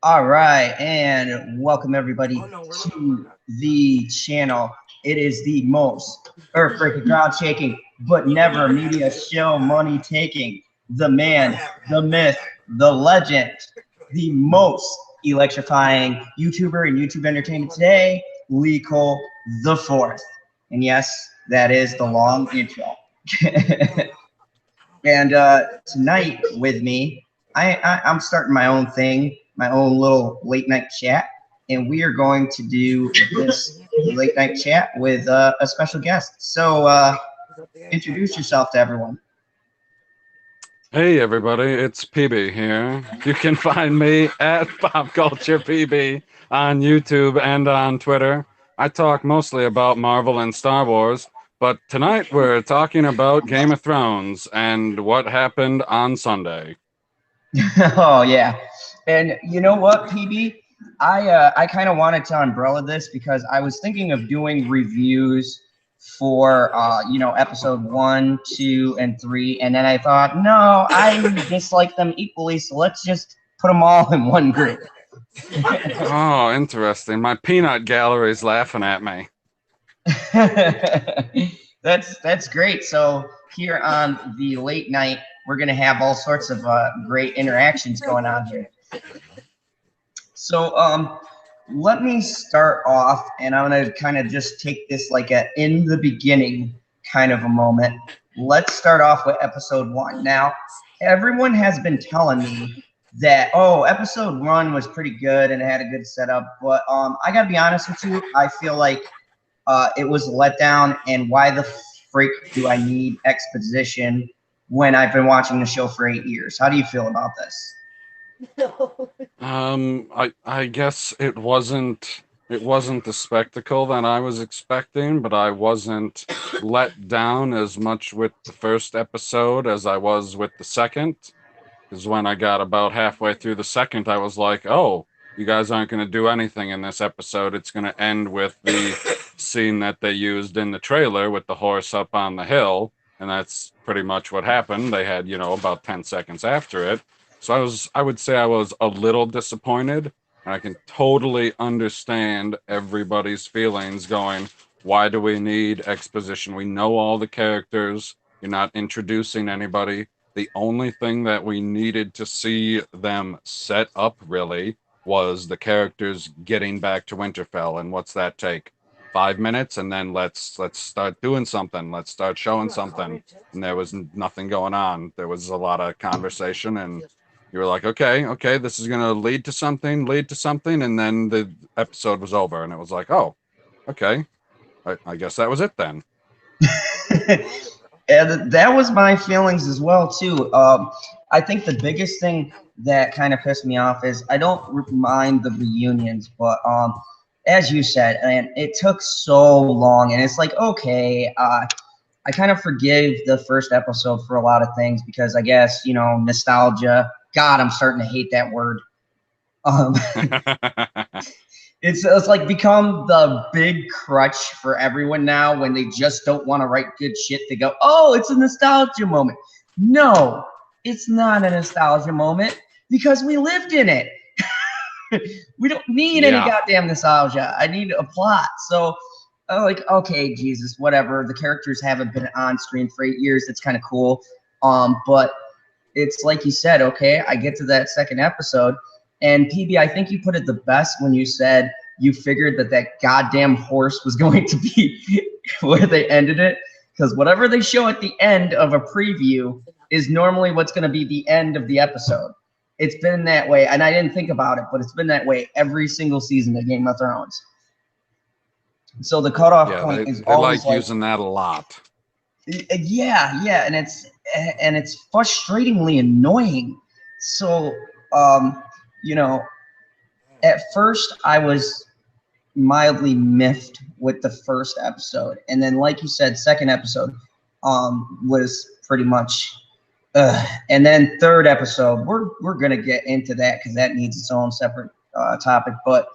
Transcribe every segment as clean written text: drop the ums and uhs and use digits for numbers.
All right, and welcome everybody to the channel. It is the most earth-breaking, ground-shaking, but never media show money-taking. The man, the myth, the legend, the most electrifying YouTuber and YouTube entertainment today, Lee Cole the Fourth. And yes, that is the long intro. And tonight with me, I'm starting my own thing, my own little late night chat, and we are going to do this late night chat with a special guest. So introduce yourself to everyone. Hey everybody, it's PB here. You can find me at Pop Culture PB on YouTube and on Twitter. I talk mostly about Marvel and Star Wars, but tonight we're talking about Game of Thrones and what happened on Sunday. Oh yeah, and you know what, PB? I kind of wanted to umbrella this because I was thinking of doing reviews for episode 1, 2, and 3, and then I thought no, I dislike them equally, so let's just put them all in one group. Oh, interesting. My peanut gallery's laughing at me. That's great. So here on the late night, we're gonna have all sorts of great interactions going on here. So let me start off, and I'm gonna kind of just take this like a in the beginning kind of a moment. Let's start off with episode 1. Now, everyone has been telling me that episode 1 was pretty good and it had a good setup, but I gotta be honest with you, I feel like it was a letdown. And why the freak do I need exposition when I've been watching the show for 8 years? How do you feel about this? I guess it wasn't the spectacle that I was expecting, but I wasn't let down as much with the first episode as I was with the second. Because when I got about halfway through the second, I was like, oh, you guys aren't going to do anything in this episode. It's going to end with the scene that they used in the trailer with the horse up on the hill. And that's pretty much what happened. They had, about 10 seconds after it. So I would say I was a little disappointed. And I can totally understand everybody's feelings going, why do we need exposition? We know all the characters. You're not introducing anybody. The only thing that we needed to see them set up really was the characters getting back to Winterfell. And what's that take? 5 minutes, and then let's start doing something. Let's start showing something. And there was nothing going on. There was a lot of conversation, and you were like, okay, this is gonna lead to something, and then the episode was over, and it was like, oh, okay, I guess that was it then. And that was my feelings as well too. I think the biggest thing that kind of pissed me off is I don't mind the reunions, but as you said, and it took so long, and it's like okay, I kind of forgive the first episode for a lot of things because I guess nostalgia. God, I'm starting to hate that word. Um, it's like become the big crutch for everyone now when they just don't want to write good shit. They go, oh, it's a nostalgia moment. No, it's not a nostalgia moment because we lived in it. We don't need any Yeah. goddamn nostalgia. I need a plot. So I'm like, okay, Jesus, whatever. The characters haven't been on screen for 8 years. That's kind of cool. But it's like you said, okay, I get to that second episode, and PB, I think you put it the best when you said you figured that that goddamn horse was going to be where they ended it, because whatever they show at the end of a preview is normally what's going to be the end of the episode. It's been that way, and I didn't think about it, but it's been that way every single season of Game of Thrones. So the cutoff Yeah, point they, is they always like like, using that a lot. yeah, and it's frustratingly annoying. So you know, at first I was mildly miffed with the first episode, and then like you said, second episode was pretty much and then third episode we're gonna get into that because that needs its own separate topic. But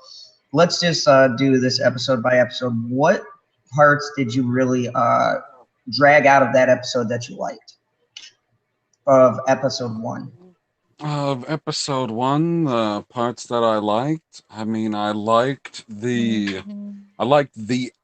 let's just do this episode by episode. What parts did you really drag out of that episode that you liked of episode 1? Of episode one, the parts that I liked, I mean, I liked the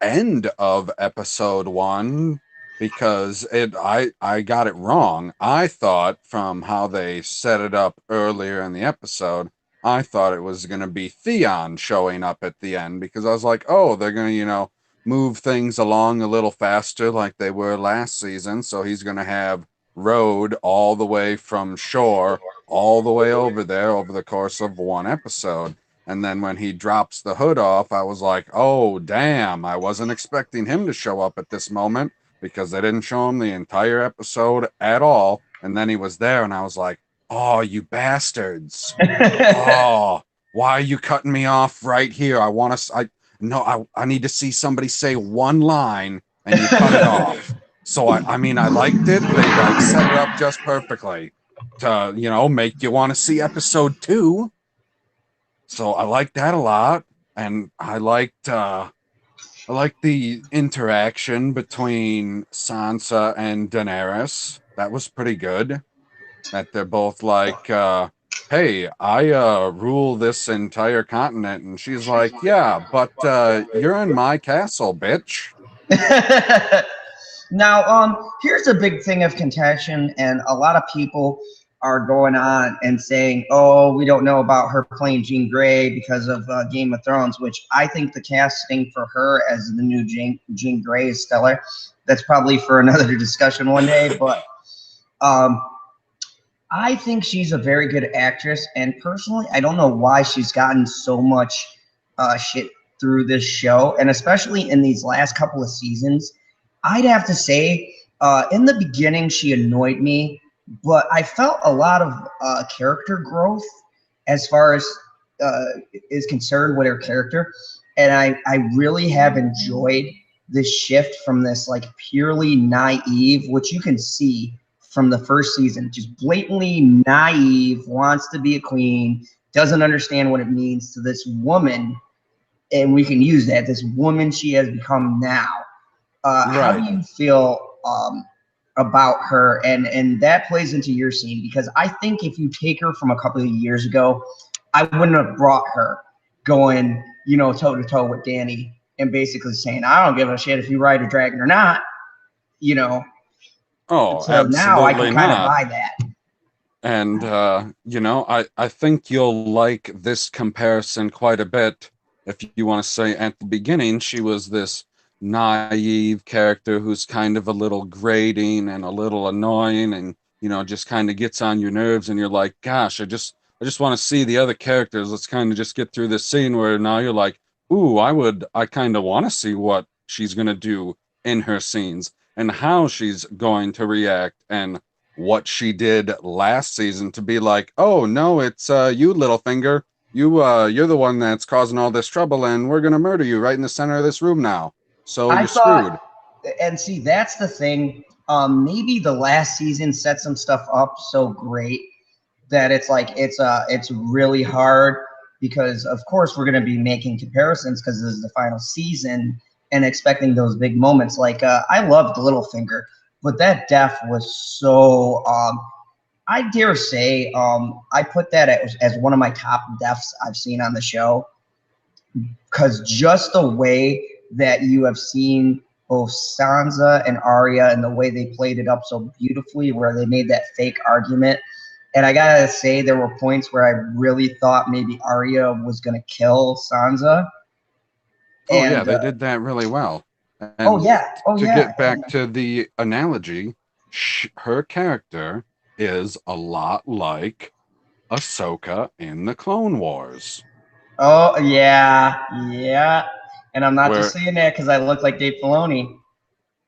end of episode one because I got it wrong. I thought from how they set it up earlier in the episode, I thought it was gonna be Theon showing up at the end because I was like, oh, they're gonna, move things along a little faster like they were last season. So he's gonna have road all the way from shore all the way over there over the course of one episode. And then when he drops the hood off, I was like, oh, damn, I wasn't expecting him to show up at this moment because they didn't show him the entire episode at all. And then he was there, and I was like, oh, you bastards. Oh, why are you cutting me off right here? I need to see somebody say one line and you cut it off. So I mean, I liked it. They like set it up just perfectly to, make you want to see episode two. So I liked that a lot. And I liked the interaction between Sansa and Daenerys. That was pretty good. That they're both like, hey, I rule this entire continent. And she's like, yeah, but you're in my castle, bitch. Now, here's a big thing of contention, and a lot of people are going on and saying, "Oh, we don't know about her playing Jean Grey because of Game of Thrones," which I think the casting for her as the new Jean Grey is stellar. That's probably for another discussion one day, but um, I think she's a very good actress, and personally, I don't know why she's gotten so much shit through this show, and especially in these last couple of seasons. I'd have to say, in the beginning, she annoyed me, but I felt a lot of character growth as far as uh, is concerned with her character, and I really have enjoyed this shift from this like purely naive, which you can see from the first season, just blatantly naive, wants to be a queen, doesn't understand what it means to this woman, and we can use that, this woman she has become now. How do Right. you feel about her, and that plays into your scene? Because I think if you take her from a couple of years ago, I wouldn't have brought her going, toe to toe with Danny and basically saying, I don't give a shit if you ride a dragon or not, you know. Oh, So now I can absolutely kind of not. buy that. And, I think you'll like this comparison quite a bit. If you want to say at the beginning, she was this naive character who's kind of a little grating and a little annoying and, just kind of gets on your nerves. And you're like, gosh, I just want to see the other characters. Let's kind of just get through this scene where now you're like, ooh, I kind of want to see what she's going to do in her scenes and how she's going to react and what she did last season to be like, oh no, it's you, Littlefinger. You're the one that's causing all this trouble, and we're gonna murder you right in the center of this room now. So I you're screwed. thought, and see, that's the thing. Maybe the last season set some stuff up so great that it's like it's really hard because of course we're going to be making comparisons because this is the final season and expecting those big moments. Like I loved Littlefinger, but that death was so. I dare say I put that as one of my top deaths I've seen on the show because just the way that you have seen both Sansa and Arya and the way they played it up so beautifully, where they made that fake argument. And I gotta say, there were points where I really thought maybe Arya was gonna kill Sansa. Oh yeah, And they did that really well. oh And yeah, oh to yeah, get back to the analogy, her character is a lot like Ahsoka in the Clone Wars, oh yeah, yeah. And I'm not just where saying that because I look like Dave Filoni.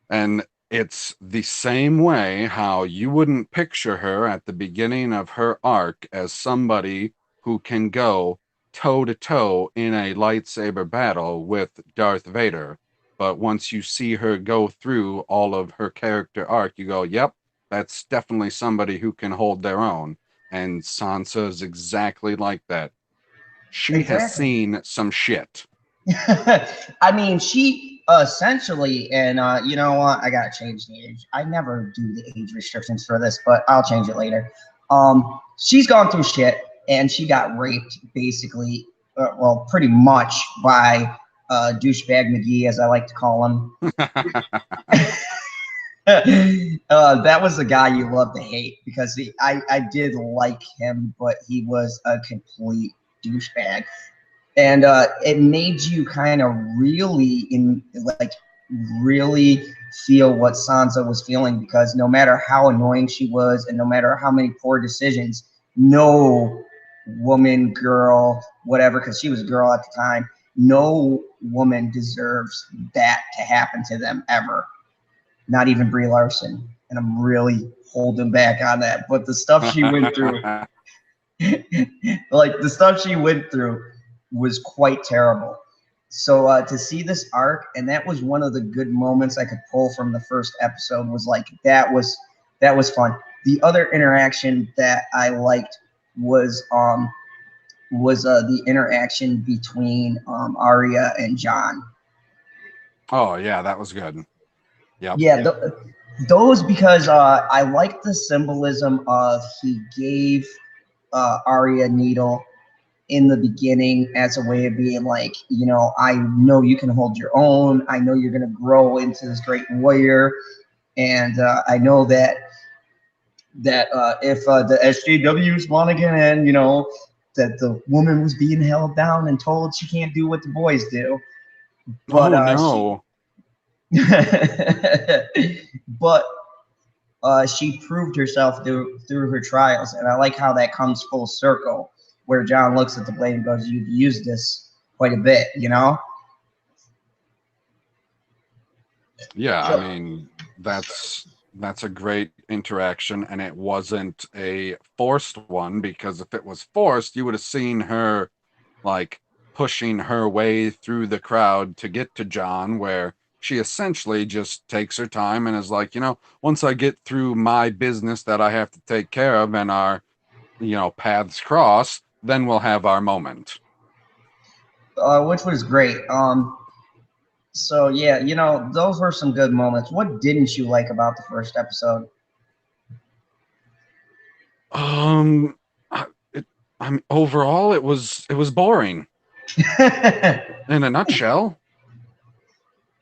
And it's the same way how you wouldn't picture her at the beginning of her arc as somebody who can go toe to toe in a lightsaber battle with Darth Vader. But once you see her go through all of her character arc, you go, yep, that's definitely somebody who can hold their own. And Sansa is exactly like that. She has Exactly. seen some shit. I mean, she essentially, and you know what? I gotta change the age. I never do the age restrictions for this, but I'll change it later. she's gone through shit, and she got raped basically, well, pretty much by douchebag McGee, as I like to call him. That was the guy you love to hate, because I did like him, but he was a complete douchebag. And it made you kind of really really feel what Sansa was feeling, because no matter how annoying she was and no matter how many poor decisions, no woman, girl, whatever, because she was a girl at the time, no woman deserves that to happen to them ever. Not even Brie Larson. And I'm really holding back on that. But the stuff she went through, like the stuff she went through was quite terrible. So to see this arc, and that was one of the good moments I could pull from the first episode, was like that was fun. The other interaction that I liked was the interaction between Arya and Jon. Oh yeah, that was good. Yep. Yeah, those, because I like the symbolism of he gave Arya Needle in the beginning as a way of being like, you know, I know you can hold your own. I know you're going to grow into this great warrior. And I know that if the SJWs want to get in, you know, that the woman was being held down and told she can't do what the boys do. But no. but she proved herself through her trials. And I like how that comes full circle, where Jon looks at the blade and goes, "You've used this quite a bit, you know?" Yeah, I mean, that's a great interaction, and it wasn't a forced one, because if it was forced, you would have seen her like pushing her way through the crowd to get to Jon, where she essentially just takes her time and is like, you know, once I get through my business that I have to take care of and our, you know, paths cross, then we'll have our moment. Which was great. So yeah, you know, those were some good moments. What didn't you like about the first episode? I mean, overall, it was boring. In a nutshell.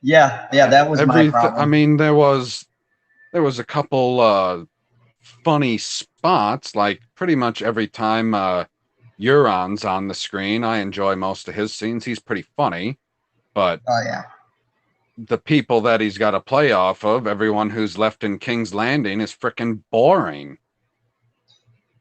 Yeah, that was my problem. I mean, there was a couple funny spots, like pretty much every time Euron's on the screen. I enjoy most of his scenes. He's pretty funny, but oh yeah, the people that he's got to play off of, everyone who's left in King's Landing, is freaking boring.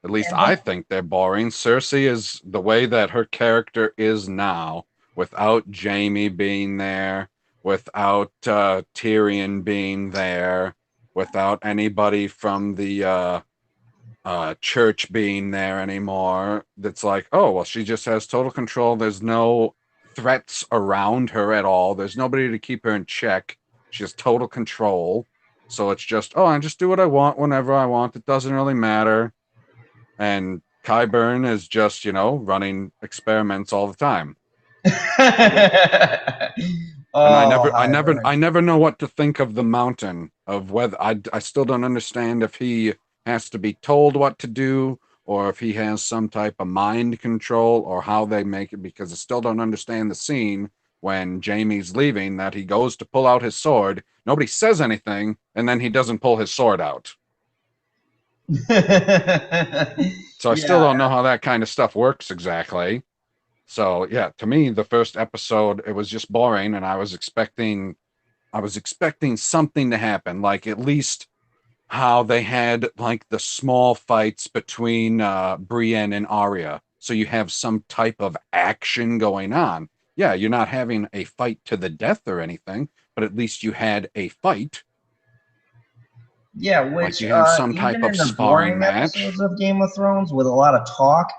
At least I think they're boring. Cersei is the way that her character is now, without Jaime being there, without Tyrion being there, without anybody from the church being there anymore. That's like, oh, well, she just has total control. There's no threats around her at all. There's nobody to keep her in check. She has total control. So it's just, oh, I just do what I want whenever I want. It doesn't really matter. And Qyburn is just, you know, running experiments all the time. And I never know what to think of the Mountain, of whether I still don't understand if he has to be told what to do, or if he has some type of mind control, or how they make it, because I still don't understand the scene when Jaime's leaving, that he goes to pull out his sword, nobody says anything, and then he doesn't pull his sword out. So I still don't know how that kind of stuff works exactly. So yeah, to me, the first episode, it was just boring, and I was expecting something to happen, like at least how they had like the small fights between Brienne and Arya. So you have some type of action going on. Yeah, you're not having a fight to the death or anything, but at least you had a fight. Yeah, which like you have some type of sparring match. Episodes of Game of Thrones with a lot of talk,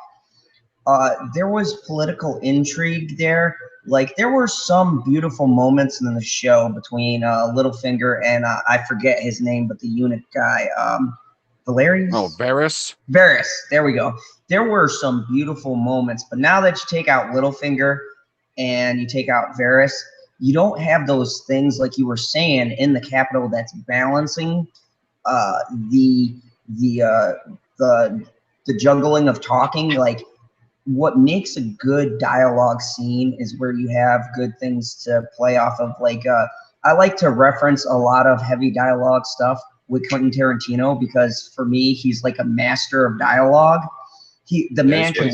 there was political intrigue there. Like there were some beautiful moments in the show between Littlefinger and I forget his name, but the eunuch guy, Valerius. Oh, Varys. Varys. There we go. There were some beautiful moments, but now that you take out Littlefinger and you take out Varys, you don't have those things like you were saying in the capital that's balancing the the juggling of talking, like what makes a good dialogue scene is where you have good things to play off of. Like I like to reference a lot of heavy dialogue stuff with Quentin Tarantino because for me he's like a master of dialogue. The man can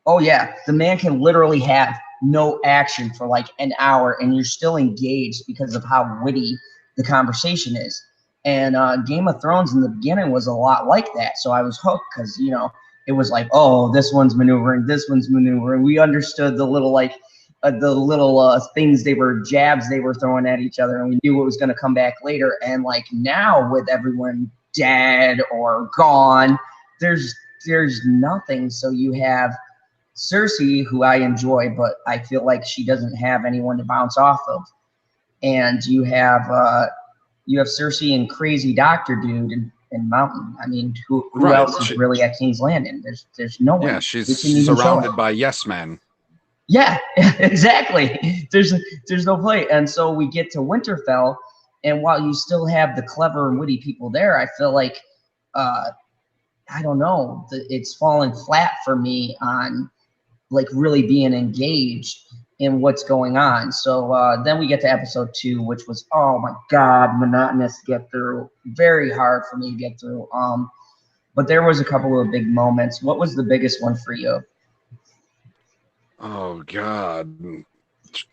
oh yeah, the man can literally have no action for like an hour and you're still engaged because of how witty the conversation is. And Game of Thrones in the beginning was a lot like that, so I was hooked because it was like, oh, this one's maneuvering, this one's maneuvering. We understood the little things jabs they were throwing at each other, and we knew what was going to come back later. And like now, with everyone dead or gone, there's nothing. So you have Cersei, who I enjoy, but I feel like she doesn't have anyone to bounce off of. And you have Cersei and crazy doctor dude and Mountain. I mean, who else is really at King's Landing? There's no one. Yeah, she's surrounded by yes men. Yeah, exactly. There's no play. And so we get to Winterfell, and while you still have the clever and witty people there, I feel like I don't know, it's fallen flat for me on like really being engaged in what's going on. So then we get to episode 2, which was, oh my God, monotonous to get through. Very hard for me to get through. But there was a couple of big moments. What was the biggest one for you? Oh God.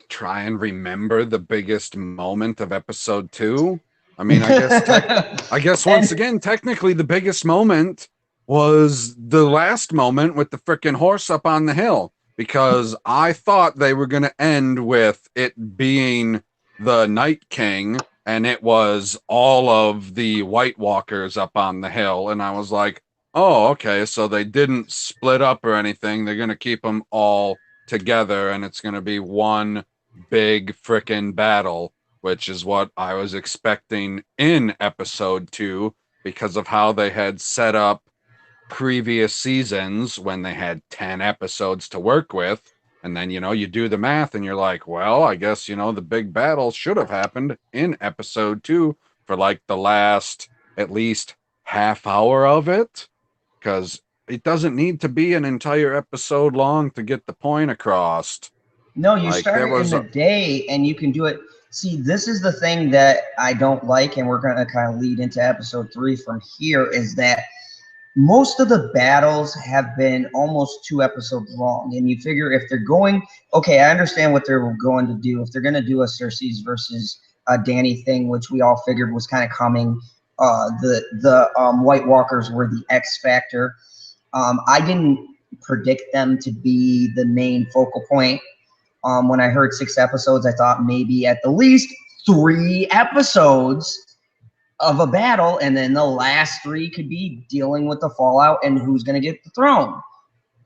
Try and remember the biggest moment of episode 2. I mean, I guess once again, technically the biggest moment was the last moment with the freaking horse up on the hill, because I thought they were going to end with it being the Night King and it was all of the White Walkers up on the hill. And I was like, oh, okay, so they didn't split up or anything. They're going to keep them all together and it's going to be one big freaking battle, which is what I was expecting in episode 2 because of how they had set up previous seasons when they had 10 episodes to work with. And then, you do the math and you're like, well, I guess, the big battle should have happened in episode 2 for like the last at least half hour of it, because it doesn't need to be an entire episode long to get the point across. No, you start it in the day and you can do it. See, this is the thing that I don't like, and we're going to kind of lead into episode 3 from here, is that most of the battles have been almost 2 episodes long. And you figure if they're going, okay, I understand what they're going to do. If they're going to do a Cersei's versus Dany thing, which we all figured was kind of coming, the White Walkers were the X factor. I didn't predict them to be the main focal point. When I heard 6 episodes, I thought maybe at the least 3 episodes of a battle, and then the last 3 could be dealing with the fallout and who's going to get the throne.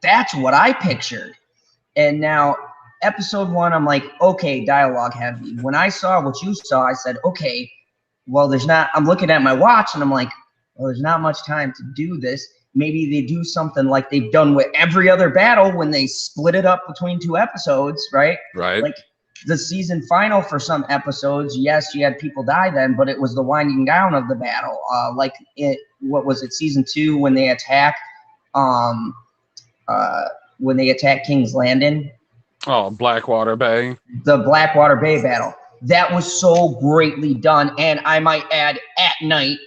That's what I pictured. And now episode 1, I'm like, okay, dialogue heavy. When I saw what you saw, I said, okay, well, I'm looking at my watch and I'm like, well, there's not much time to do this. Maybe they do something like they've done with every other battle when they split it up between 2 episodes, right? Right. Like the season final for some episodes, yes, you had people die then, but it was the winding down of the battle. Season 2 when they attack King's Landing? Oh, Blackwater Bay. The Blackwater Bay battle. That was so greatly done, and I might add, at night,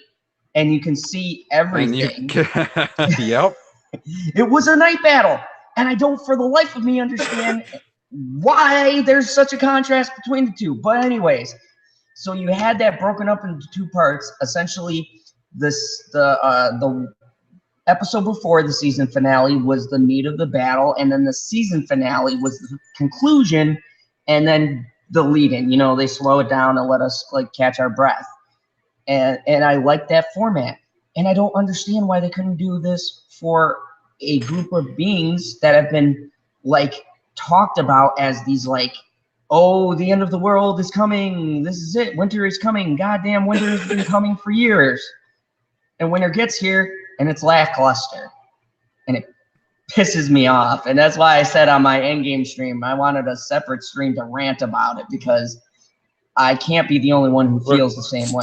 and you can see everything. Yep. It was a night battle, and I don't for the life of me understand why there's such a contrast between the 2. But anyways, so you had that broken up into 2 parts. Essentially, the episode before the season finale was the meat of the battle, and then the season finale was the conclusion, and then the lead-in. They slow it down and let us like catch our breath. And I like that format. And I don't understand why they couldn't do this for a group of beings that have been like talked about as these like, oh, the end of the world is coming. This is it. Winter is coming. Goddamn, winter has been coming for years. And winter gets here and it's lackluster. And it pisses me off. And that's why I said on my Endgame stream, I wanted a separate stream to rant about it, because I can't be the only one who feels the same way.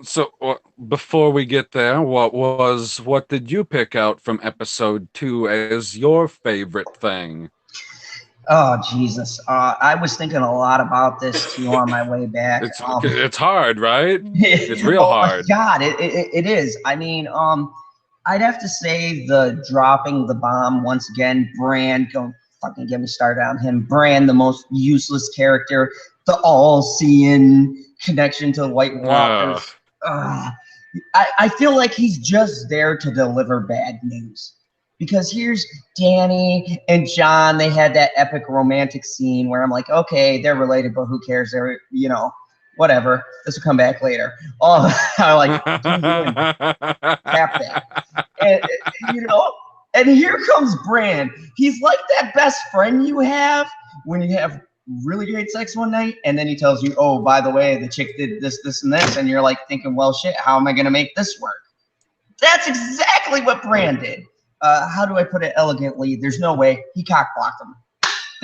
So before we get there, what did you pick out from episode 2 as your favorite thing? Oh, Jesus. I was thinking a lot about this too on my way back. It's hard, right? It's real oh my hard. God, it is. I mean, I'd have to say the dropping the bomb once again. Bran, don't fucking get me started on him. Bran, the most useless character, the all-seeing connection to the White Walkers. I feel like he's just there to deliver bad news. Because here's Danny and John, they had that epic romantic scene where I'm like, okay, they're related, but who cares? They're, whatever. This will come back later. Oh, I like tap that. And, and here comes Bran. He's like that best friend you have when you have really great sex one night, and then he tells you, oh, by the way, the chick did this, this, and this, and you're like thinking, well, shit, how am I going to make this work? That's exactly what Bran did. How do I put it elegantly? There's no way. He cock-blocked him.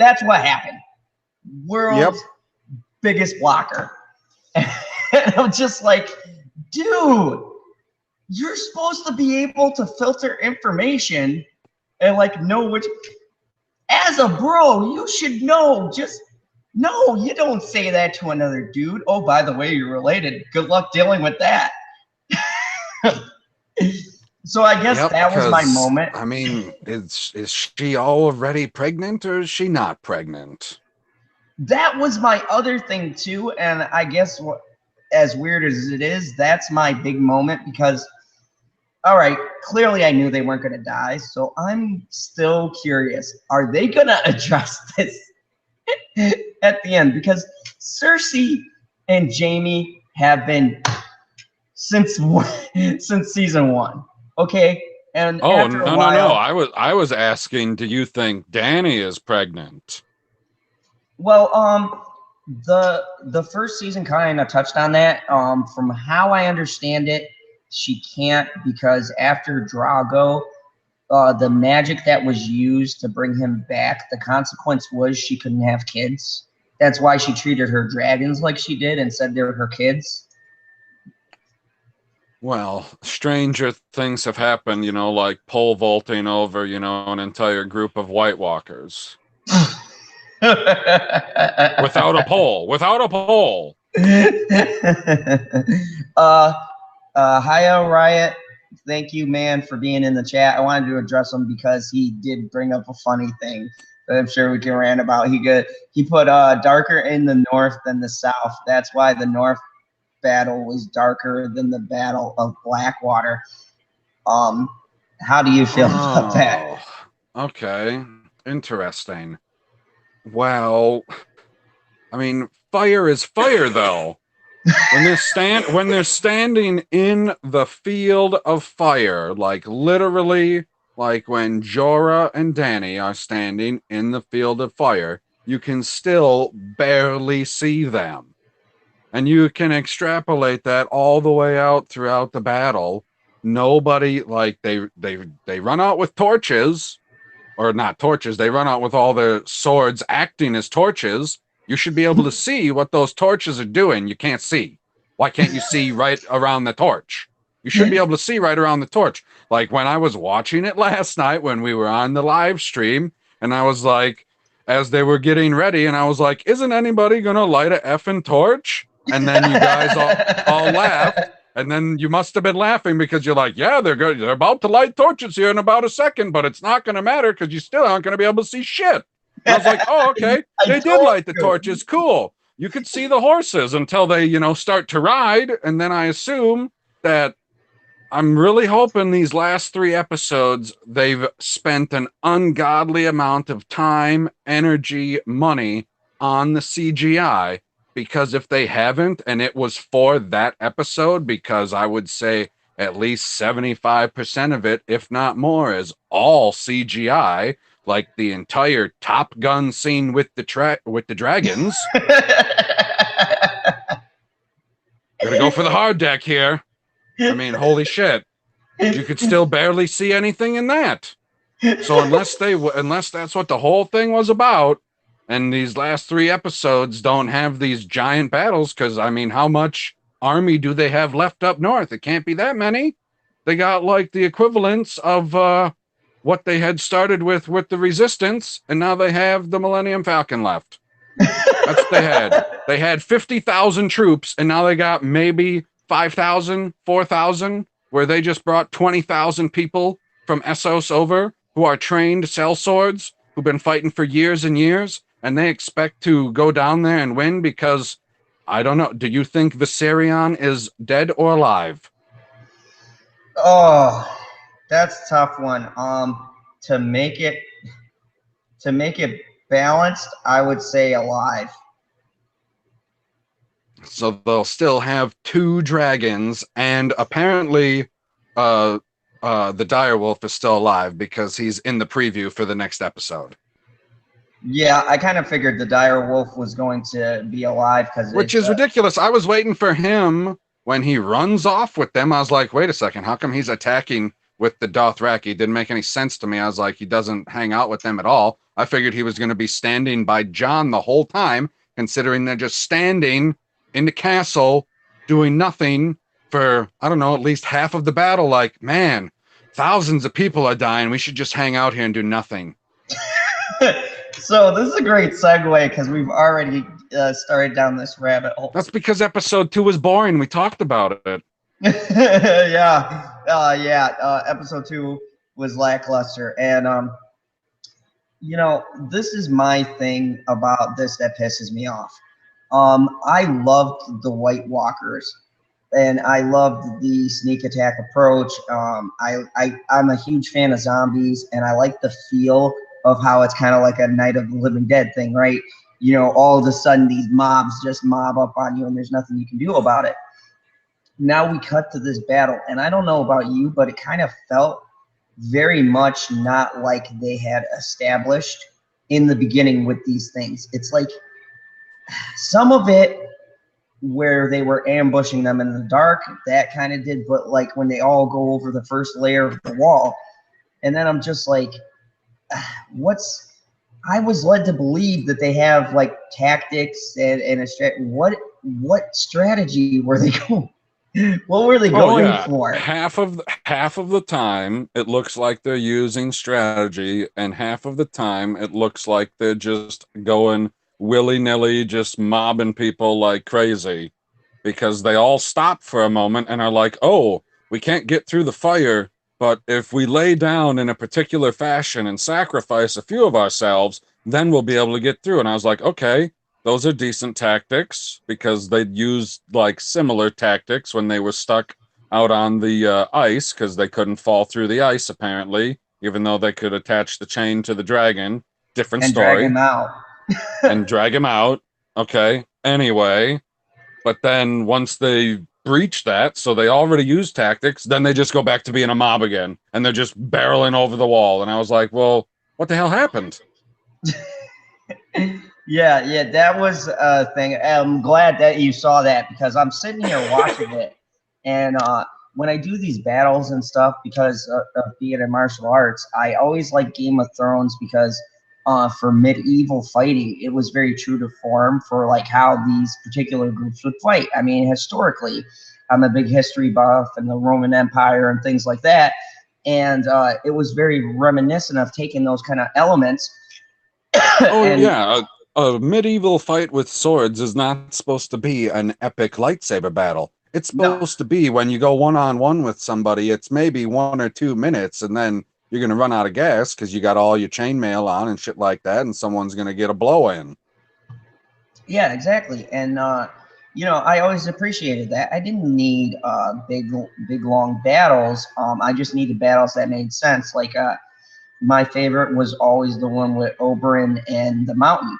That's what happened. World's biggest blocker. And I'm just like, dude, you're supposed to be able to filter information and like know which. As a bro, you should know. No, you don't say that to another dude. Oh, by the way, you're related. Good luck dealing with that. So I guess that was my moment. I mean, is she already pregnant or is she not pregnant? That was my other thing too, and I guess as weird as it is, that's my big moment because, all right, clearly I knew they weren't going to die, so I'm still curious. Are they going to address this at the end? Because Cersei and Jaime have been since season 1. Okay, and after a while, I was asking, do you think Dany is pregnant? Well, the first season kind of touched on that. From how I understand it, she can't because after Drago, the magic that was used to bring him back, the consequence was she couldn't have kids. That's why she treated her dragons like she did and said they were her kids. Well, stranger things have happened, like pole vaulting over, an entire group of White Walkers. Without a pole. Hiya Riot, thank you, man, for being in the chat. I wanted to address him because he did bring up a funny thing that I'm sure we can rant about. He put darker in the north than the south. That's why the north battle was darker than the Battle of Blackwater. How do you feel about that? Okay, interesting. Well, I mean, fire is fire, though. When they're standing in the field of fire, like literally, like when Jorah and Dany are standing in the field of fire, you can still barely see them. And you can extrapolate that all the way out throughout the battle. Nobody, like, they run out with torches, or not torches, they run out with all their swords acting as torches. You should be able to see what those torches are doing. You can't see. Why can't you see right around the torch? You should be able to see right around the torch. Like when I was watching it last night when we were on the live stream, and I was like, as they were getting ready, and I was like, isn't anybody going to light a effing torch? And then you guys all laughed, and then you must have been laughing because you're like, yeah, they're about to light torches here in about a second, but it's not going to matter because you still aren't going to be able to see shit. And I was like, oh, okay, they did light the torches, cool. You could see the horses until they, start to ride, and then I assume that I'm really hoping these last 3 episodes, they've spent an ungodly amount of time, energy, money on the CGI. Because if they haven't, and it was for that episode, because I would say at least 75% of it, if not more, is all CGI, like the entire Top Gun scene with the dragons. Gonna go for the hard deck here. I mean, holy shit. You could still barely see anything in that. So unless that's what the whole thing was about, And these last 3 episodes don't have these giant battles because, I mean, how much army do they have left up north? It can't be that many. They got like the equivalents of what they had started with the Resistance, and now they have the Millennium Falcon left. That's what they had. They had 50,000 troops, and now they got maybe 5,000, 4,000, where they just brought 20,000 people from Essos over who are trained sellswords, who've been fighting for years and years, and they expect to go down there and win because, I don't know, do you think Viserion is dead or alive? Oh, that's a tough one. To make it to make it balanced, I would say alive. So they'll still have 2 dragons, and apparently uh the direwolf is still alive because he's in the preview for the next episode. Yeah, I kind of figured the dire wolf was going to be alive because Which is ridiculous. I was waiting for him when he runs off with them. I was like, wait a second, how come he's attacking with the Dothraki? It didn't make any sense to me. I was like, he doesn't hang out with them at all. I figured he was going to be standing by Jon the whole time, considering they're just standing in the castle doing nothing for, I don't know, at least half of the battle. Like, man, thousands of people are dying. We should just hang out here and do nothing. So this is a great segue because we've already started down this rabbit hole. That's because episode 2 was boring. We talked about it. Yeah. Episode 2 was lackluster, and this is my thing about this that pisses me off. I loved the White Walkers, and I loved the sneak attack approach. I'm a huge fan of zombies, and I like the feel of how it's kind of like a Night of the Living Dead thing, right? All of a sudden these mobs just mob up on you, and there's nothing you can do about it. Now we cut to this battle, and I don't know about you, but it kind of felt very much not like they had established in the beginning with these things. It's like some of it where they were ambushing them in the dark, that kind of did, but like when they all go over the first layer of the wall, and then I'm just like, I was led to believe that they have like tactics and a what strategy were they going? What were they going for? Half of the time it looks like they're using strategy, and half of the time it looks like they're just going willy-nilly, just mobbing people like crazy, because they all stop for a moment and are like, oh, we can't get through the fire, but if we lay down in a particular fashion and sacrifice a few of ourselves, then we'll be able to get through. And I was like, okay, those are decent tactics, because they'd used like similar tactics when they were stuck out on the ice, because they couldn't fall through the ice apparently, even though they could attach the chain to the dragon. Different and story. Drag him out. And drag him out. Okay. Anyway, but then once they breach that, so they already used tactics, then they just go back to being a mob again, and they're just barreling over the wall. And I was like, well, what the hell happened? Yeah, that was a thing. I'm glad that you saw that, because I'm sitting here watching it, and when I do these battles and stuff, because of being in martial arts, I always like Game of Thrones, because for medieval fighting, it was very true to form for like how these particular groups would fight. I mean, historically, I'm a big history buff, and the Roman Empire and things like that, and it was very reminiscent of taking those kind of elements. Yeah. A medieval fight with swords is not supposed to be an epic lightsaber battle. It's supposed to be when you go one-on-one with somebody, it's maybe 1 or 2 minutes, and then you're going to run out of gas because you got all your chainmail on and shit like that, and someone's going to get a blow in. Yeah, exactly. And, I always appreciated that. I didn't need big, long battles. I just needed battles that made sense. Like, my favorite was always the one with Oberyn and the Mountain.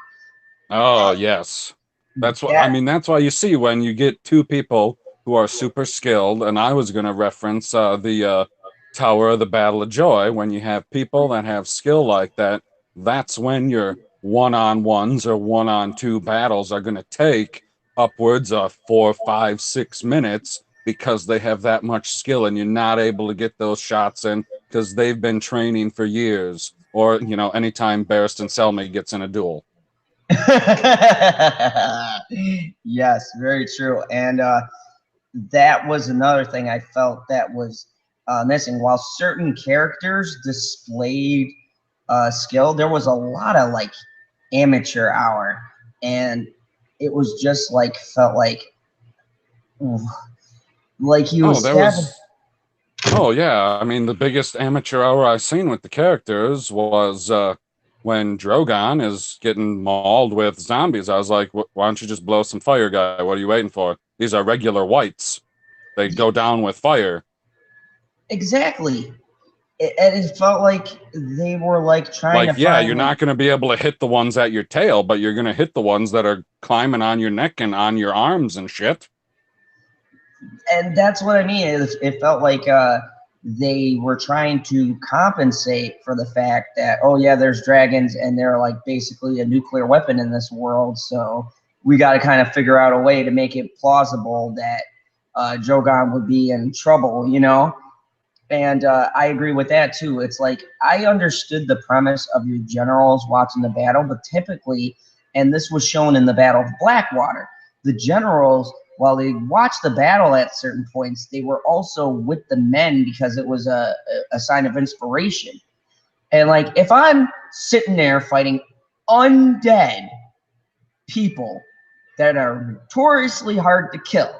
Oh, yes. That's what I mean. That's why you see when you get 2 people who are super skilled, and I was going to reference the Tower of the Battle of Joy. When you have people that have skill like that, that's when your one-on-ones or one-on-2 battles are going to take upwards of 4, 5, 6 minutes, because they have that much skill, and you're not able to get those shots in because they've been training for years. Or, anytime Barristan Selmy gets in a duel. Yes, very true. And that was another thing I felt that was missing. While certain characters displayed skill, there was a lot of like amateur hour, and it was just like felt like he Oh, was there stabbing. was. Oh yeah, I mean the biggest amateur hour I've seen with the characters was when Drogon is getting mauled with zombies. I was like, why don't you just blow some fire, guy? What are you waiting for? These are regular whites. They go down with fire. Exactly. And it felt like they were like trying to Like, yeah, find you're like, not going to be able to hit the ones at your tail, but you're going to hit the ones that are climbing on your neck and on your arms and shit. and that's what I mean. It felt like they were trying to compensate for the fact that, oh yeah, there's dragons and they're like basically a nuclear weapon in this world. So we got to kind of figure out a way to make it plausible that Drogon would be in trouble, you know? And I agree with that too. It's like I understood the premise of your generals watching the battle, but typically, and this was shown in the Battle of Blackwater, the generals, while they watched the battle at certain points, they were also with the men because it was a sign of inspiration. And like if I'm sitting there fighting undead people that are notoriously hard to kill,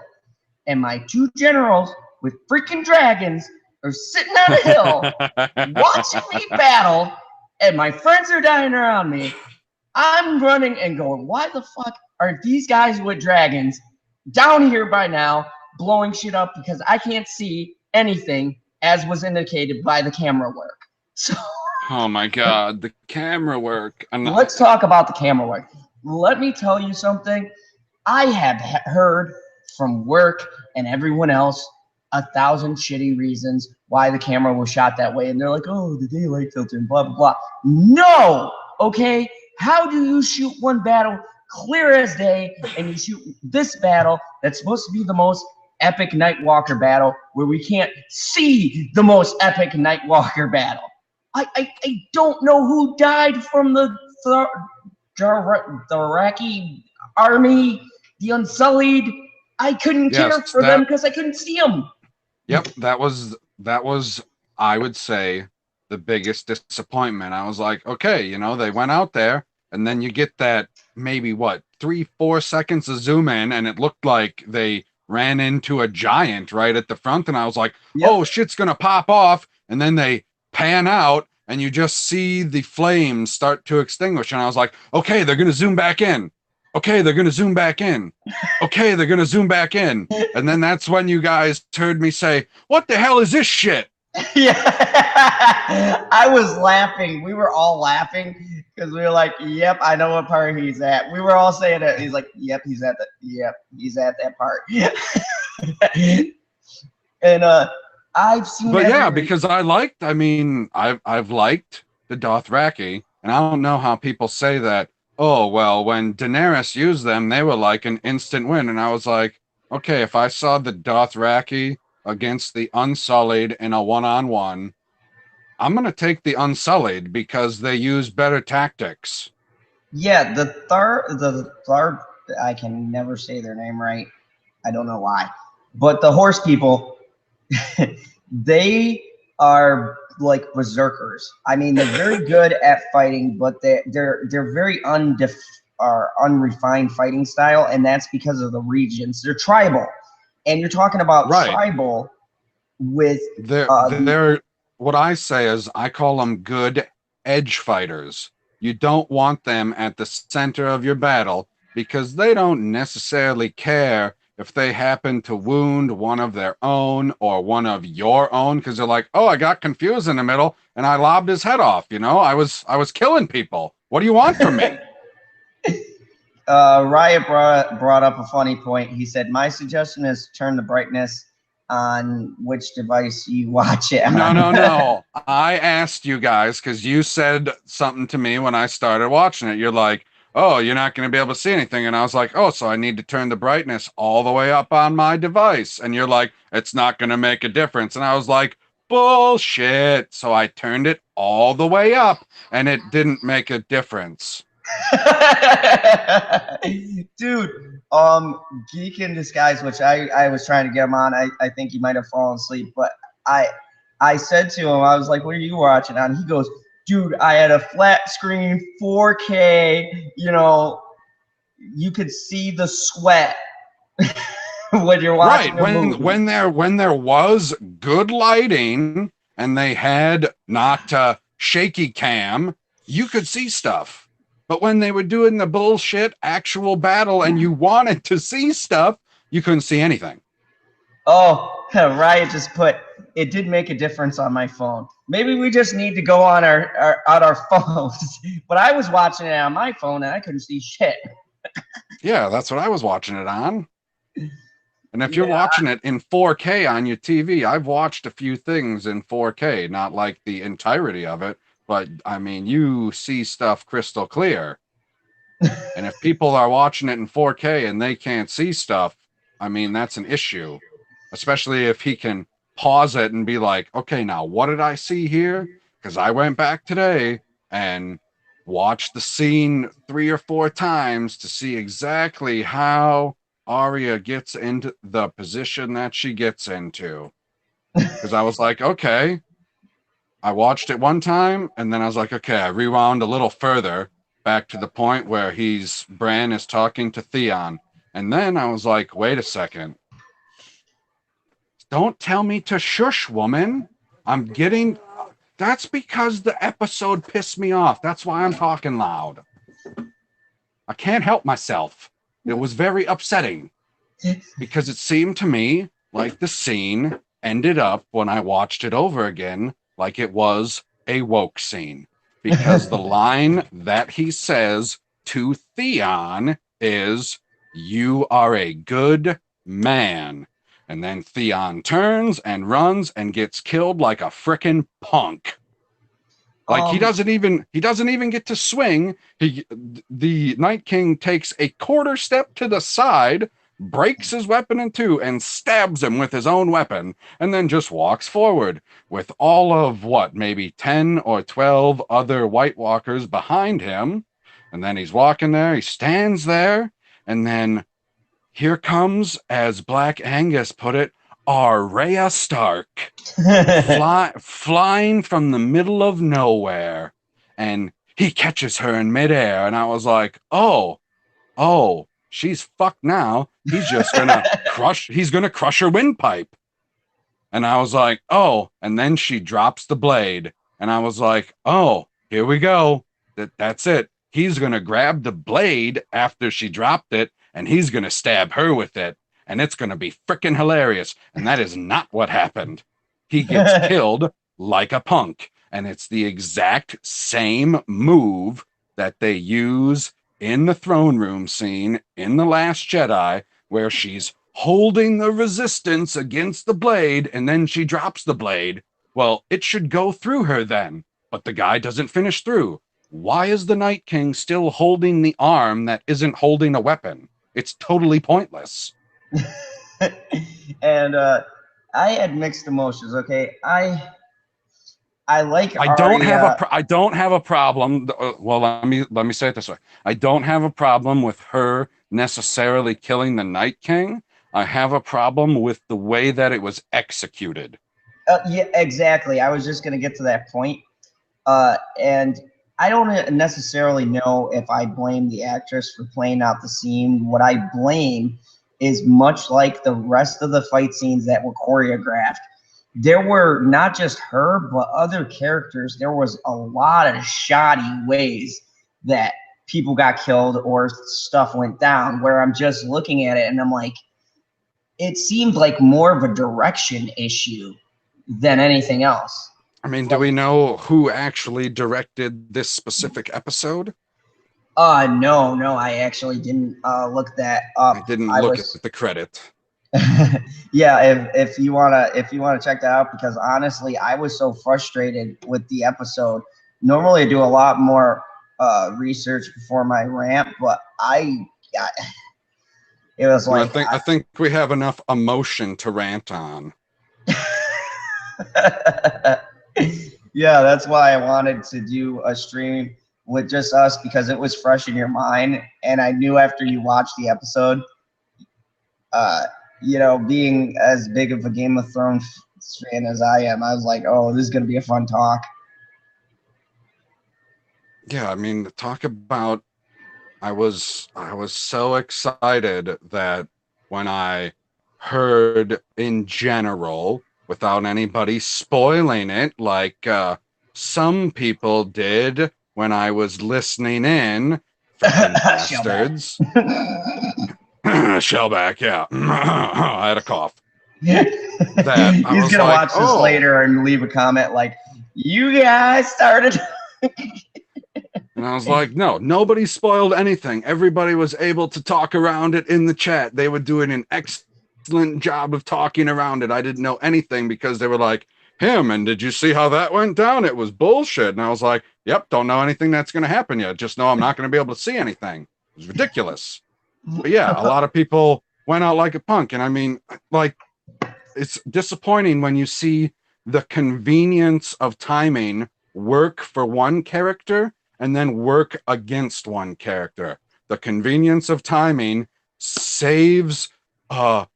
and my two generals with freaking dragons are sitting on a hill watching me battle, and my friends are dying around me. I'm running and going, why the fuck are these guys with dragons down here by now blowing shit up because I can't see anything as was indicated by the camera work. So Oh my god, the camera work. let's talk about the camera work. Let me tell you something. I have heard from work and everyone else 1,000 shitty reasons why the camera was shot that way. And they're like, oh, the daylight filter and blah, blah, blah. No, okay? How do you shoot one battle clear as day and you shoot this battle that's supposed to be the most epic Nightwalker battle where we can't see the most epic Nightwalker battle? I don't know who died from the Iraqi army, the Unsullied. I couldn't care Yes, for them because I couldn't see them. yep, that was I would say the biggest disappointment. I was like, okay, they went out there and then you get that maybe what, 3-4 seconds of zoom in and it looked like they ran into a giant right at the front and I was like, Yep. oh, shit's gonna pop off, and then they pan out and you just see the flames start to extinguish and I was like, okay, they're gonna zoom back in. Okay, they're gonna zoom back in. Okay, they're gonna zoom back in. And then that's when you guys heard me say, what the hell is this shit? Yeah. I was laughing. We were all laughing because we were like, yep, I know what part he's at. We were all saying it. He's like, yep, he's at that part. And I've seen But yeah, every because I've liked the Dothraki, and I don't know how people say that, oh, well, when Daenerys used them, they were like an instant win. And I was like, okay, if I saw the Dothraki against the Unsullied in a one-on-one, I'm gonna take the Unsullied because they use better tactics. yeah, the Thar I can never say their name right. I don't know why. But the horse people, they are like berserkers. I mean, they're very good at fighting, but they're very unrefined fighting style, and that's because of the regions. They're tribal, and you're talking about Right. tribal with They're what I say is I call them good edge fighters. You don't want them at the center of your battle because they don't necessarily care if they happen to wound one of their own or one of your own, because they're like, oh, I got confused in the middle and I lobbed his head off. I was killing people. What do you want from me? Riot brought up a funny point. He said, my suggestion is turn the brightness on which device you watch it on. No. I asked you guys because you said something to me when I started watching it. You're like, oh, you're not going to be able to see anything. And I was like, oh, so I need to turn the brightness all the way up on my device. And you're like, it's not going to make a difference. And I was like, bullshit. So I turned it all the way up and it didn't make a difference. Dude, Geek in Disguise, which I was trying to get him on. I think he might have fallen asleep, but I I said to him, I was like, what are you watching on? He goes, dude, I had a flat screen 4K, you could see the sweat when you're Right. watching a movie. When there was good lighting and they had not shaky cam, you could see stuff. But when they were doing the bullshit actual battle and you wanted to see stuff, you couldn't see anything. Oh, Riot just put, it did make a difference on my phone. Maybe we just need to go on our phones. But I was watching it on my phone and I couldn't see shit. Yeah, that's what I was watching it on. And if you're Yeah. watching it in 4K on your TV, I've watched a few things in 4K, not like the entirety of it, but I mean, you see stuff crystal clear. And if people are watching it in 4K and they can't see stuff, I mean, that's an issue, especially if he can pause it and be like, okay, now what did I see here? Because I went back today and watched the scene 3 or 4 times to see exactly how Arya gets into the position that she gets into. Because I was like, okay, I watched it one time and then I was like, okay, I rewound a little further back to the point where Bran is talking to Theon. And then I was like, wait a second. Don't tell me to shush, woman. That's because the episode pissed me off. That's why I'm talking loud. I can't help myself. It was very upsetting because it seemed to me like the scene ended up when I watched it over again like it was a woke scene, because the line that he says to Theon is, "You are a good man." And then Theon turns and runs and gets killed like a frickin' punk. Like he doesn't even get to swing. The Night King takes a quarter step to the side, breaks his weapon in two, and stabs him with his own weapon, and then just walks forward with all of what, maybe 10 or 12 other White Walkers behind him. And then he's walking there, he stands there, and then here comes, as Black Angus put it, Arya Stark. Flying from the middle of nowhere, and he catches her in midair, and I was like, oh, she's fucked now. He's gonna crush her windpipe. And I was like, oh, and then she drops the blade, and I was like, oh, here we go. That's it. He's gonna grab the blade after she dropped it, and he's gonna stab her with it, and it's gonna be freaking hilarious. And that is not what happened. He gets killed like a punk, and it's the exact same move that they use in the throne room scene in The Last Jedi, where she's holding the resistance against the blade and then she drops the blade. Well, it should go through her then, but the guy doesn't finish through. Why is the Night King still holding the arm that isn't holding a weapon? It's totally pointless. And I had mixed emotions. Okay, I like I don't have a problem. Well, let me say it this way. I don't have a problem with her necessarily killing the Night King. I have a problem with the way that it was executed. Yeah, exactly. I was just gonna get to that point. And I don't necessarily know if I blame the actress for playing out the scene. What I blame is, much like the rest of the fight scenes that were choreographed, there were not just her, but other characters. There was a lot of shoddy ways that people got killed or stuff went down, where I'm just looking at it and I'm like, it seemed like more of a direction issue than anything else. I mean, do we know who actually directed this specific episode? No, I actually didn't look that up. I didn't look at the credit. Yeah, if you wanna check that out, because honestly, I was so frustrated with the episode. Normally, I do a lot more research before my rant, but it was like, I think we have enough emotion to rant on. yeah, that's why I wanted to do a stream with just us because it was fresh in your mind, and I knew after you watched the episode, being as big of a Game of Thrones fan as I am, I was like, oh, this is gonna be a fun talk. Yeah, I mean, talk about I was so excited that when I heard in general, without anybody spoiling it, like some people did when I was listening in, freaking bastards. Shellback, yeah. I had a cough. That I He's was gonna like, watch this later and leave a comment like, "You guys started." And I was like, no, nobody spoiled anything. Everybody was able to talk around it in the chat. They were doing an excellent job of talking around it. I didn't know anything because they were like, and did you see how that went down? It was bullshit. And I was like, yep, don't know anything that's going to happen yet. Just know I'm not going to be able to see anything. It was ridiculous. But yeah, a lot of people went out like a punk. And I mean, like, it's disappointing when you see the convenience of timing work for one character and then work against one character. The convenience of timing saves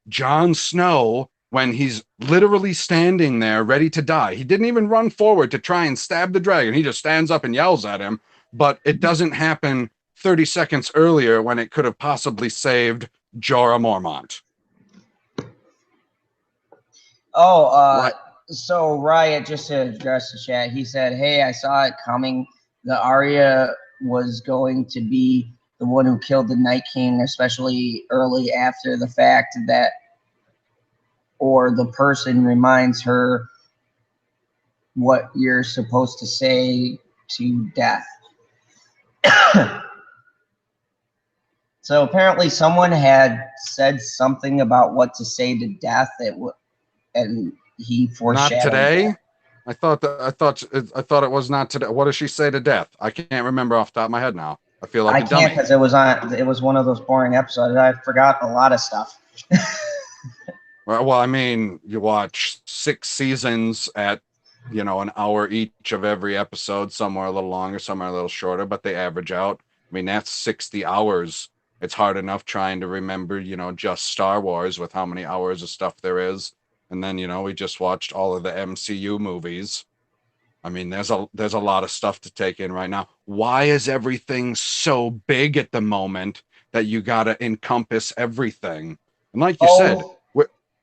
Jon Snow when he's literally standing there ready to die. He didn't even run forward to try and stab the dragon. He just stands up and yells at him, but it doesn't happen 30 seconds earlier when it could have possibly saved Jorah Mormont. So Riot, just to address the chat, he said, "Hey, I saw it coming. The Arya was going to be the one who killed the Night King, especially early after the fact that, or the person reminds her what you're supposed to say to death." So apparently someone had said something about what to say to death, and he foreshadowed. Not today. That. I thought it was not today. What does she say to death? I can't remember off the top of my head now. I feel like I can't because it was one of those boring episodes. I forgot a lot of stuff. Well, I mean, you watch 6 seasons at an hour each of every episode, somewhere a little longer, somewhere a little shorter, but they average out. I mean, that's 60 hours. It's hard enough trying to remember, just Star Wars with how many hours of stuff there is. And then, we just watched all of the MCU movies. I mean, there's a lot of stuff to take in right now. Why is everything so big at the moment that you got to encompass everything? And like you said,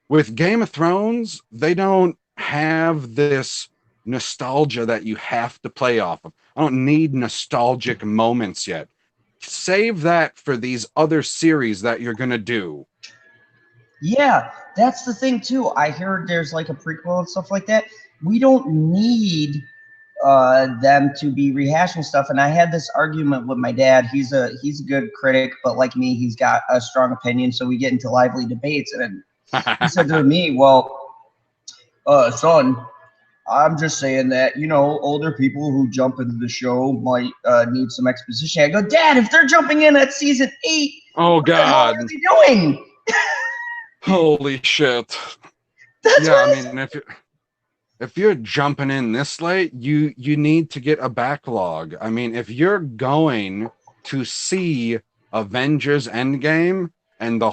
with Game of Thrones, they don't have this nostalgia that you have to play off of. I don't need nostalgic moments yet. Save that for these other series that you're going to do. Yeah, that's the thing too. I heard there's like a prequel and stuff like that. We don't need them to be rehashing stuff. And I had this argument with my dad. He's a good critic, but like me, he's got a strong opinion. So we get into lively debates. And he said to me, "Well, son, I'm just saying that, older people who jump into the show might need some exposition." I go, "Dad, if they're jumping in at season 8, oh God, what the hell are they doing?" Holy shit. I mean, if you're jumping in this late, you need to get a backlog. I mean, if you're going to see Avengers Endgame and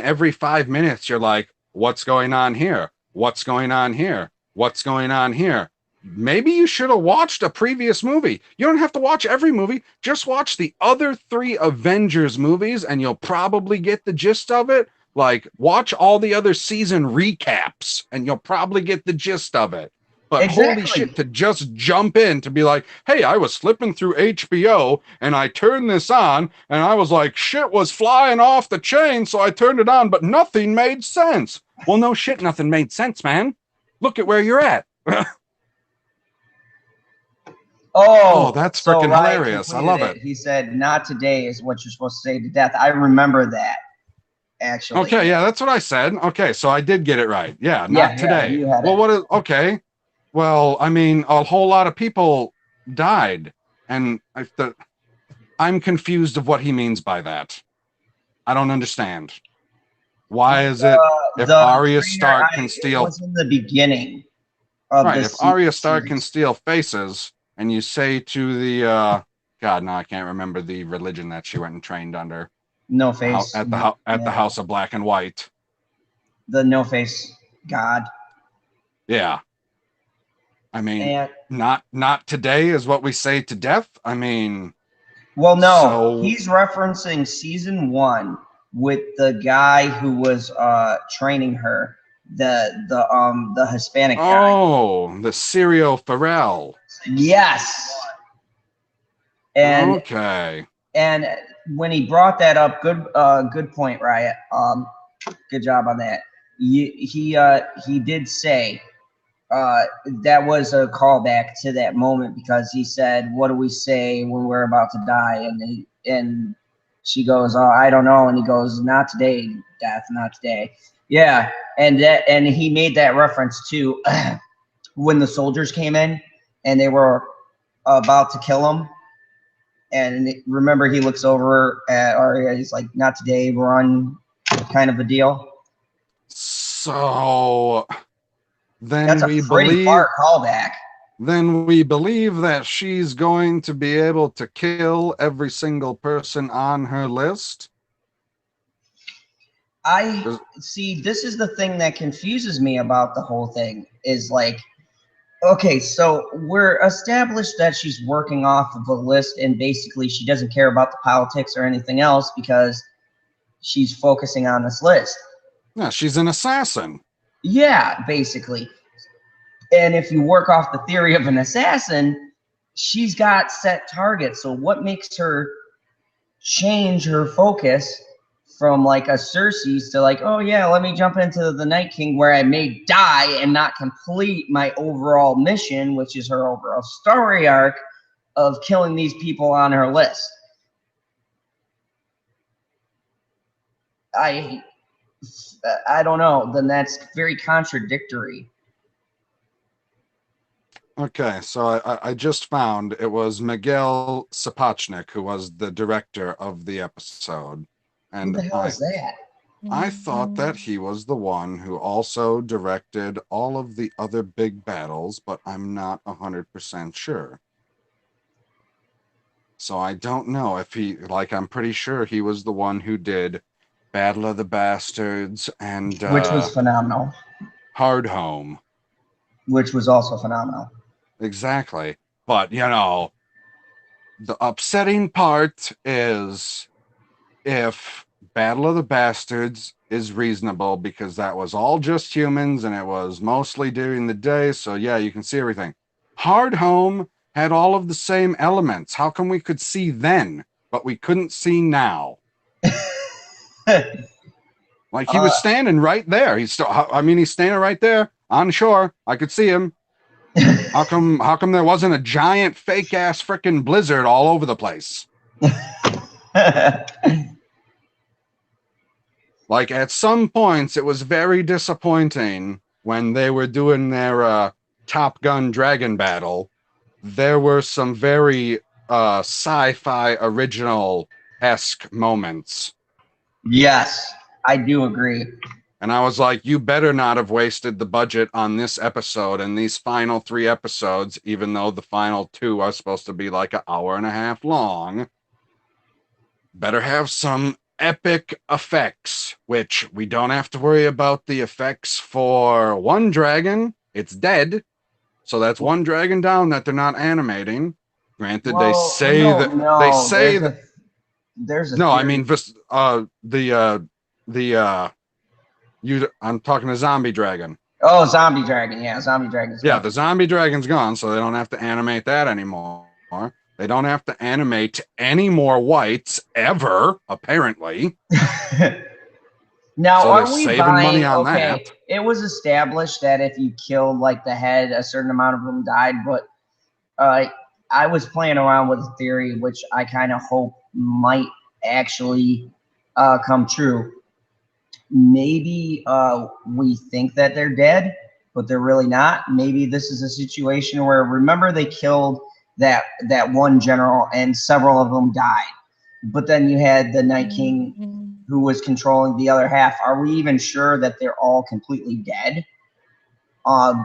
every 5 minutes you're like, what's going on here? What's going on here? What's going on here? Maybe you should have watched a previous movie. You don't have to watch every movie. Just watch the other 3 Avengers movies and you'll probably get the gist of it. Like, watch all the other season recaps and you'll probably get the gist of it. But exactly. Holy shit, to just jump in to be like, hey, I was flipping through HBO and I turned this on and I was like, shit was flying off the chain, so I turned it on, but nothing made sense. Well, no shit, nothing made sense, man. Look at where you're at. Oh, that's freaking hilarious. I love it. He said, "Not today" is what you're supposed to say to death. I remember that. Actually. Okay, yeah, that's what I said. Okay, so I did get it right. Yeah, not today. You had well, okay. Well, I mean, a whole lot of people died, and I'm confused of what he means by that. I don't understand. Why is it if Arya Stark can steal? It was in the beginning. Right, if Arya Stark can steal faces, and you say to the God, no, I can't remember the religion that she went and trained under. No face. At the House of Black and White. The no face god. Yeah. I mean, And not today is what we say to death. I mean, well, no, so he's referencing season 1 with the guy who was training her, the Hispanic guy. Oh, the Sirio Farrell. Yes. And okay. And when he brought that up, good point, Riot. Good job on that. He did say that was a callback to that moment, because he said, "What do we say when we're about to die?" And she goes, "Oh, I don't know." And he goes, "Not today, death, not today." Yeah, and he made that reference to when the soldiers came in and they were about to kill him. And remember, he looks over at Arya. He's like, "Not today, run," kind of a deal. So then That's a pretty far callback. Then we believe that she's going to be able to kill every single person on her list. I see. This is the thing that confuses me about the whole thing. Is like, okay, so we're established that she's working off of a list, and basically she doesn't care about the politics or anything else because she's focusing on this list. Yeah, she's an assassin. Yeah, basically. And if you work off the theory of an assassin, she's got set targets. So what makes her change her focus from like a Cersei's to like, oh yeah, let me jump into the Night King where I may die and not complete my overall mission, which is her overall story arc of killing these people on her list. I don't know. Then that's very contradictory. Okay, so I just found it was Miguel Sapochnik who was the director of the episode. And Who the hell is that? I thought that he was the one who also directed all of the other big battles, but I'm not 100% sure. So I don't know if he, like, I'm pretty sure he was the one who did Battle of the Bastards and Which was phenomenal. Hard Home. Which was also phenomenal. Exactly. But, you know, the upsetting part is if Battle of the Bastards is reasonable because that was all just humans and it was mostly during the day. So, yeah, you can see everything. Hard Home had all of the same elements. How come we could see then, but we couldn't see now? Like he was standing right there. He's standing right there on shore. I could see him. How come there wasn't a giant fake ass freaking blizzard all over the place? Like at some points it was very disappointing when they were doing their Top Gun Dragon battle. There were some very sci-fi original-esque moments. Yes, I do agree. And I was like, you better not have wasted the budget on this episode and these final 3 episodes, even though the final 2 are supposed to be like an hour and a half long. Better have some epic effects, which we don't have to worry about the effects for one dragon. It's dead. So that's one dragon down that they're not animating. Granted, Well, they say no, that no, they say there's a no, theory. I mean I'm talking to Zombie Dragon. Oh, Zombie Dragon. Yeah, Zombie Dragon's gone. Yeah, the Zombie Dragon's gone, so they don't have to animate that anymore. They don't have to animate any more whites ever, apparently. Now, so are we saving buying, money on okay, that. it was established that if you killed like the head, a certain amount of them died, but I was playing around with a theory, which I kind of hope might actually come true. Maybe we think that they're dead, but they're really not. Maybe this is a situation where, remember, they killed that one general and several of them died, but then you had the Night King who was controlling the other half. Are we even sure that they're all completely dead?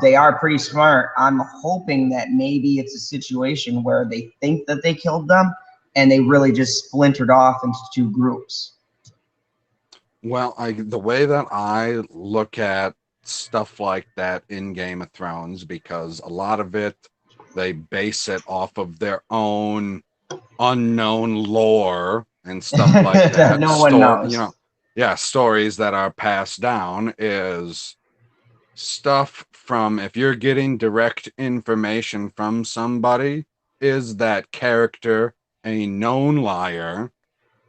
They are pretty smart. I'm hoping that maybe it's a situation where they think that they killed them, and they really just splintered off into two groups. Well, the way that I look at stuff like that in Game of Thrones, because a lot of it, they base it off of their own unknown lore and stuff like That that. no one knows. Yeah, stories that are passed down is stuff from, if you're getting direct information from somebody, is that character a known liar,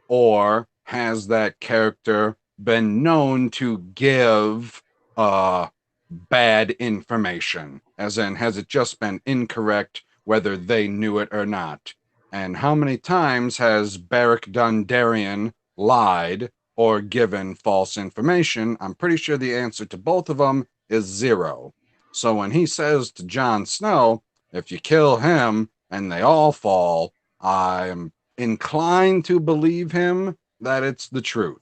or has that character been known to give bad information? As in, has it just been incorrect whether they knew it or not? And how many times has Beric Dondarrion lied or given false information? I'm pretty sure the answer to both of them is 0. So when he says to Jon Snow, if you kill him and they all fall, I'm inclined to believe him that it's the truth.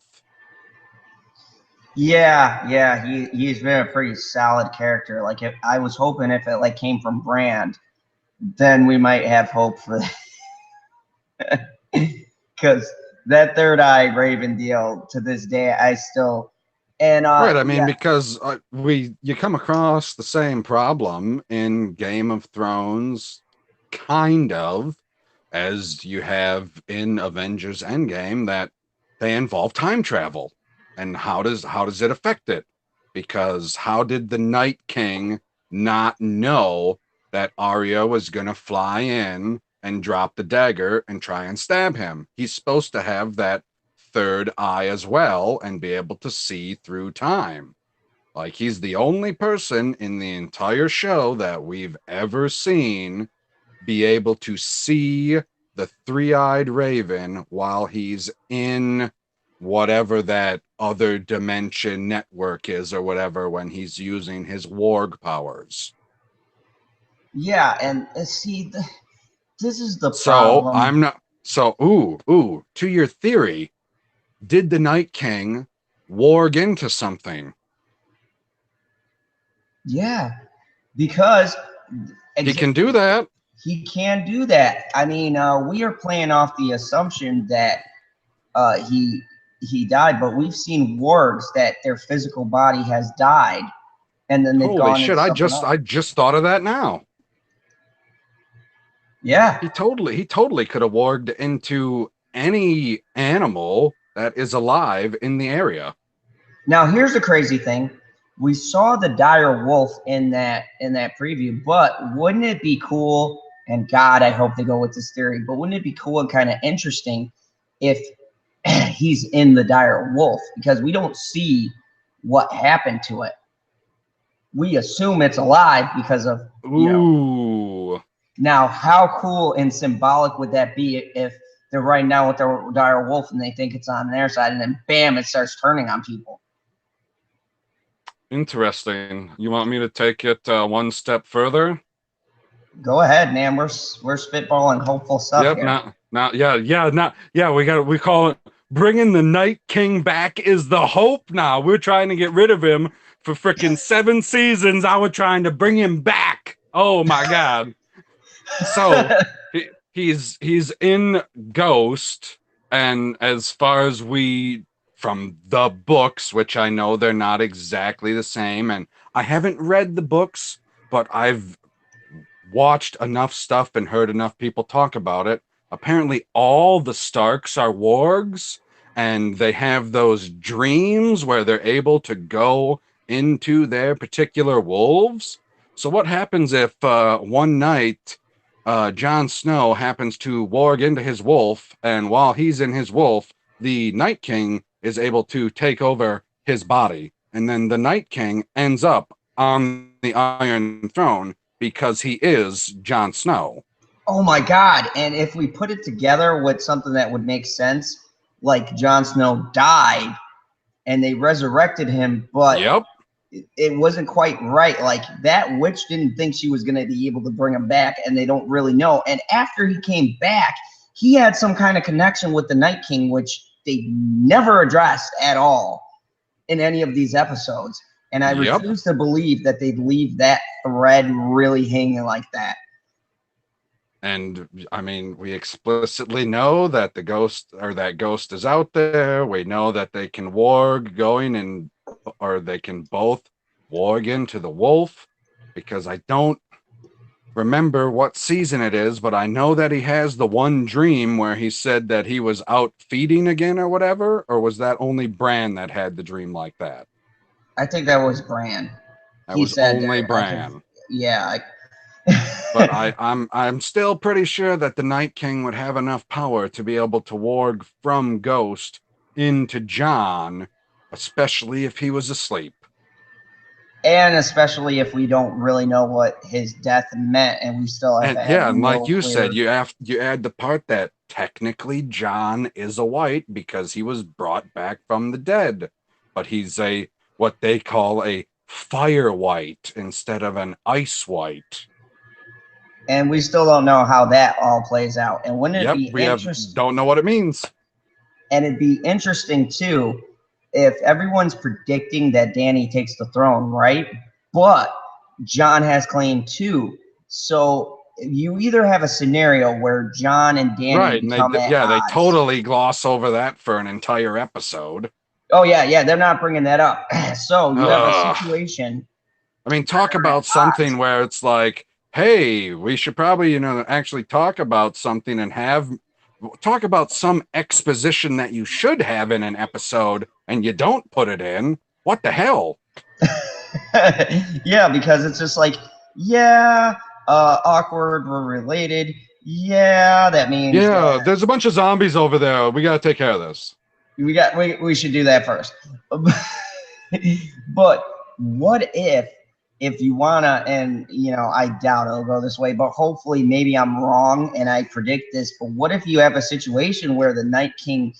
Yeah, he's been a pretty solid character. Like, if I was hoping if it like came from Brand, then we might have hope for that. Because that Third Eye Raven deal, to this day, I still Right, I mean, yeah. because you come across the same problem in Game of Thrones, kind of, as you have in Avengers Endgame, that they involve time travel. And how does it affect it? Because how did the Night King not know that Arya was gonna fly in and drop the dagger and try and stab him? He's supposed to have that third eye as well and be able to see through time. Like, he's the only person in the entire show that we've ever seen be able to see the three-eyed raven while he's in whatever that other dimension network is or whatever, when he's using his warg powers. Yeah, and see, this is the So problem. I'm not. So to your theory, did the Night King warg into something? Yeah, because He can do that. he can do that. I mean, we are playing off the assumption that he died, but we've seen wargs that their physical body has died, and then they've Holy gone shit! into something I else. just thought of that now. Yeah. He totally could have warged into any animal that is alive in the area. Now here's the crazy thing. We saw the dire wolf in that preview, but wouldn't it be cool? And God, I hope they go with this theory. But wouldn't it be cool and kind of interesting if he's in the dire wolf? Because we don't see what happened to it. We assume it's alive because of, Ooh. Now, how cool and symbolic would that be if they're right now with their dire wolf and they think it's on their side, and then bam, it starts turning on people? Interesting. You want me to take it one step further? Go ahead, man. We're spitballing hopeful stuff Yep. here. We call it bringing the Night King back is the hope. Now we're trying to get rid of him for freaking 7 seasons. I was trying to bring him back. Oh my God. So he's in Ghost, and as far as we, from the books, which I know they're not exactly the same, and I haven't read the books, but I've watched enough stuff and heard enough people talk about it. Apparently, all the Starks are wargs, and they have those dreams where they're able to go into their particular wolves. So, what happens if one night Jon Snow happens to warg into his wolf, and while he's in his wolf, the Night King is able to take over his body, and then the Night King ends up on the Iron Throne because he is Jon Snow. Oh my God. And if we put it together with something that would make sense, like Jon Snow died and they resurrected him, but Yep. it wasn't quite right. Like, that witch didn't think she was going to be able to bring him back, and they don't really know. And after he came back, he had some kind of connection with the Night King, which they never addressed at all in any of these episodes. And I Yep. refuse to believe that they'd leave that thread really hanging like that. And I mean, we explicitly know that the ghost or that ghost is out there. We know that they can warg going and, or they can both warg into the wolf, because I don't remember what season it is, but I know that he has the one dream where he said that he was out feeding again or whatever. Or was that only Bran that had the dream like that? I think that was Bran. That He was said only that I could, Bran. yeah. But I'm still pretty sure that the Night King would have enough power to be able to warg from Ghost into John, especially if he was asleep. And especially if we don't really know what his death meant, and we still have And to have yeah, and like no you clear. said, you add the part that technically John is a white because he was brought back from the dead, but he's a what they call a fire white instead of an ice white. And we still don't know how that all plays out. And wouldn't it Yep, be we interesting? don't know what it means. And it'd be interesting too if everyone's predicting that Danny takes the throne, right? But John has claim too. So you either have a scenario where John and Danny Right, and become at they odds. totally gloss over that for an entire episode. Oh yeah, they're not bringing that up. So you have a Ugh. situation. I mean, talk They're at about odds. something where it's like, hey, we should probably, actually talk about something and talk about some exposition that you should have in an episode and you don't put it in. What the hell? Yeah, because it's just like, yeah, awkward, we're related. Yeah, that means Yeah, that there's a bunch of zombies over there. We got to take care of this. we should do that first. But what if you wanna, and I doubt it'll go this way, but hopefully maybe I'm wrong and I predict this, but what if you have a situation where the Night King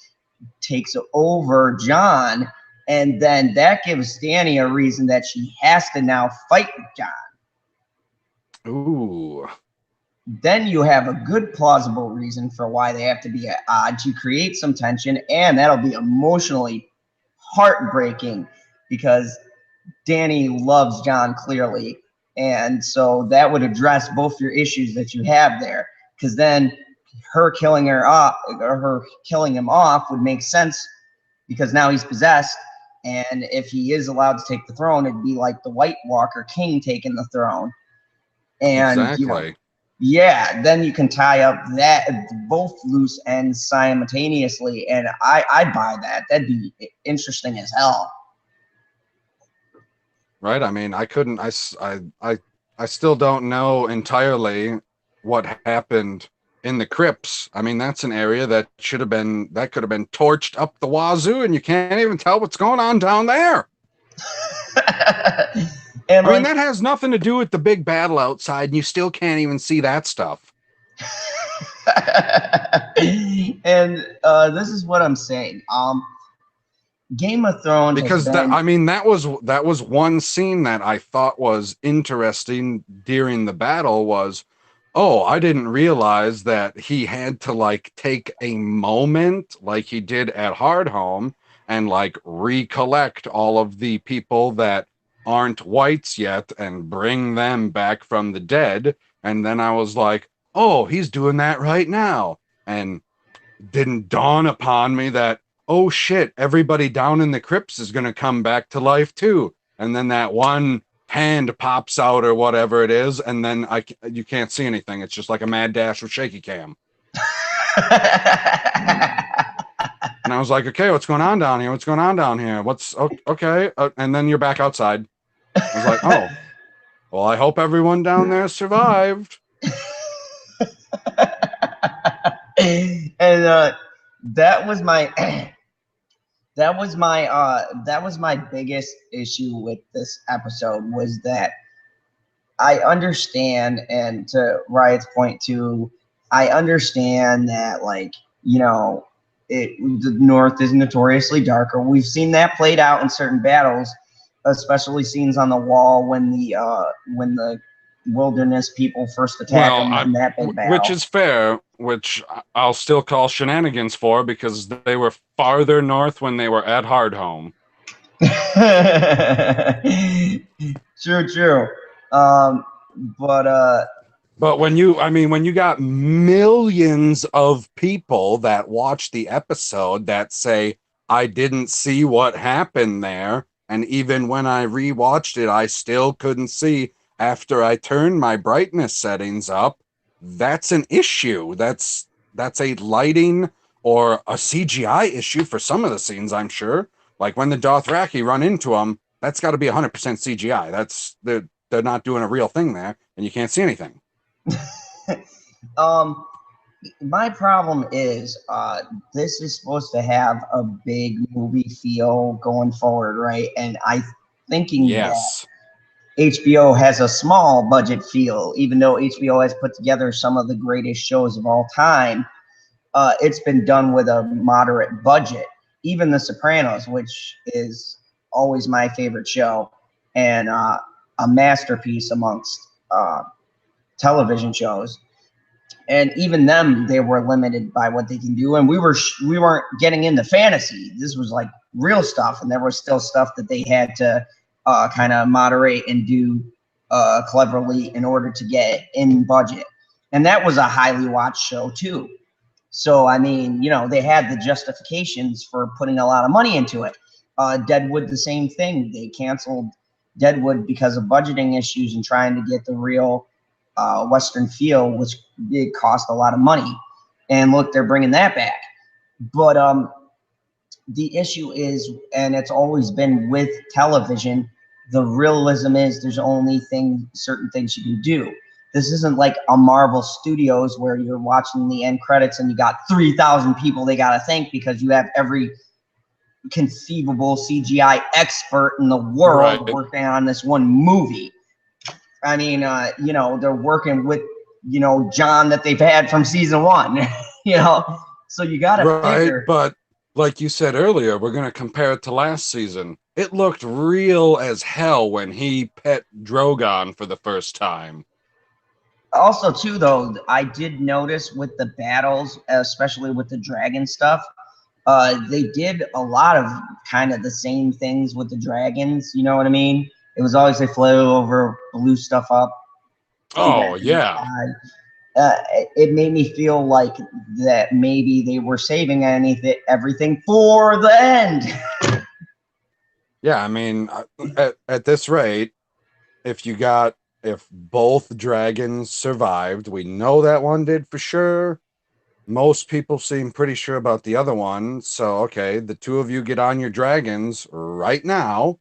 takes over John, and then that gives Danny a reason that she has to now fight John? Ooh. Then you have a good plausible reason for why they have to be at odds to create some tension, and that'll be emotionally heartbreaking because Danny loves John clearly, and so that would address both your issues that you have there, because then her killing her off, or her killing him off, would make sense because now he's possessed, and if he is allowed to take the throne, it'd be like the White Walker King taking the throne. And Exactly. yeah, then you can tie up that both loose ends simultaneously, and I'd buy that. That'd be interesting as hell. Right? I mean, I still don't know entirely what happened in the crypts. I mean, that's an area that could have been torched up the wazoo, and you can't even tell what's going on down there. And I mean, that has nothing to do with the big battle outside, and you still can't even see that stuff. And this is what I'm saying. Game of Thrones Because that was one scene that I thought was interesting during the battle was, oh, I didn't realize that he had to like take a moment like he did at Hardhome and like recollect all of the people that aren't whites yet and bring them back from the dead. And then I was like, oh, he's doing that right now. And didn't dawn upon me that, oh shit, everybody down in the crypts is going to come back to life too. And then that one hand pops out or whatever it is, and then you can't see anything. It's just like a mad dash with shaky cam. And I was like, okay, what's going on down here? What's going on down here? What's okay? And then you're back outside. I was like, oh, well, I hope everyone down there survived. And that was my that was my biggest issue with this episode, was that I understand, and to Riot's point too, I understand that, like, the North is notoriously darker. We've seen that played out in certain battles, especially scenes on the wall when the wilderness people first attack them in that big battle. Which is fair, which I'll still call shenanigans for, because they were farther north when they were at Hardhome. True. But But when you got millions of people that watch the episode that say, I didn't see what happened there, and even when I rewatched it, I still couldn't see after I turned my brightness settings up, that's an issue. That's a lighting or a CGI issue for some of the scenes, I'm sure. Like when the Dothraki run into them, that's got to be 100% CGI. They're not doing a real thing there, and you can't see anything. um, my problem is this is supposed to have a big movie feel going forward, right? And I thinking that Yes. HBO has a small budget feel, even though HBO has put together some of the greatest shows of all time. It's been done with a moderate budget. Even The Sopranos, which is always my favorite show, and a masterpiece amongst television shows. And even them, they were limited by what they can do. And we weren't getting into fantasy. This was like real stuff, and there was still stuff that they had to kind of moderate and do cleverly in order to get in budget. And that was a highly watched show too. So I mean, they had the justifications for putting a lot of money into it. Deadwood, the same thing. They canceled Deadwood because of budgeting issues and trying to get the real Western feel, which did cost a lot of money. And look, they're bringing that back. But the issue is, and it's always been with television, the realism is there's only certain things you can do. This isn't like a Marvel Studios where you're watching the end credits and you got 3,000 people they got to thank because you have every conceivable CGI expert in the world working on this one movie. I mean, they're working with, John that they've had from season 1, so you got to figure. But like you said earlier, we're going to compare it to last season. It looked real as hell when he pet Drogon for the first time. Also, too, though, I did notice with the battles, especially with the dragon stuff, they did a lot of kind of the same things with the dragons. You know what I mean? It was always they flew over, blew stuff up. Oh, yeah. It made me feel like that maybe they were saving everything for the end. Yeah, I mean, at this rate, if both dragons survived, we know that one did for sure. Most people seem pretty sure about the other one. So, okay, the two of you get on your dragons right now,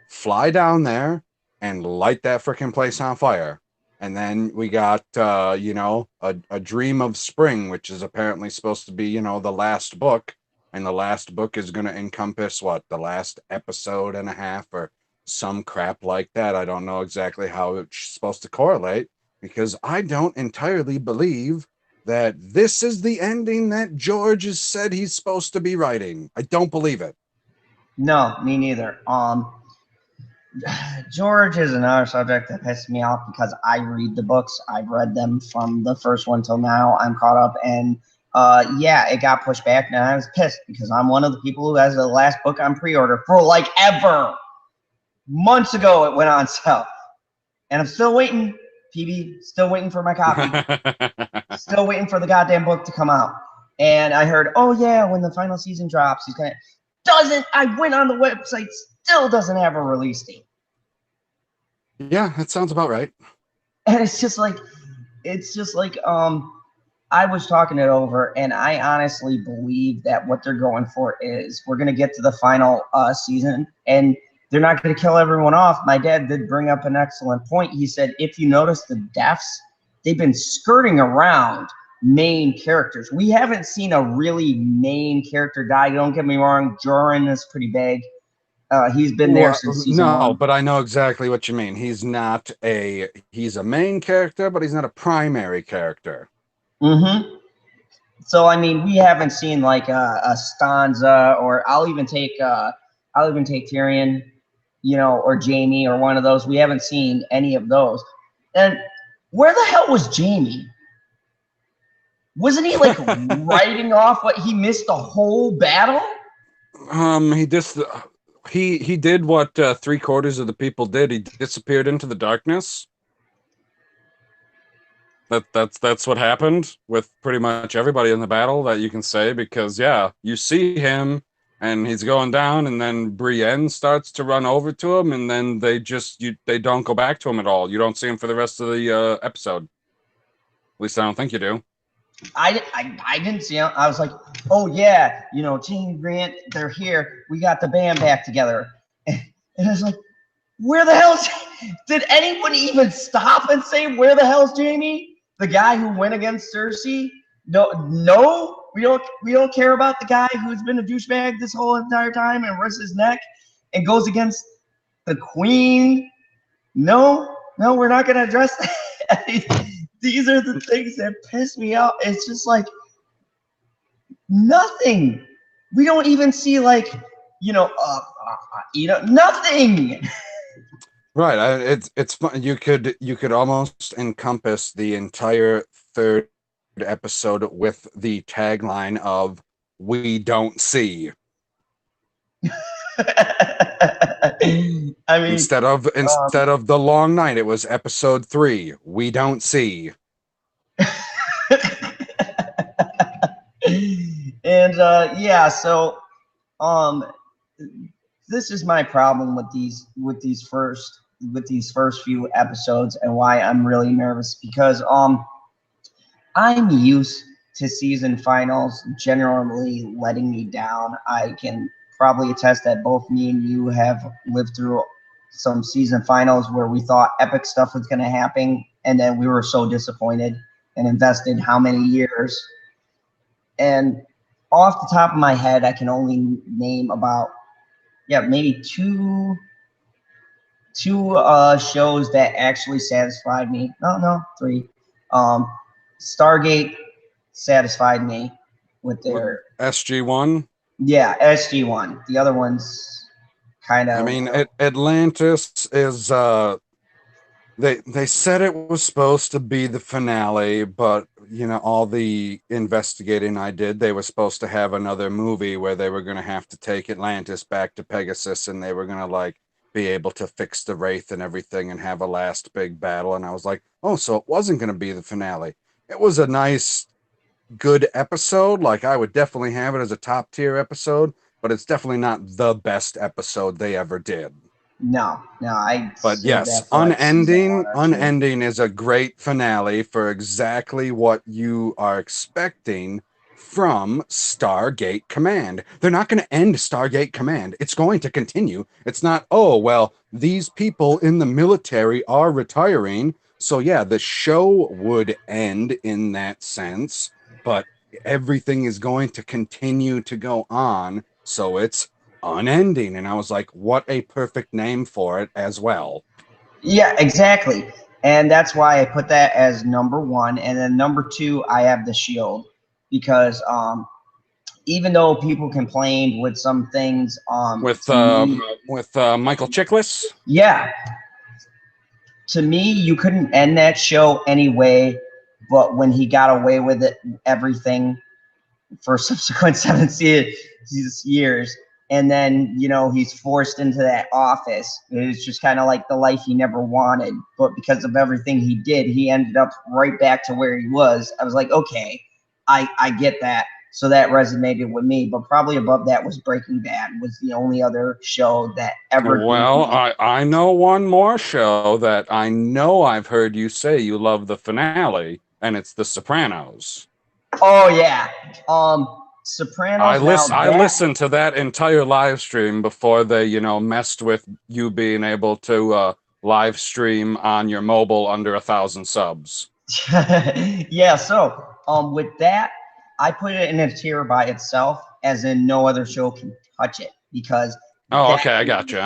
fly down there, and light that freaking place on fire. And then we got, a Dream of Spring, which is apparently supposed to be, the last book. And the last book is going to encompass the last episode and a half or some crap like that. I don't know exactly how it's supposed to correlate because I don't entirely believe that this is the ending that George has said he's supposed to be writing. I don't believe it. No, me neither. George is another subject that pisses me off because I read the books. I've read them from the first one till now. I'm caught up, and it got pushed back, and I was pissed because I'm one of the people who has the last book on pre-order for like ever. Months ago, it went on sale, and I'm still waiting. PB, still waiting for my copy. Still waiting for the goddamn book to come out. And I heard, oh yeah, when the final season drops, he's gonna. I went on the website, still doesn't have a release date. Yeah, that sounds about right. And it's just like, I was talking it over, and I honestly believe that what they're going for is we're gonna get to the final season, and they're not gonna kill everyone off. My dad did bring up an excellent point. He said, if you notice the deaths, they've been skirting around main characters. We haven't seen a really main character die. Don't get me wrong, Joran is pretty big. He's been there since season 1. No, but I know exactly what you mean. He's a main character, but he's not a primary character. Mm-hmm. So I mean, we haven't seen like a Stanza, or I'll even take Tyrion, or Jaime, or one of those. We haven't seen any of those. And where the hell was Jaime? Wasn't he like writing off what he missed the whole battle? He did what 3/4 of the people did. He disappeared into the darkness. That's what happened with pretty much everybody in the battle that you can say, because yeah, you see him and he's going down, and then Brienne starts to run over to him, and then they don't go back to him at all. You don't see him for the rest of the episode. At least I don't think you do. I didn't see him. I was like, oh yeah, Jamie Grant, they're here. We got the band back together. And I was like, where the hell's did anyone even stop and say where the hell's Jamie? The guy who went against Cersei? No, we don't care about the guy who's been a douchebag this whole entire time and risks his neck and goes against the queen. No, we're not gonna address that. These are the things that piss me off. It's just like nothing. We don't even see nothing. Right. It's fun. You could almost encompass the entire third episode with the tagline of "We don't see." I mean, instead of the long night, it was episode 3. We don't see. And yeah, so this is my problem with these first few episodes, and why I'm really nervous, because I'm used to season finals generally letting me down. I can probably attest that both me and you have lived through some season finals where we thought epic stuff was going to happen, and then we were so disappointed and invested how many years. And off the top of my head, I can only name about maybe two shows that actually satisfied me. No, 3. Stargate satisfied me with their SG-1. Yeah, SG-1. The other ones kind of. I mean, Atlantis is. They said it was supposed to be the finale, but all the investigating I did, they were supposed to have another movie where they were going to have to take Atlantis back to Pegasus, and they were going to be able to fix the Wraith and everything and have a last big battle. And I was like, oh, so it wasn't going to be the finale. It was a nice, good episode. I would definitely have it as a top tier episode, but it's definitely not the best episode they ever did. No, but yes, Unending is a great finale for exactly what you are expecting from Stargate Command. They're not going to end Stargate Command. It's going to continue. It's not, oh, well, these people in the military are retiring, so yeah, the show would end in that sense, but everything is going to continue to go on, so it's Unending. And I was like, what a perfect name for it as well. Yeah, exactly. And that's why I put that as number 1. And then number 2, I have The Shield, because even though people complained with some things with Michael Chiklis, yeah, to me, you couldn't end that show anyway, but when he got away with it, everything for subsequent 7 years. And then, he's forced into that office. It's just kind of like the life he never wanted. But because of everything he did, he ended up right back to where he was. I was like, okay, I get that. So that resonated with me. But probably above that was Breaking Bad, was the only other show that ever. Well, I know one more show that I know I've heard you say you love the finale, and it's The Sopranos. Oh, yeah. Sopranos. I listened to that entire live stream before they, messed with you being able to live stream on your mobile under 1,000 subs. Yeah, so with that, I put it in a tier by itself, as in no other show can touch it, because okay, I got you.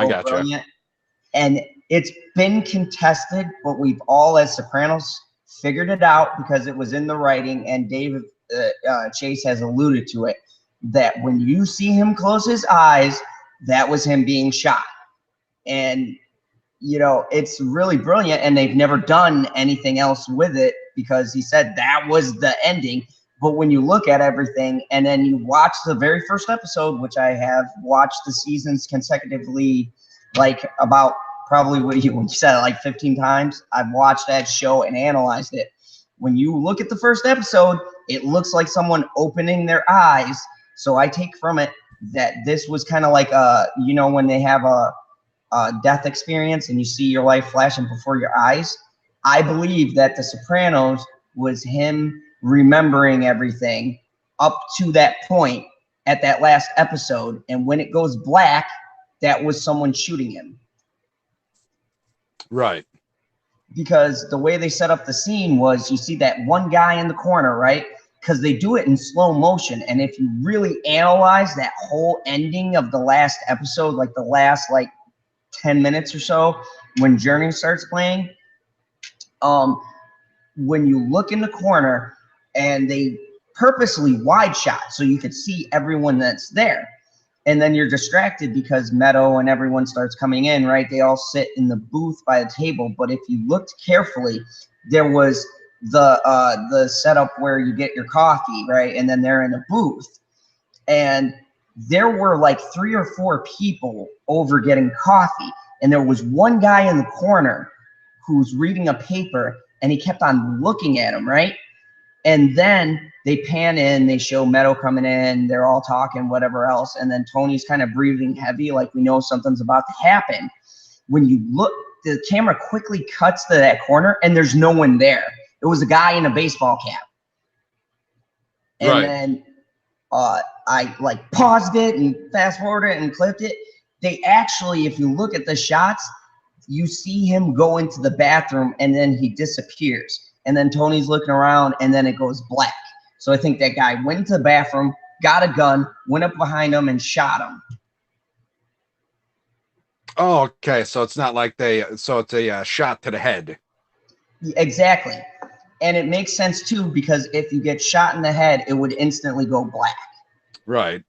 And it's been contested, but we've all, as Sopranos, figured it out because it was in the writing, and David Chase has alluded to it, that when you see him close his eyes, that was him being shot. And it's really brilliant, and they've never done anything else with it, because he said that was the ending. But when you look at everything, and then you watch the very first episode, which I have watched the seasons consecutively, about probably what you said, 15 times. I've watched that show and analyzed it. when you look at the first episode, it looks like someone opening their eyes. So I take from it that this was kind of like when they have a death experience and you see your life flashing before your eyes. I believe that The Sopranos was him remembering everything up to that point at that last episode, and when it goes black, that was someone shooting him. Right. Because the way they set up the scene was you see that one guy in the corner, right? Because they do it in slow motion. And if you really analyze that whole ending of the last episode, like the last 10 minutes or so, when Journey starts playing, when you look in the corner and they purposely wide shot so you could see everyone that's there. And then you're distracted because Meadow and everyone starts coming in, right? They all sit in the booth by the table. But if you looked carefully, there was the setup where you get your coffee, right? And then they're in a booth. And there were like 3 or 4 people over getting coffee. And there was one guy in the corner who's reading a paper, and he kept on looking at him, right? And then they pan in, they show Meadow coming in, they're all talking, whatever else. And then Tony's kind of breathing heavy, like we know something's about to happen. When you look, the camera quickly cuts to that corner and there's no one there. It was a guy in a baseball cap. And then I paused it and fast forwarded it and clipped it. They actually, if you look at the shots, you see him go into the bathroom and then he disappears. And then Tony's looking around and then it goes black. So I think that guy went into the bathroom, got a gun, went up behind him and shot him. Oh, okay. So it's not like it's a shot to the head. Exactly. And it makes sense too, because if you get shot in the head, it would instantly go black. Right.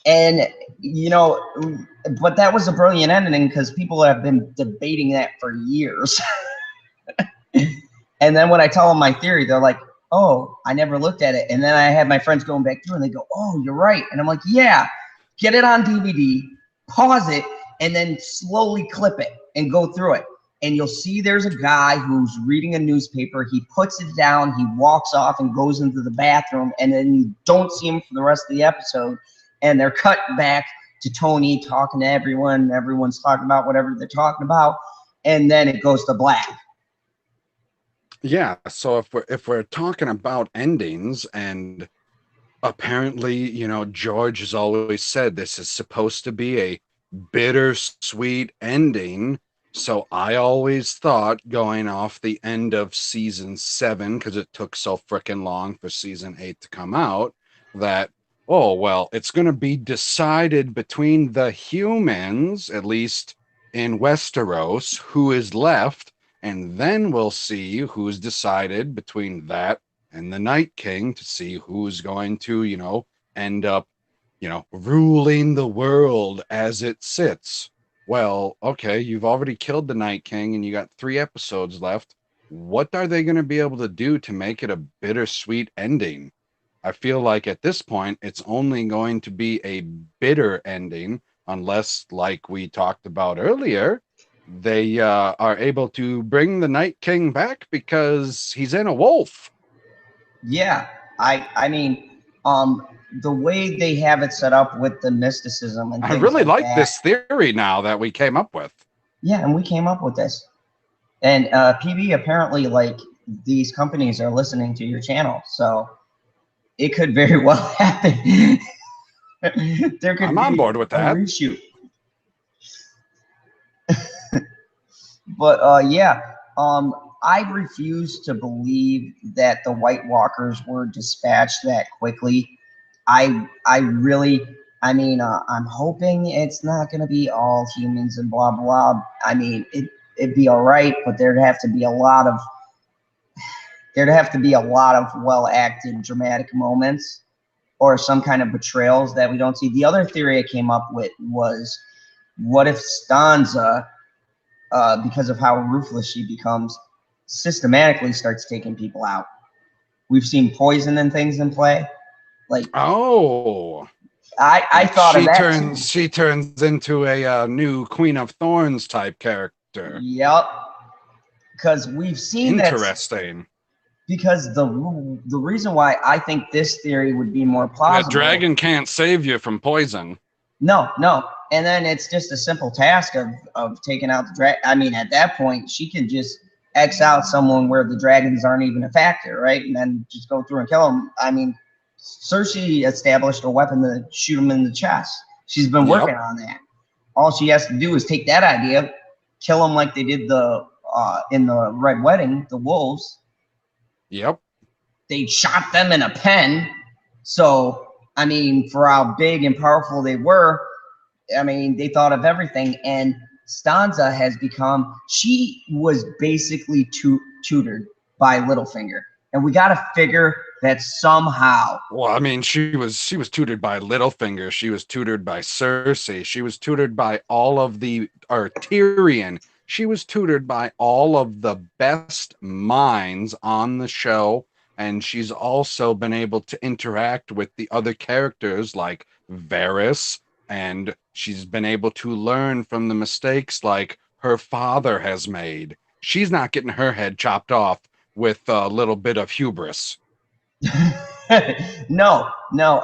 And, but that was a brilliant ending because people have been debating that for years. And then when I tell them my theory, they're like, oh, I never looked at it. And then I had my friends going back through and they go, oh, you're right. And I'm like, yeah, get it on DVD, pause it, and then slowly clip it and go through it. And you'll see there's a guy who's reading a newspaper. He puts it down, he walks off and goes into the bathroom, and then you don't see him for the rest of the episode. And they're cut back to Tony talking to everyone. Everyone's talking about whatever they're talking about. And then it goes to black. Yeah, so if we're talking about endings, and apparently, George has always said this is supposed to be a bittersweet ending. So I always thought, going off the end of season 7, because it took so freaking long for season 8 to come out, that, oh, well, it's going to be decided between the humans, at least in Westeros, who is left. And then we'll see who's decided between that and the Night King to see who's going to, end up, ruling the world as it sits. Well, okay, you've already killed the Night King and you got 3 episodes left. What are they going to be able to do to make it a bittersweet ending? I feel like at this point, it's only going to be a bitter ending unless, like we talked about earlier, they are able to bring the Night King back because he's in a wolf. Yeah, I mean, the way they have it set up with the mysticism and I really like this theory now that we came up with. Yeah, and we came up with this. And PB, apparently, these companies are listening to your channel, so it could very well happen. I'm on board with that. Reshoot. But I refuse to believe that the White Walkers were dispatched that quickly. I'm hoping it's not going to be all humans and blah blah. I mean, it'd be all right, but there'd have to be a lot of well acted dramatic moments or some kind of betrayals that we don't see. The other theory I came up with was, what if Stanza, because of how ruthless she becomes, systematically starts taking people out? We've seen poison and things in play. I thought of that. She turns into a new Queen of Thorns type character. Yep. Because we've seen interesting. because the reason why I think this theory would be more That plausible. dragon can't save you from poison. No. And then it's just a simple task of taking out the dragon. I mean, at that point, she can just X out someone where the dragons aren't even a factor, right? And then just go through and kill them. I mean, Cersei established a weapon to shoot him in the chest. She's been working on that. All she has to do is take that idea, kill them like they did the in the Red Wedding, the wolves. Yep. They shot them in a pen. So, I mean, for how big and powerful they were, I mean, they thought of everything. And Stanza has become, she was basically tutored by Littlefinger. And we got to figure that somehow. Well, I mean, she was tutored by Littlefinger. She was tutored by Cersei. She was tutored by all of the, or Tyrion. She was tutored by all of the best minds on the show. And she's also been able to interact with the other characters like Varys, and she's been able to learn from the mistakes like her father has made. She's not getting her head chopped off with a little bit of hubris. No,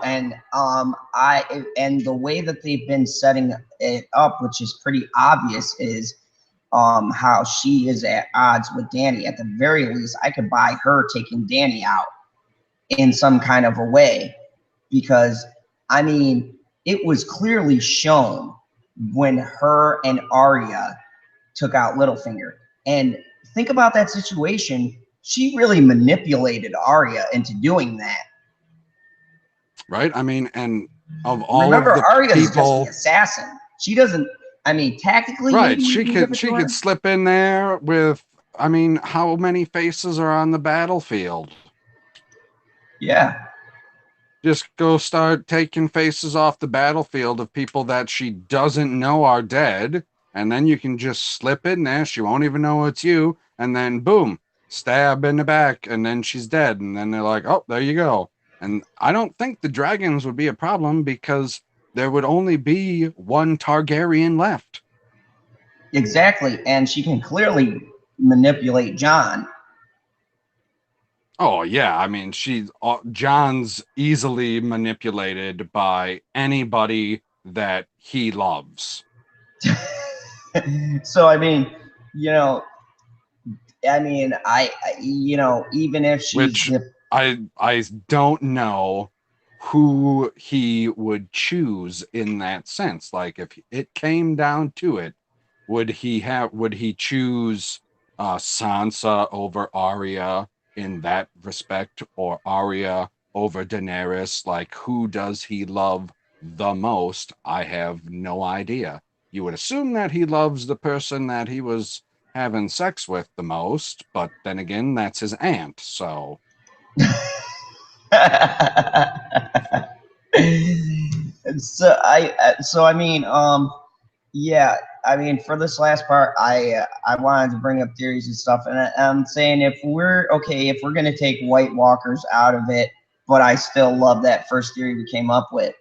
and and the way that they've been setting it up, which is pretty obvious, is how she is at odds with Dany. At the very least, I could buy her taking Dany out in some kind of a way, because I mean, it was clearly shown when her and Arya took out Littlefinger. And think about that situation. She really manipulated Arya into doing that. Right? I mean, and of all Remember, of the Arya's people, just the assassin. She doesn't. I mean, tactically, right? maybe She could slip in there with. I mean, how many faces are on the battlefield? Yeah. Just go start taking faces off the battlefield of people that she doesn't know are dead, and then you can just slip in there. She won't even know it's you, and then boom, stab in the back, and then she's dead. And then they're like, oh, there you go. And I don't think the dragons would be a problem because there would only be one Targaryen left. Exactly. And she can clearly manipulate Jon. Oh yeah, I mean, Jon's easily manipulated by anybody that he loves. So I mean, even if she's I don't know who he would choose in that sense. Like if it came down to it, would he choose Sansa over Arya in that respect, or Arya over Daenerys? Like, who does he love the most? I have no idea. You would assume that he loves the person that he was having sex with the most, but then again, that's his aunt, so. Yeah, I mean, for this last part, I wanted to bring up theories and stuff, and I'm saying if we're gonna take White Walkers out of it, but I still love that first theory we came up with.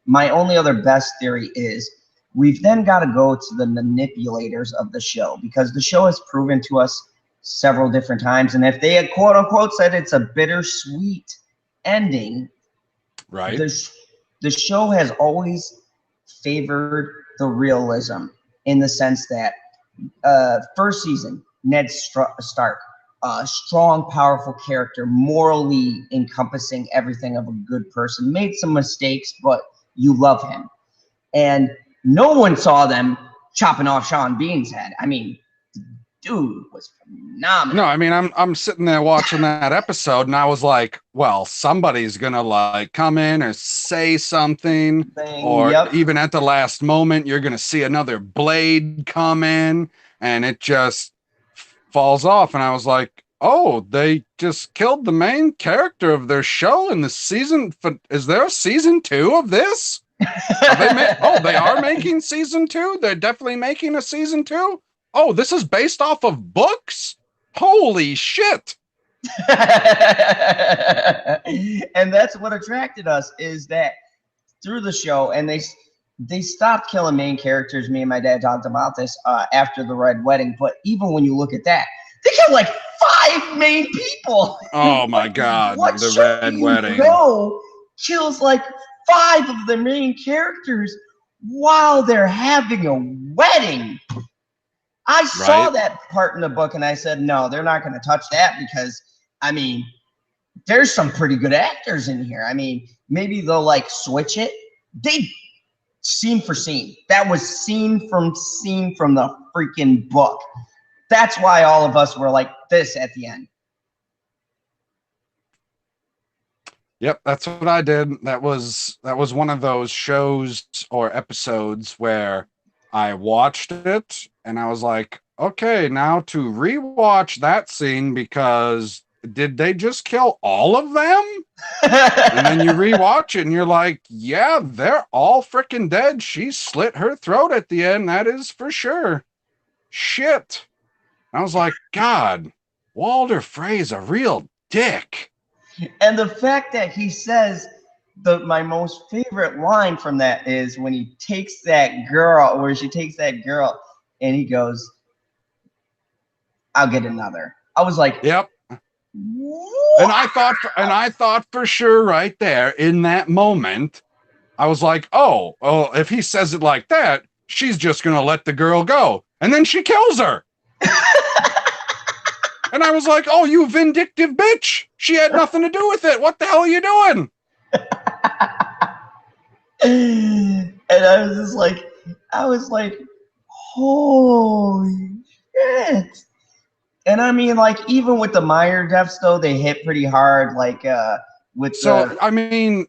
My only other best theory is we've then got to go to the manipulators of the show, because the show has proven to us several different times, and if they had quote unquote said it's a bittersweet ending, right, the show has always favored the realism, in the sense that first season, Ned Stark, strong, powerful character, morally encompassing everything of a good person, made some mistakes, but you love him. And no one saw them chopping off Sean Bean's head. I mean, the dude was phenomenal. No, I mean, I'm sitting there watching that episode, and I was like, well, somebody's gonna like come in or say something, or even at the last moment, you're gonna see another blade come in, and it just falls off. And I was like, oh, they just killed the main character of their show in the season. Is there a season 2 of this? They are making season 2. They're definitely making a season 2. Oh, this is based off of books? Holy shit. And that's what attracted us, is that through the show, and they stopped killing main characters. Me and my dad talked about this after the Red Wedding, but even when you look at that, They killed like 5 main people. Oh my Like, what God, the show do Red you Wedding. know kills like 5 of the main characters while they're having a wedding? I saw Right? that part in the book and I said, no, they're not going to touch that because, I mean, there's some pretty good actors in here. I mean, maybe they'll like switch it. They scene for scene. That was scene from the freaking book. That's why all of us were like this at the end. Yep, that's what I did. That was one of those shows or episodes where I watched it and I was like, okay, now to rewatch that scene because did they just kill all of them? And then you rewatch it and you're like, yeah, they're all freaking dead. She slit her throat at the end, that is for sure. Shit. I was like, God, Walder Frey's a real dick. And the fact that he says my most favorite line from that is when he takes that girl, where she takes that girl, and he goes, "I'll get another." I was like, Yep. what? And I thought for sure right there in that moment, I was like, oh, if he says it like that, she's just gonna let the girl go. And then she kills her. And I was like, oh, you vindictive bitch. She had nothing to do with it. What the hell are you doing? And I was like, holy shit. And I mean, like, even with the Meyer deaths, though, they hit pretty hard. Like, I mean,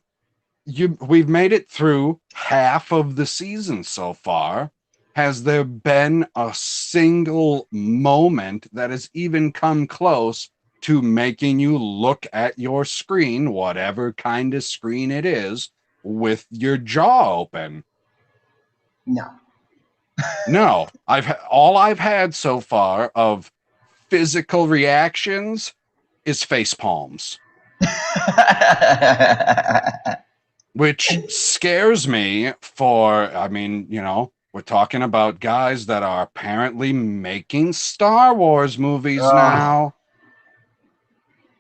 we've made it through half of the season so far. Has there been a single moment that has even come close to making you look at your screen, whatever kind of screen it is, with your jaw open? no. No, all I've had so far of physical reactions is face palms, which scares me I mean, we're talking about guys that are apparently making Star Wars movies now.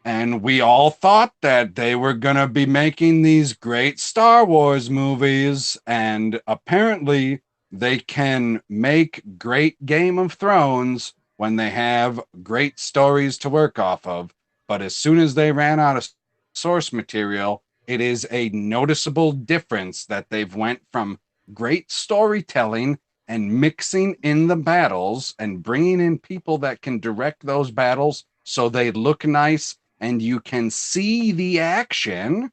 And we all thought that they were going to be making these great Star Wars movies. And apparently, they can make great Game of Thrones when they have great stories to work off of. But as soon as they ran out of source material, it is a noticeable difference that they've went from great storytelling and mixing in the battles and bringing in people that can direct those battles so they look nice and you can see the action,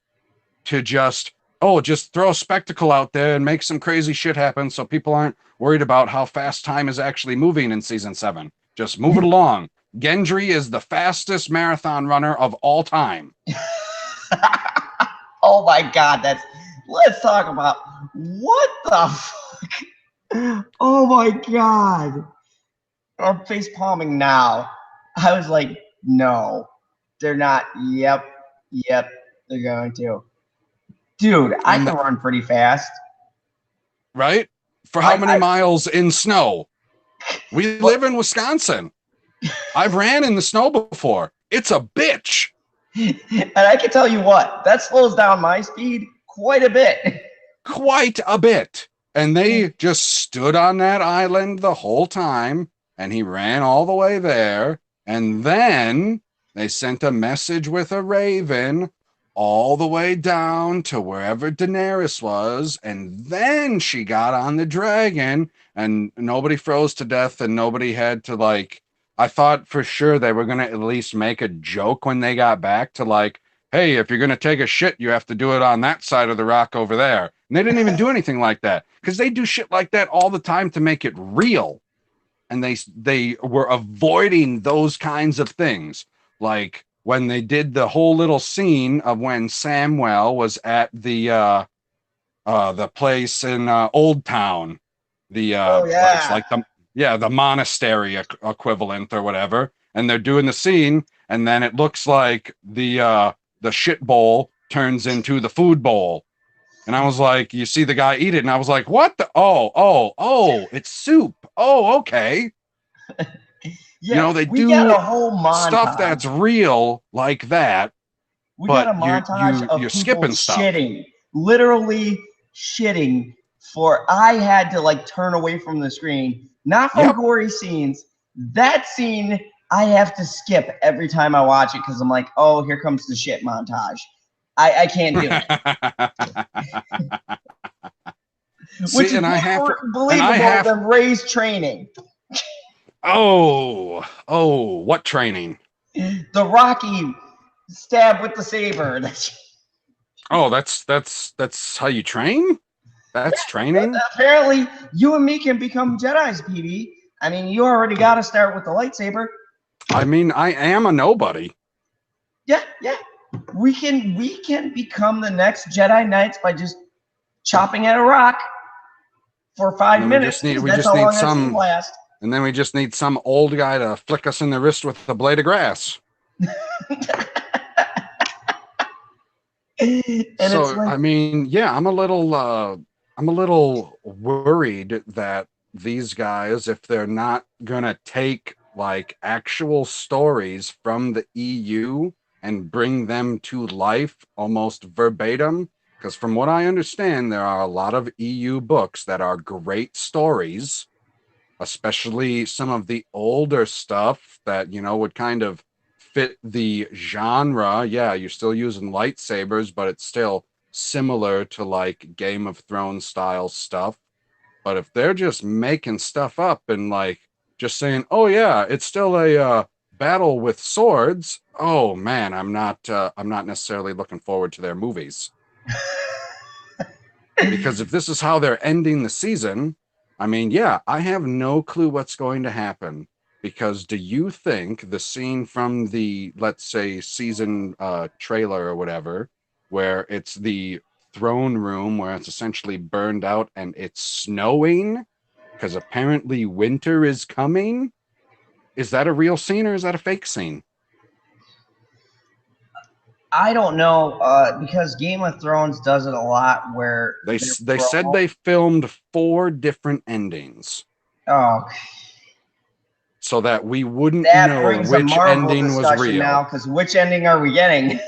to just throw a spectacle out there and make some crazy shit happen so people aren't worried about how fast time is actually moving in season 7. Just move it along. Gendry is the fastest marathon runner of all time. Oh my God, let's talk about what the fuck. Oh my God. I'm face palming now. I was like, no, they're not. Yep, they're going to. Dude, I can run pretty fast. Right? For how many miles in snow? We live in Wisconsin. I've ran in the snow before. It's a bitch. And I can tell you what, that slows down my speed quite a bit. Quite a bit. And they just stood on that island the whole time, and he ran all the way there. And then they sent a message with a raven all the way down to wherever Daenerys was. And then she got on the dragon, and nobody froze to death, and nobody had to, like, I thought for sure they were going to at least make a joke when they got back to, like, hey, if you're going to take a shit, you have to do it on that side of the rock over there. And they didn't even do anything like that because they do shit like that all the time to make it real. And they were avoiding those kinds of things. Like when they did the whole little scene of when Samwell was at the place in Old Town, it's like the monastery equivalent or whatever, and they're doing the scene, and then it looks like the shit bowl turns into the food bowl, and I was like, you see the guy eat it, and I was like, what the? Oh, it's soup. Oh, okay. You Yeah, know, they we got do a whole stuff montage. that's real like that, We got but a montage you're of people skipping stuff. shitting, literally shitting. For I had to like turn away from the screen, not from Yep. gory scenes. That scene I have to skip every time I watch it because I'm like, oh, here comes the shit montage. I can't do it. Which See, is more and I believable have, than Ray's training. what training? The Rocky stab with the saber. Oh, that's how you train? That's training? Apparently, you and me can become Jedi's, PB. I mean, you already got to start with the lightsaber. I mean, I am a nobody. Yeah, yeah. We can become the next Jedi Knights by just chopping at a rock for And then 5 minutes because we that's just how need long that scene some lasts. and then we just need some old guy to flick us in the wrist with a blade of grass. And it's So, like, I mean, yeah, I'm a little worried that these guys, if they're not gonna take like actual stories from the EU and bring them to life almost verbatim, because from what I understand, there are a lot of EU books that are great stories, especially some of the older stuff that, would kind of fit the genre. Yeah, you're still using lightsabers, but it's still similar to like Game of Thrones style stuff. But if they're just making stuff up and like just saying, "Oh yeah, it's still a battle with swords," oh man, I'm not necessarily looking forward to their movies. Because if this is how they're ending the season, I mean, yeah, I have no clue what's going to happen. Because do you think the scene from the, let's say, season trailer or whatever, where it's the throne room where it's essentially burned out and it's snowing because apparently winter is coming? Is that a real scene or is that a fake scene? I don't know because Game of Thrones does it a lot where they're They said they filmed 4 different endings oh, so that we wouldn't that know brings a which Marvel ending was discussion now real. because which ending are we getting?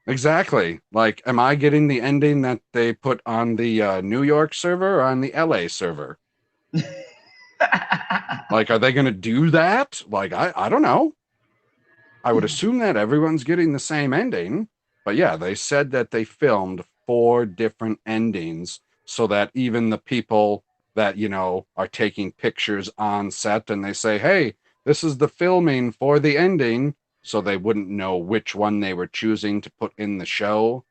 Exactly. Like, am I getting the ending that they put on the New York server or on the LA server? Like, are they going to do that? Like, I don't know. I would assume that everyone's getting the same ending. But yeah, they said that they filmed 4 different endings so that even the people that, are taking pictures on set and they say, hey, this is the filming for the ending, so they wouldn't know which one they were choosing to put in the show.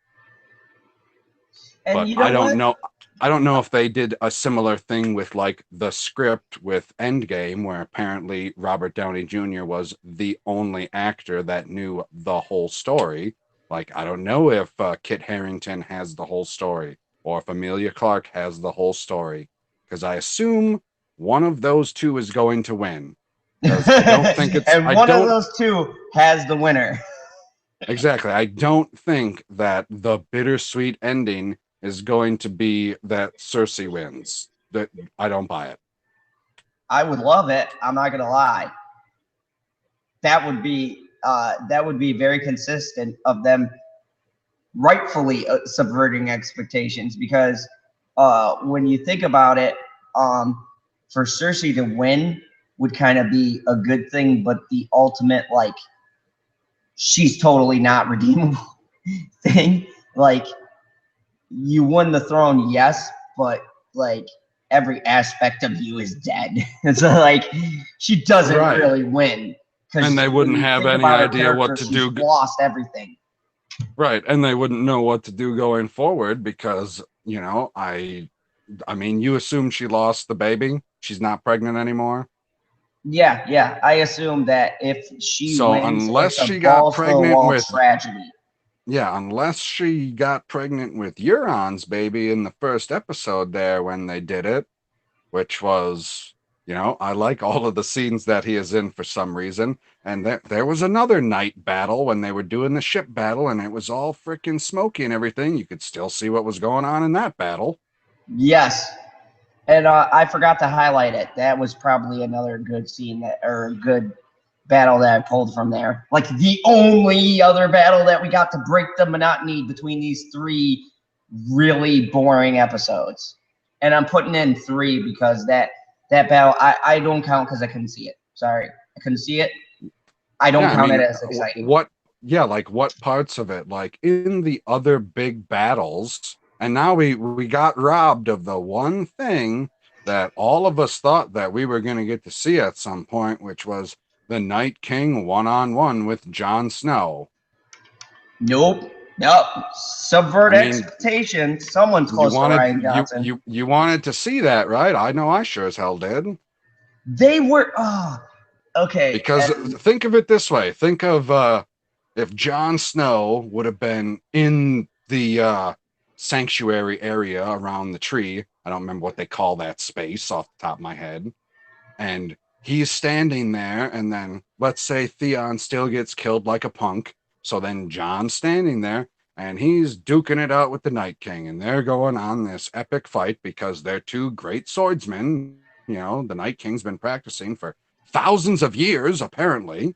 And But you know what? I don't know if they did a similar thing with like the script with Endgame, where apparently Robert Downey Jr. was the only actor that knew the whole story. Like, I don't know if Kit Harington has the whole story or if Amelia Clark has the whole story, because I assume one of those two is going to win. Because And one of those two has the winner. exactly. I don't think that the bittersweet ending is going to be that Cersei wins. That I don't buy it. I would love it. I'm not gonna lie. That would be very consistent of them rightfully subverting expectations because when you think about it, for Cersei to win would kind of be a good thing, but the ultimate like she's totally not redeemable thing. Like you won the throne, yes, but like every aspect of you is dead. So like she doesn't Right. really win And because they when wouldn't you have think any about her idea what character, to she's do. lost everything. Right. And they wouldn't know what to do going forward because, I mean, you assume she lost the baby. She's not pregnant anymore. Yeah, yeah. I assume that if she So wins, unless it's a she got balls to the pregnant wall with tragedy. Yeah, unless she got pregnant with Euron's baby in the first episode there when they did it, which was, I like all of the scenes that he is in for some reason. And there was another night battle when they were doing the ship battle, and it was all freaking smoky and everything. You could still see what was going on in that battle. Yes. And I forgot to highlight it. That was probably another good scene or a good battle that I pulled from there. Like the only other battle that we got to break the monotony between these three really boring episodes. And I'm putting in 3 because that battle I don't count because I couldn't see it. Sorry, I couldn't see it. I don't Yeah, I count it mean, as exciting. what? Yeah, like what parts of it? Like in the other big battles, and now we got robbed of the one thing that all of us thought that we were going to get to see at some point, which was the Night King one-on-one with Jon Snow. Nope. Nope. Subvert I mean, expectations. Someone's you close to wanted Ryan Johnson. you wanted to see that, right? I know I sure as hell did. They were okay. Because think of it this way: think of if Jon Snow would have been in the sanctuary area around the tree. I don't remember what they call that space off the top of my head. And he's standing there, and then let's say Theon still gets killed like a punk. So then Jon's standing there, and he's duking it out with the Night King, and they're going on this epic fight because they're two great swordsmen. You know, the Night King's been practicing for thousands of years, apparently.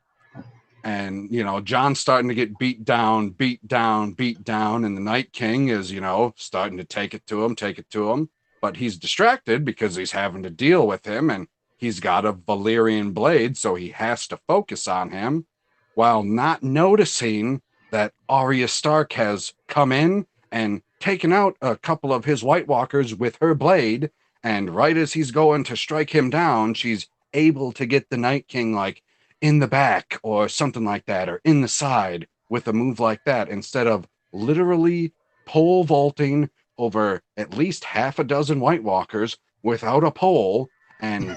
And, you know, Jon's starting to get beat down, beat down, beat down. And the Night King is, you know, starting to take it to him, take it to him. But he's distracted because he's having to deal with him. And he's got a Valyrian blade, so he has to focus on him while not noticing that Arya Stark has come in and taken out a couple of his White Walkers with her blade. And right as he's going to strike him down, she's able to get the Night King, like, in the back or something like that, or in the side with a move like that, instead of literally pole vaulting over at least half a dozen White Walkers without a pole and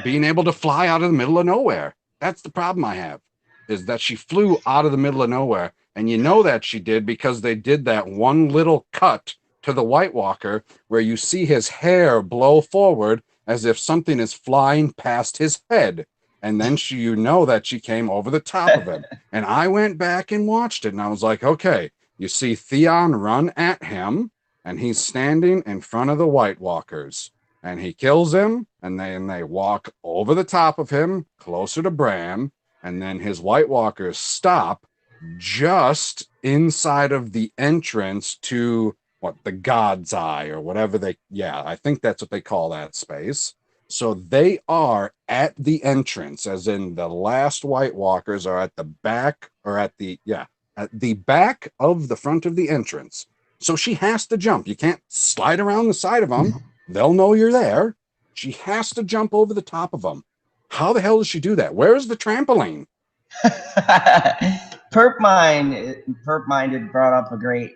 being able to fly out of the middle of nowhere. That's the problem I have, is that she flew out of the middle of nowhere. And you know that she did because they did that one little cut to the White Walker where you see his hair blow forward as if something is flying past his head. And then you know that she came over the top of him. And I went back and watched it, and I was like, okay, you see Theon run at him, and he's standing in front of the White Walkers. And he kills him, and then they walk over the top of him, closer to Bran, and then his White Walkers stop just inside of the entrance to the God's Eye or whatever I think that's what they call that space. So they are at the entrance, as in the last White Walkers are at the back, or at the back of the front of the entrance. So she has to jump. You can't slide around the side of them. They'll know you're there. She has to jump over the top of them. How the hell does she do that? Where's the trampoline? Perp Minded brought up a great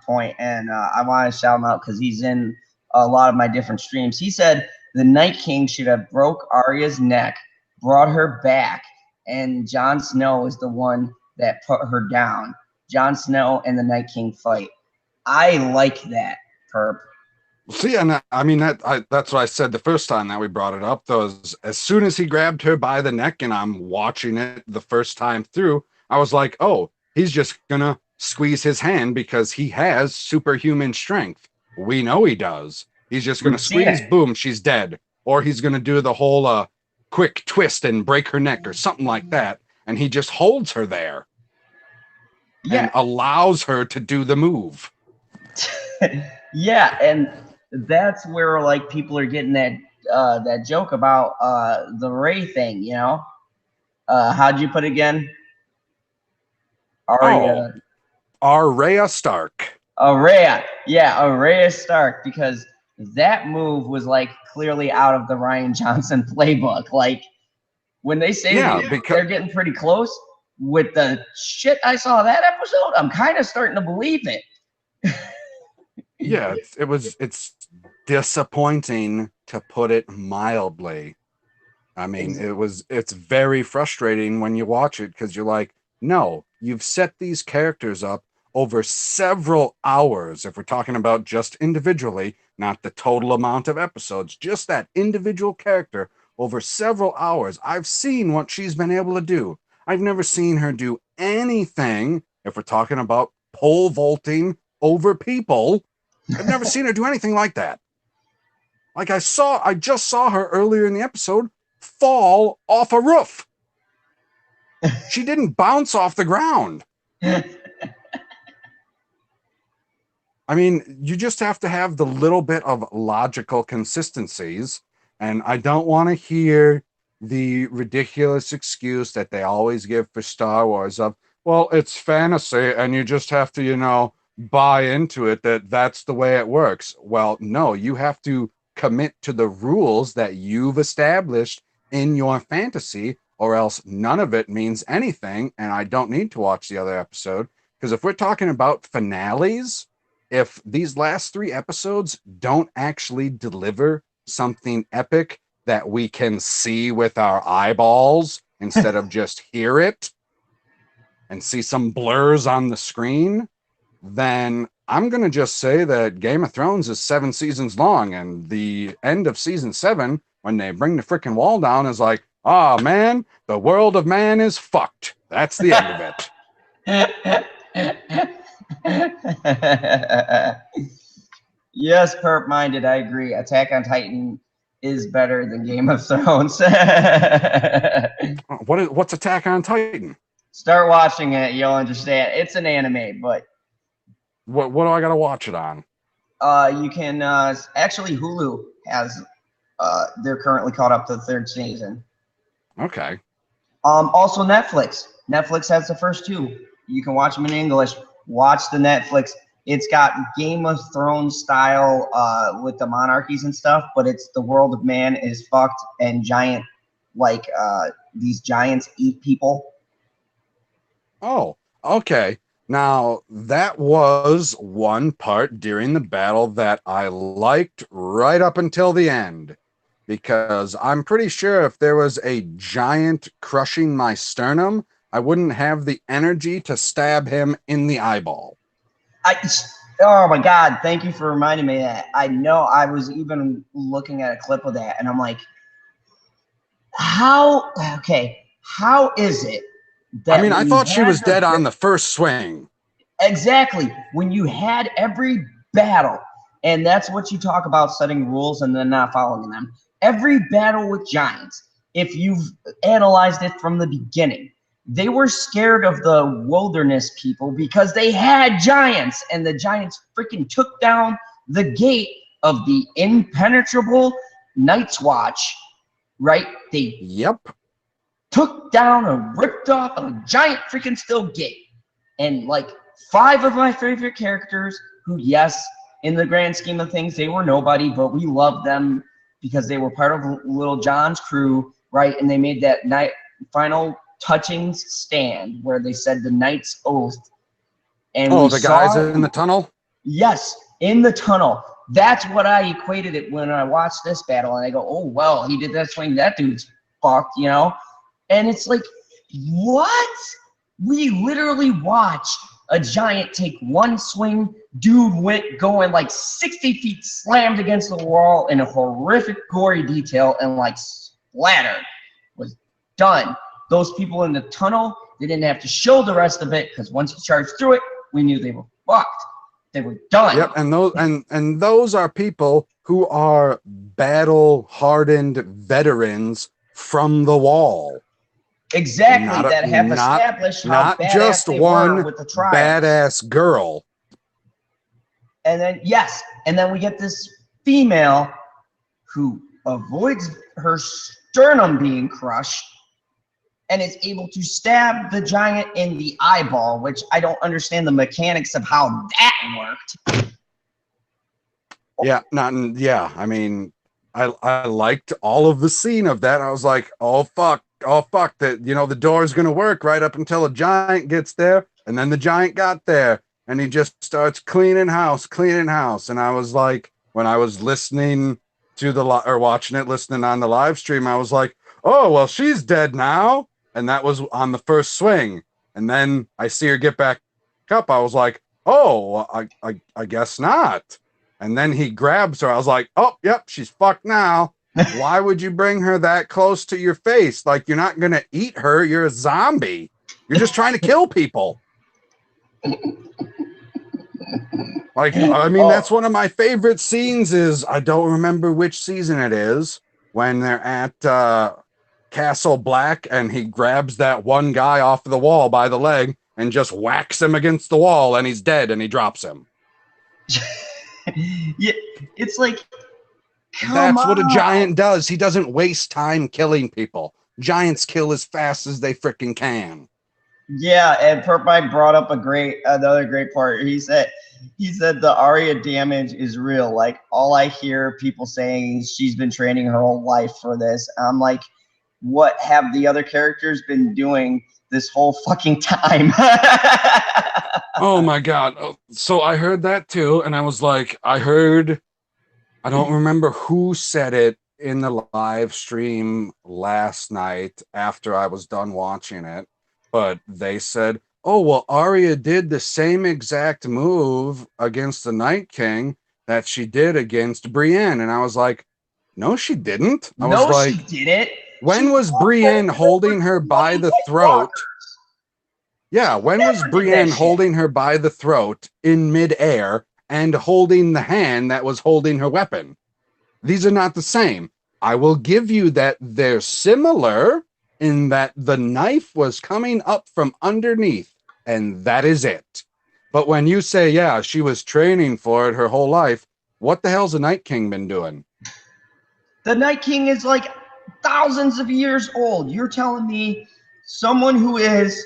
point, and I want to shout him out because he's in a lot of my different streams. He said the Night King should have broke Arya's neck, brought her back, and Jon Snow is the one that put her down. Jon Snow and the Night King fight. I like that, Perp. See, and I mean that's what I said the first time that we brought it up. Though, as soon as he grabbed her by the neck, and I'm watching it the first time through, I was like, oh, he's just gonna squeeze his hand because he has superhuman strength. We know he does. He's just gonna squeeze, boom, she's dead. Or he's gonna do the whole quick twist and break her neck or something like that, and he just holds her there and allows her to do the move. Yeah, and that's where like people are getting that joke about the Ray thing, you know. How'd you put it again? Arya Stark. Arya Stark, because that move was like clearly out of the Ryan Johnson playbook. Like when they say they're getting pretty close with the shit I saw that episode, I'm kind of starting to believe it. Yeah, it's disappointing, to put it mildly. I mean, it's very frustrating when you watch it because you're like, no, you've set these characters up over several hours. If we're talking about just individually, not the total amount of episodes, just that individual character over several hours. I've seen what she's been able to do. I've never seen her do anything, if we're talking about pole vaulting over people. I've never seen her do anything like that. Like I just saw her earlier in the episode fall off a roof. She didn't bounce off the ground. I mean, you just have to have the little bit of logical consistencies. And I don't want to hear the ridiculous excuse that they always give for Star Wars of, well, it's fantasy and you just have to, buy into it that that's the way it works. Well, no, you have to commit to the rules that you've established in your fantasy, or else none of it means anything. And I don't need to watch the other episode. Because if we're talking about finales, if these last 3 episodes don't actually deliver something epic that we can see with our eyeballs instead of just hear it and see some blurs on the screen, then I'm going to just say that Game of Thrones is 7 seasons long, and the end of season 7, when they bring the freaking wall down, is like, oh man, the world of man is fucked. That's the end of it. Yes, perp minded, I agree. Attack on Titan is better than Game of Thrones. What's Attack on Titan? Start watching it, you'll understand. It's an anime, but what do I gotta watch it on? You can actually Hulu has they're currently caught up to the 3rd season. Okay. Also Netflix. Netflix has the first 2. You can watch them in English. Watch the Netflix. It's got Game of Thrones style with the monarchies and stuff, but it's the world of man is fucked and giant, like these giants eat people. Oh, okay. Now, that was one part during the battle that I liked right up until the end, because I'm pretty sure if there was a giant crushing my sternum, I wouldn't have the energy to stab him in the eyeball. Oh my God, thank you for reminding me of that. I know I was even looking at a clip of that, and I'm like, how is it that I thought she was dead on the first swing. Exactly. When you had every battle, and that's what you talk about, setting rules and then not following them. Every battle with giants, if you've analyzed it from the beginning, they were scared of the wilderness people because they had giants, and the giants freaking took down the gate of the impenetrable Night's Watch, right? They took down and ripped off a giant freaking steel gate. And like 5 of my favorite characters who, yes, in the grand scheme of things, they were nobody, but we loved them because they were part of Little John's crew, right? And they made that final touching stand where they said the Knight's Oath. And the guys in the tunnel? Yes, in the tunnel. That's what I equated it when I watched this battle. And I go, oh, well, he did that swing. That dude's fucked, And it's like, what? We literally watched a giant take one swing. Dude went going like 60 feet, slammed against the wall in a horrific, gory detail, and like splatter was done. Those people in the tunnel, they didn't have to show the rest of it because once you charged through it, we knew they were fucked. They were done. Yep, and those are people who are battle-hardened veterans from the wall. Exactly, that have established how not just one with the tribe. Badass girl. And then we get this female who avoids her sternum being crushed and is able to stab the giant in the eyeball, which I don't understand the mechanics of how that worked. I liked all of the scene of that. I was like, oh fuck, that the door's gonna work right up until a giant gets there, and then the giant got there, and he just starts cleaning house, and I was like, when I was listening to listening on the live stream, I was like, oh well, she's dead now. And that was on the first swing. And then I see her get back up. I was like, oh, I guess not. And then he grabs her. I was like, oh, yep, she's fucked now. Why would you bring her that close to your face? Like, you're not going to eat her. You're a zombie. You're just trying to kill people. Like, I mean, that's Oh, one of my favorite scenes is I don't remember which season it is when they're at Castle Black and he grabs that one guy off the wall by the leg and just whacks him against the wall and he's dead and he drops him. yeah, it's like, come That's what a on. giant does. He doesn't waste time killing people. Giants kill as fast as they freaking can. Yeah, and Perpine brought up another great part. He said the Arya damage is real. Like all I hear people saying is she's been training her whole life for this. I'm like, what have the other characters been doing this whole fucking time? Oh my god. So I heard that too, and I was like, I don't remember who said it in the live stream last night after I was done watching it, but they said, "Oh, well, Arya did the same exact move against the Night King that she did against Brienne." And I was like, "No, she didn't." I was No, she like, didn't. "When She was walked Brienne over holding her 20 by the White Walkers. throat?" Yeah, She when was never did that Brienne shit. holding her by the throat in midair and holding the hand that was holding her weapon? These are not the same. I will give you that they're similar in that the knife was coming up from underneath, and that is it. But when you say, yeah, she was training for it her whole life, what the hell's the Night King been doing? The Night King is like thousands of years old. You're telling me someone who is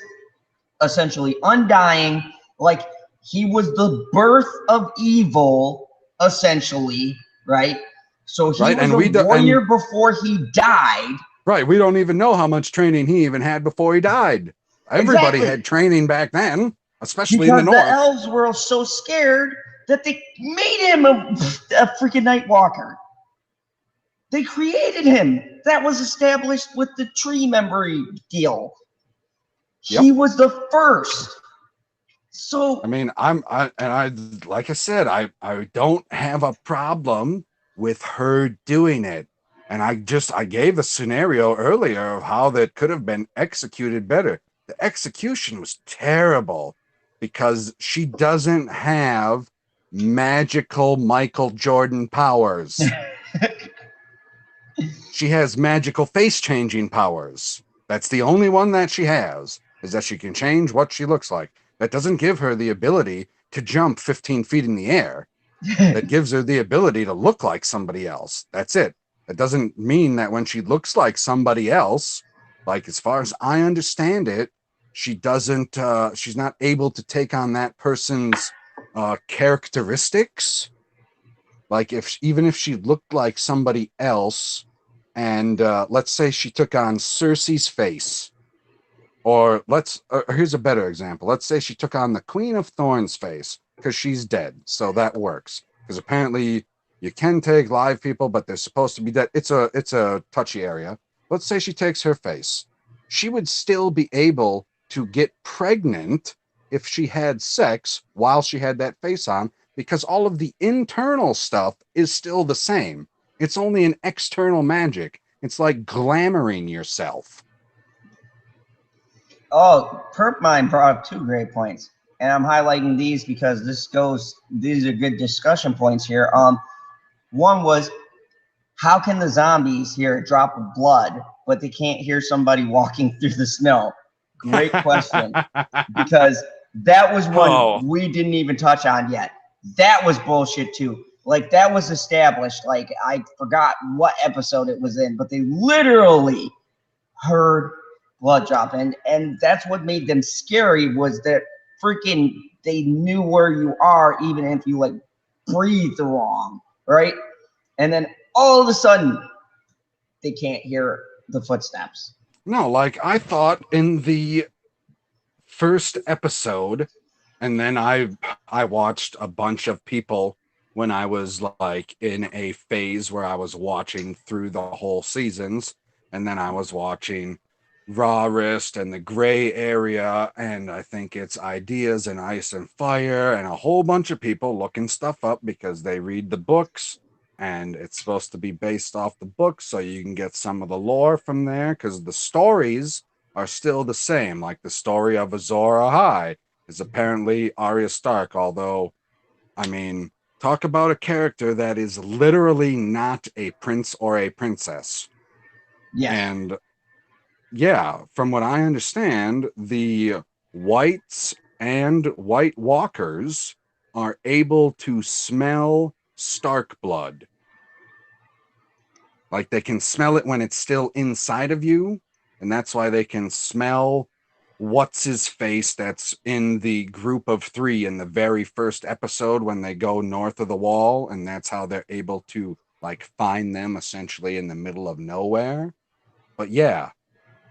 essentially undying, like he was the birth of evil, essentially, right? So he Right? was And a we do, warrior and before he died. right, we don't even know how much training he even had before he died. Everybody Exactly. had training back then, especially in the Because the north. elves were so scared that they made him a freaking Night Walker. They created him. That was established with the tree memory deal. Yep. He was the first. So I mean, like I said, I don't have a problem with her doing it. And I gave a scenario earlier of how that could have been executed better. The execution was terrible because she doesn't have magical Michael Jordan powers. She has magical face changing powers. That's the only one that she has, is that she can change what she looks like. That doesn't give her the ability to jump 15 feet in the air. That gives her the ability to look like somebody else. That's it. That doesn't mean that when she looks like somebody else, like as far as I understand it, she's not able to take on that person's characteristics. Like even if she looked like somebody else, and let's say she took on Cersei's face, or here's a better example. Let's say she took on the Queen of Thorns face because she's dead, so that works. Because apparently you can take live people, but they're supposed to be dead. It's a touchy area. Let's say she takes her face. She would still be able to get pregnant if she had sex while she had that face on, because all of the internal stuff is still the same. It's only an external magic. It's like glamoring yourself. Oh, Perp Mine brought up two great points, and I'm highlighting these because these are good discussion points here. One was, how can the zombies hear a drop of blood, but they can't hear somebody walking through the snow? Great question, because that was one Oh, we didn't even touch on yet. That was bullshit too. Like that was established. Like I forgot what episode it was in, but they literally heard blood drop, and that's what made them scary, was that freaking they knew where you are even if you like breathed wrong, right? And then all of a sudden they can't hear the footsteps. no, like I thought in the first episode, and then I watched a bunch of people when I was like in a phase where I was watching through the whole seasons, and then I was watching Rawest and the Gray Area, and I think it's Ideas and Ice and Fire, and a whole bunch of people looking stuff up because they read the books, and it's supposed to be based off the books, so you can get some of the lore from there because the stories are still the same. Like the story of Azor Ahai is apparently Arya Stark, although I mean, talk about a character that is literally not a prince or a princess. Yes. And yeah, from what I understand, the whites and White Walkers are able to smell Stark blood. Like they can smell it when it's still inside of you, and that's why they can smell what's his face that's in the group of 3 in the very first episode when they go north of the wall, and that's how they're able to like find them essentially in the middle of nowhere. But yeah,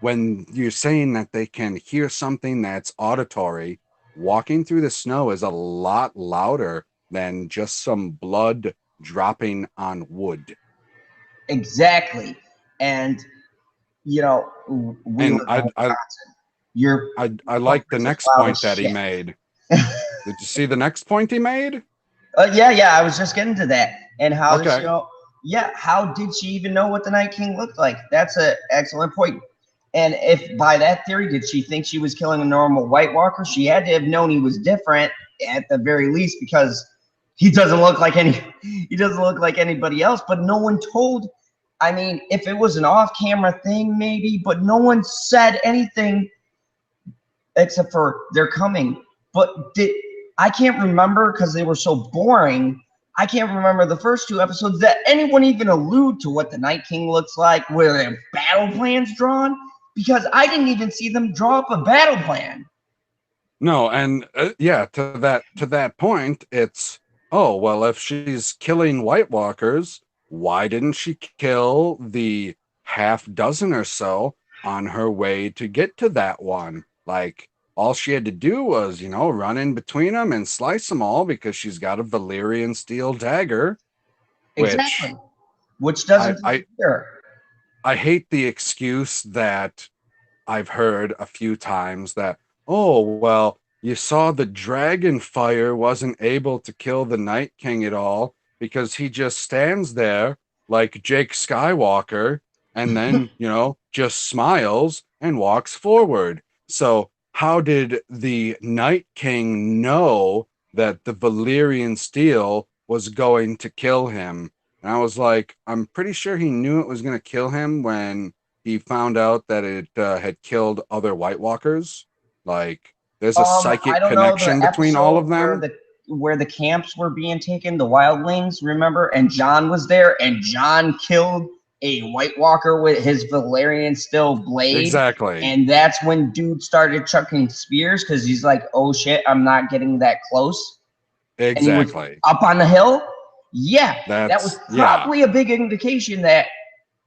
when you're saying that they can hear something that's auditory, walking through the snow is a lot louder than just some blood dropping on wood. Exactly. And we live in And Wisconsin. Your I like the fucker's as next loud point as that he shit. made. Did you see the next point he made? Yeah, I was just getting to that. And how does she Okay. know? Yeah, how did she even know what the Night King looked like? That's an excellent point. And if by that theory, did she think she was killing a normal White Walker? She had to have known he was different at the very least, because he doesn't look like anybody else. But no one told. I mean, if it was an off-camera thing, maybe, but no one said anything except for they're coming. But I can't remember, because they were so boring. I can't remember the first 2 episodes that anyone even allude to what the Night King looks like, where their battle plans drawn, because I didn't even see them draw up a battle plan. No, and yeah, to that point, it's oh well, if she's killing White Walkers, why didn't she kill the half dozen or so on her way to get to that one? Like all she had to do was, run in between them and slice them all because she's got a Valyrian steel dagger, which Exactly. Which I doesn't I appear. I hate the excuse that I've heard a few times that, oh, well, you saw the dragon fire wasn't able to kill the Night King at all because he just stands there like Jake Skywalker and then, just smiles and walks forward. So, how did the Night King know that the Valyrian steel was going to kill him? And I was like, I'm pretty sure he knew it was going to kill him when he found out that it had killed other White Walkers. Like, there's a I psychic don't know, the connection between all episode of where them. the camps were being taken, the wildlings, remember? And John was there, and John killed a White Walker with his Valerian steel blade. Exactly. And that's when dude started chucking spears, because he's like, oh shit, I'm not getting that close. And he was Exactly. up on the hill. Yeah, that was Yeah. probably a big indication that,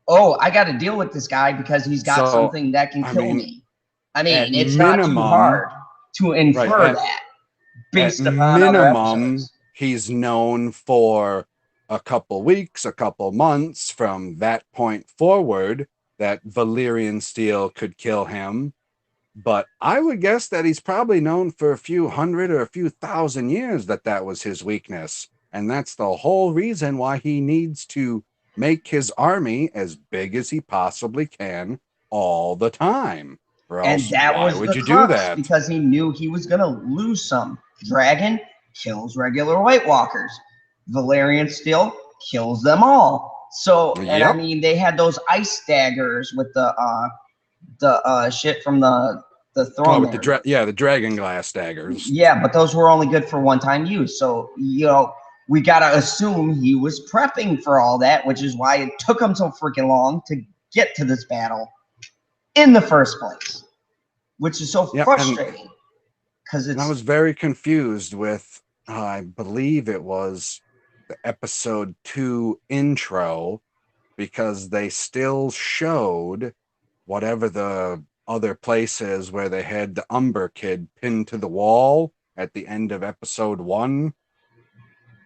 oh, I got to deal with this guy because he's got So, something that can I kill mean, me. I at mean, it's not too minimum, hard to right, infer that at based upon other minimum, episodes. he's known for a couple weeks, a couple months from that point forward that Valyrian steel could kill him. But I would guess that he's probably known for a few hundred or a few thousand years that that was his weakness. And that's the whole reason why he needs to make his army as big as he possibly can all the time. Or And else, that why was would the you do crux, that? because he knew he was going to lose some. Dragon kills regular White Walkers. Valerian steel kills them all. So, and I Yep. mean, they had those ice daggers with the shit from the Oh, throne with there. the dragon glass daggers. Yeah, but those were only good for one-time use. So, we gotta assume he was prepping for all that, which is why it took him so freaking long to get to this battle in the first place, which is so Yep. frustrating, because And I it's was very confused with, I believe it was the episode 2 intro, because they still showed whatever the other place is where they had the Umber kid pinned to the wall at the end of episode 1.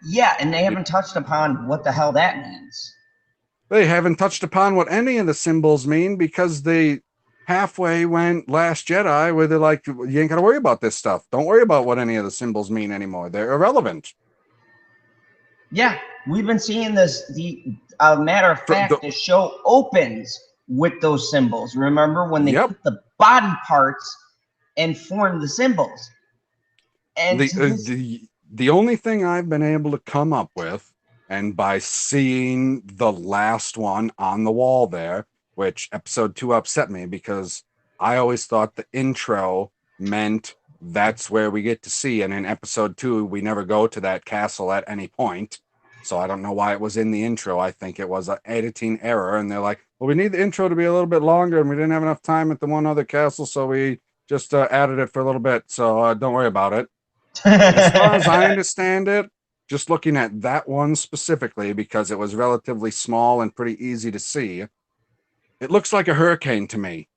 yeah, and they haven't touched upon what the hell that means. They haven't touched upon what any of the symbols mean because they halfway went Last Jedi where they're like, you ain't got to worry about this stuff. Don't worry about what any of the symbols mean anymore. They're irrelevant. Yeah, we've been seeing this. Matter of fact, the show opens with those symbols. Remember when they Yep. put the body parts and formed the symbols? And The, to this, the only thing I've been able to come up with, and by seeing the last one on the wall there, which episode 2 upset me because I always thought the intro meant that's where we get to see, and in episode 2 we never go to that castle at any point. So I don't know why it was in the intro. I think it was an editing error, and they're like, well, we need the intro to be a little bit longer, and we didn't have enough time at the one other castle, so we just added it for a little bit. So don't worry about it. As far as I understand it, just looking at that one specifically, because it was relatively small and pretty easy to see, it looks like a hurricane to me.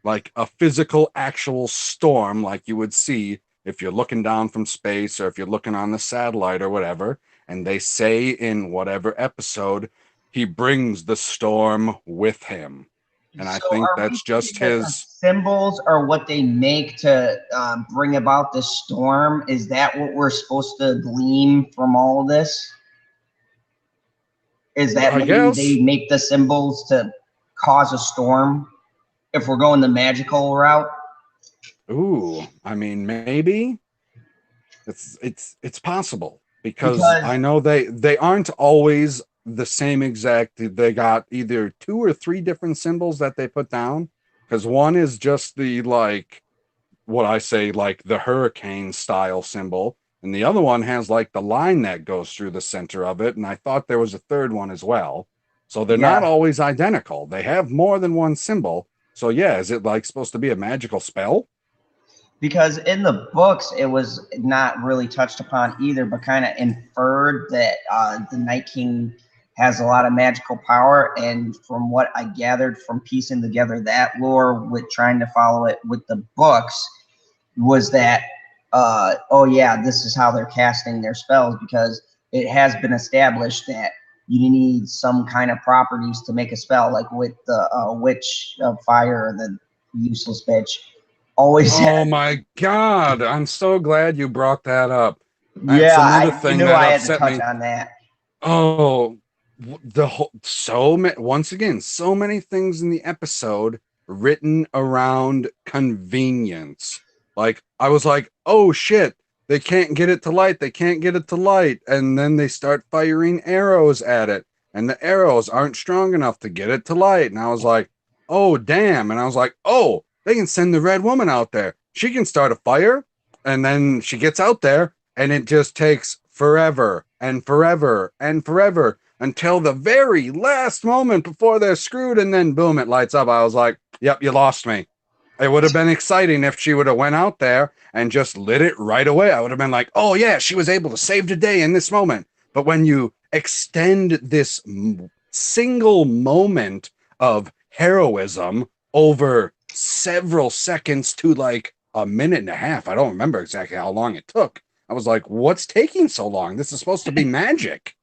Like a physical, actual storm, like you would see if you're looking down from space or if you're looking on the satellite or whatever. And they say in whatever episode, he brings the storm with him. And I So think are we that's just thinking that the his. symbols are what they make to bring about the storm? Is that what we're supposed to glean from all of this? Is that I maybe guess. they make the symbols to cause a storm if we're going the magical route? Ooh, I mean, maybe it's possible because Because I know they aren't always the same exact. They got either 2 or 3 different symbols that they put down, because one is just the, like, what I say, like the hurricane style symbol, and the other one has like the line that goes through the center of it, and I thought there was a third one as well. So they're not yeah, always identical. They have more than one symbol. So yeah, is it like supposed to be a magical spell? because in the books it was not really touched upon either, but kind of inferred that the Night King has a lot of magical power. And from what I gathered from piecing together that lore with trying to follow it with the books, was that oh yeah, this is how they're casting their spells, because it has been established that you need some kind of properties to make a spell, like with the witch of fire, the useless bitch always Oh my God. I'm so glad you brought that up. That's yeah, another you thing knew that I had to upset touch me. on that. Oh, the whole, so many, once again, so many things in the episode written around convenience. Like, I was like, oh shit, they can't get it to light. They can't get it to light. And then they start firing arrows at it, and the arrows aren't strong enough to get it to light. And I was like, oh, damn. And I was like, oh, they can send the red woman out there. She can start a fire. And then she gets out there, and it just takes forever and forever and forever until the very last moment before they're screwed, and then boom, it lights up. I was like, yep, you lost me. It would have been exciting if she would have went out there and just lit it right away. I would have been like, oh yeah, she was able to save the day in this moment. But when you extend this single moment of heroism over several seconds to like a minute and a half, I don't remember exactly how long it took. I was like, what's taking so long? This is supposed to be magic.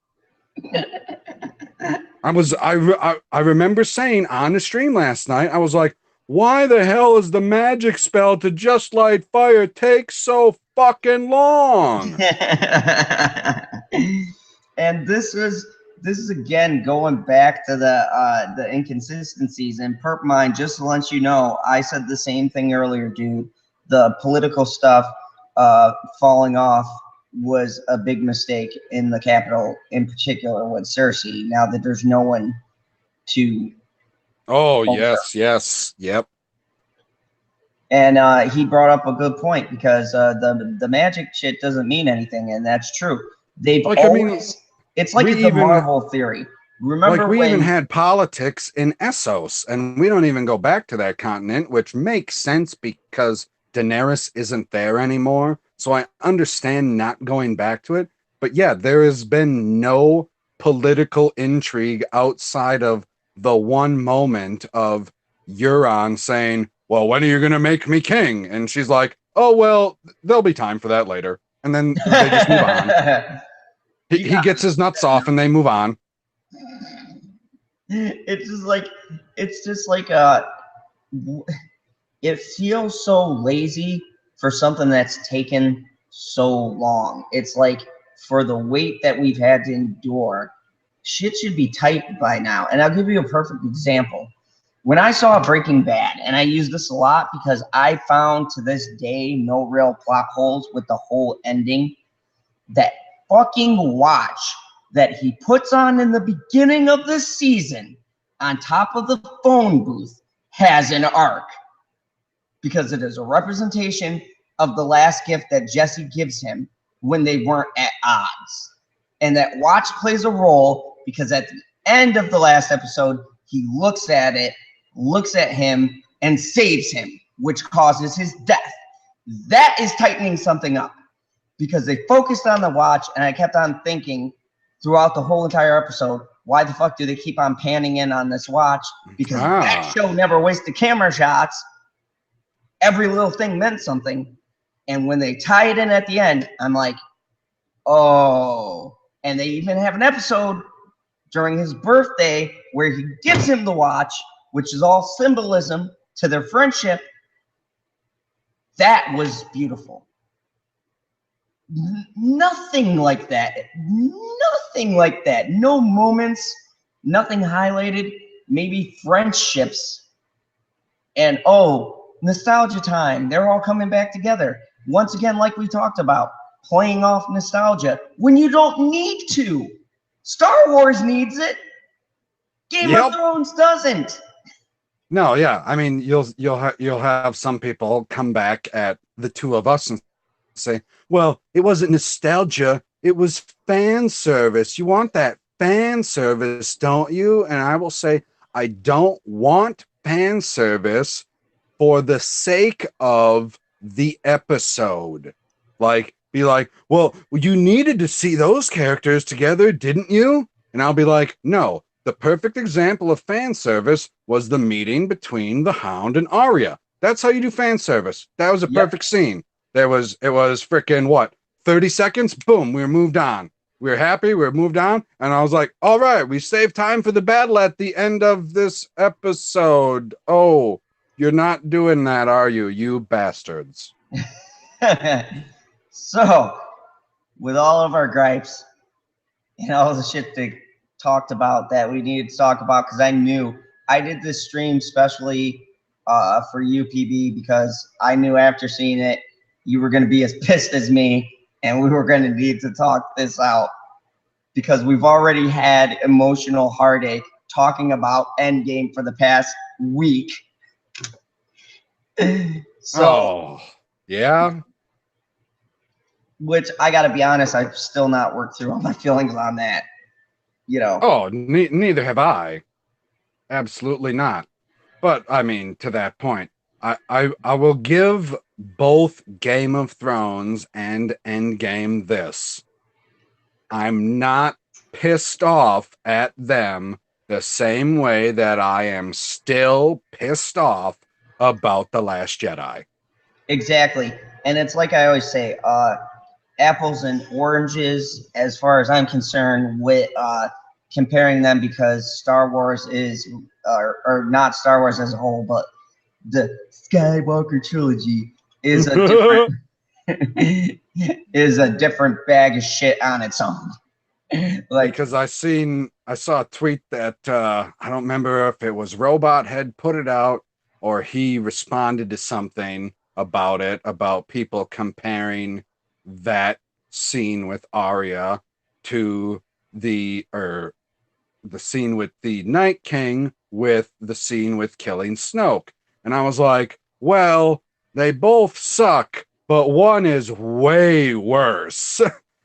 I remember saying on the stream last night, I was like, why the hell is the magic spell to just light fire take so fucking long? And this is again going back to the inconsistencies. And Perp Mind, just to let you know, I said the same thing earlier, dude. The political stuff falling off was a big mistake in the Capitol, in particular with Cersei. Now that there's no one to Oh, over. yes, yep. And he brought up a good point, because the magic shit doesn't mean anything, and that's true. They've Like, always, I mean, it's like the Marvel theory. Remember we even when had politics in Essos, and we don't even go back to that continent, which makes sense because Daenerys isn't there anymore. So I understand not going back to it. But yeah, there has been no political intrigue outside of the one moment of Euron saying, well, when are you going to make me king? And she's like, oh, well, there'll be time for that later. And then they just move on. He gets his nuts off and they move on. it's just like it feels so lazy for something that's taken so long. It's like, for the weight that we've had to endure, shit should be tight by now. And I'll give you a perfect example. When I saw Breaking Bad, and I use this a lot because I found to this day no real plot holes with the whole ending. that fucking watch that he puts on in the beginning of the season on top of the phone booth has an arc, because it is a representation of the last gift that Jesse gives him when they weren't at odds. And that watch plays a role because at the end of the last episode, he looks at it, looks at him, and saves him, which causes his death. That is tightening something up, because they focused on the watch, and I kept on thinking throughout the whole entire episode, why the fuck do they keep on panning in on this watch? Because that show never wasted camera shots. Every little thing meant something. And when they tie it in at the end, I'm like, oh. And they even have an episode during his birthday where he gives him the watch, which is all symbolism to their friendship. That was beautiful. Nothing like that. Nothing like that. No moments, nothing highlighted. Maybe friendships. And nostalgia time. They're all coming back together. Once again, like we talked about, playing off nostalgia when you don't need to. Star Wars needs it. Game of Thrones doesn't. No, yeah. I mean, you'll have some people come back at the two of us and say, well, it wasn't nostalgia, it was fan service. You want that fan service, don't you? And I will say, I don't want fan service for the sake of the episode. Like, be like, well, you needed to see those characters together, didn't you? And I'll be like, no. The perfect example of fan service was the meeting between the Hound and Arya. That's how you do fan service. That was a perfect scene. It was freaking what? 30 seconds? Boom, we were moved on. We were happy, we were moved on. And I was like, all right, we saved time for the battle at the end of this episode. Oh, you're not doing that, are you? You bastards. So, with all of our gripes and all the shit they talked about that we needed to talk about, because I knew I did this stream specially for you, PB, because I knew after seeing it, you were going to be as pissed as me, and we were going to need to talk this out, because we've already had emotional heartache talking about Endgame for the past week. So, yeah. Which I got to be honest, I've still not worked through all my feelings on that. You know. Oh, neither have I. Absolutely not. But I mean, to that point, I will give both Game of Thrones and Endgame this. I'm not pissed off at them the same way that I am still pissed off about The Last Jedi. Exactly. And it's like I always say, apples and oranges, as far as I'm concerned, with comparing them, because Star Wars is, or not Star Wars as a whole, but the Skywalker trilogy is a different is a different bag of shit on its own. Like, because I saw a tweet that I don't remember if it was Robot had put it out or he responded to something about it, about people comparing that scene with Arya to the scene with the Night King with the scene with killing Snoke. And I was like, well, they both suck, but one is way worse.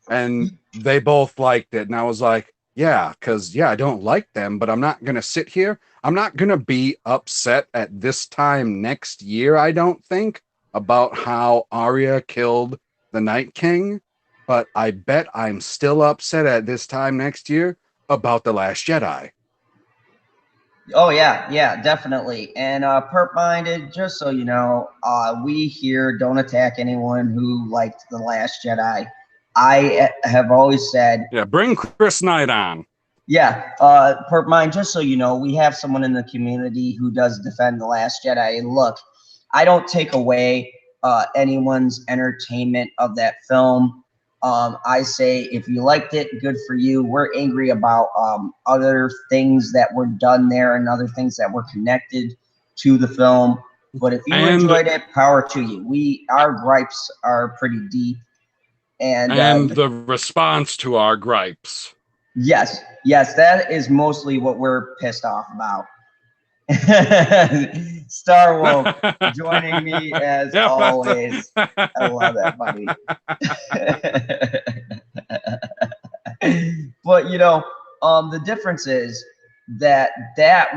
And they both liked it. And I was like, yeah, because, I don't like them, but I'm not going to sit here. I'm not going to be upset at this time next year, I don't think, about how Arya killed the Night King. But I bet I'm still upset at this time next year about The Last Jedi. Oh, yeah, definitely. And perp-minded, just so you know, we here don't attack anyone who liked The Last Jedi. I have always said... Yeah, bring Chris Knight on. Yeah, perp-mind, just so you know, we have someone in the community who does defend The Last Jedi. And look, I don't take away anyone's entertainment of that film. I say, if you liked it, good for you. We're angry about other things that were done there and other things that were connected to the film. But if you enjoyed it, power to you. Our gripes are pretty deep. And the response to our gripes. yes, that is mostly what we're pissed off about. Star Woke joining me as always. I love that, buddy. But the difference is that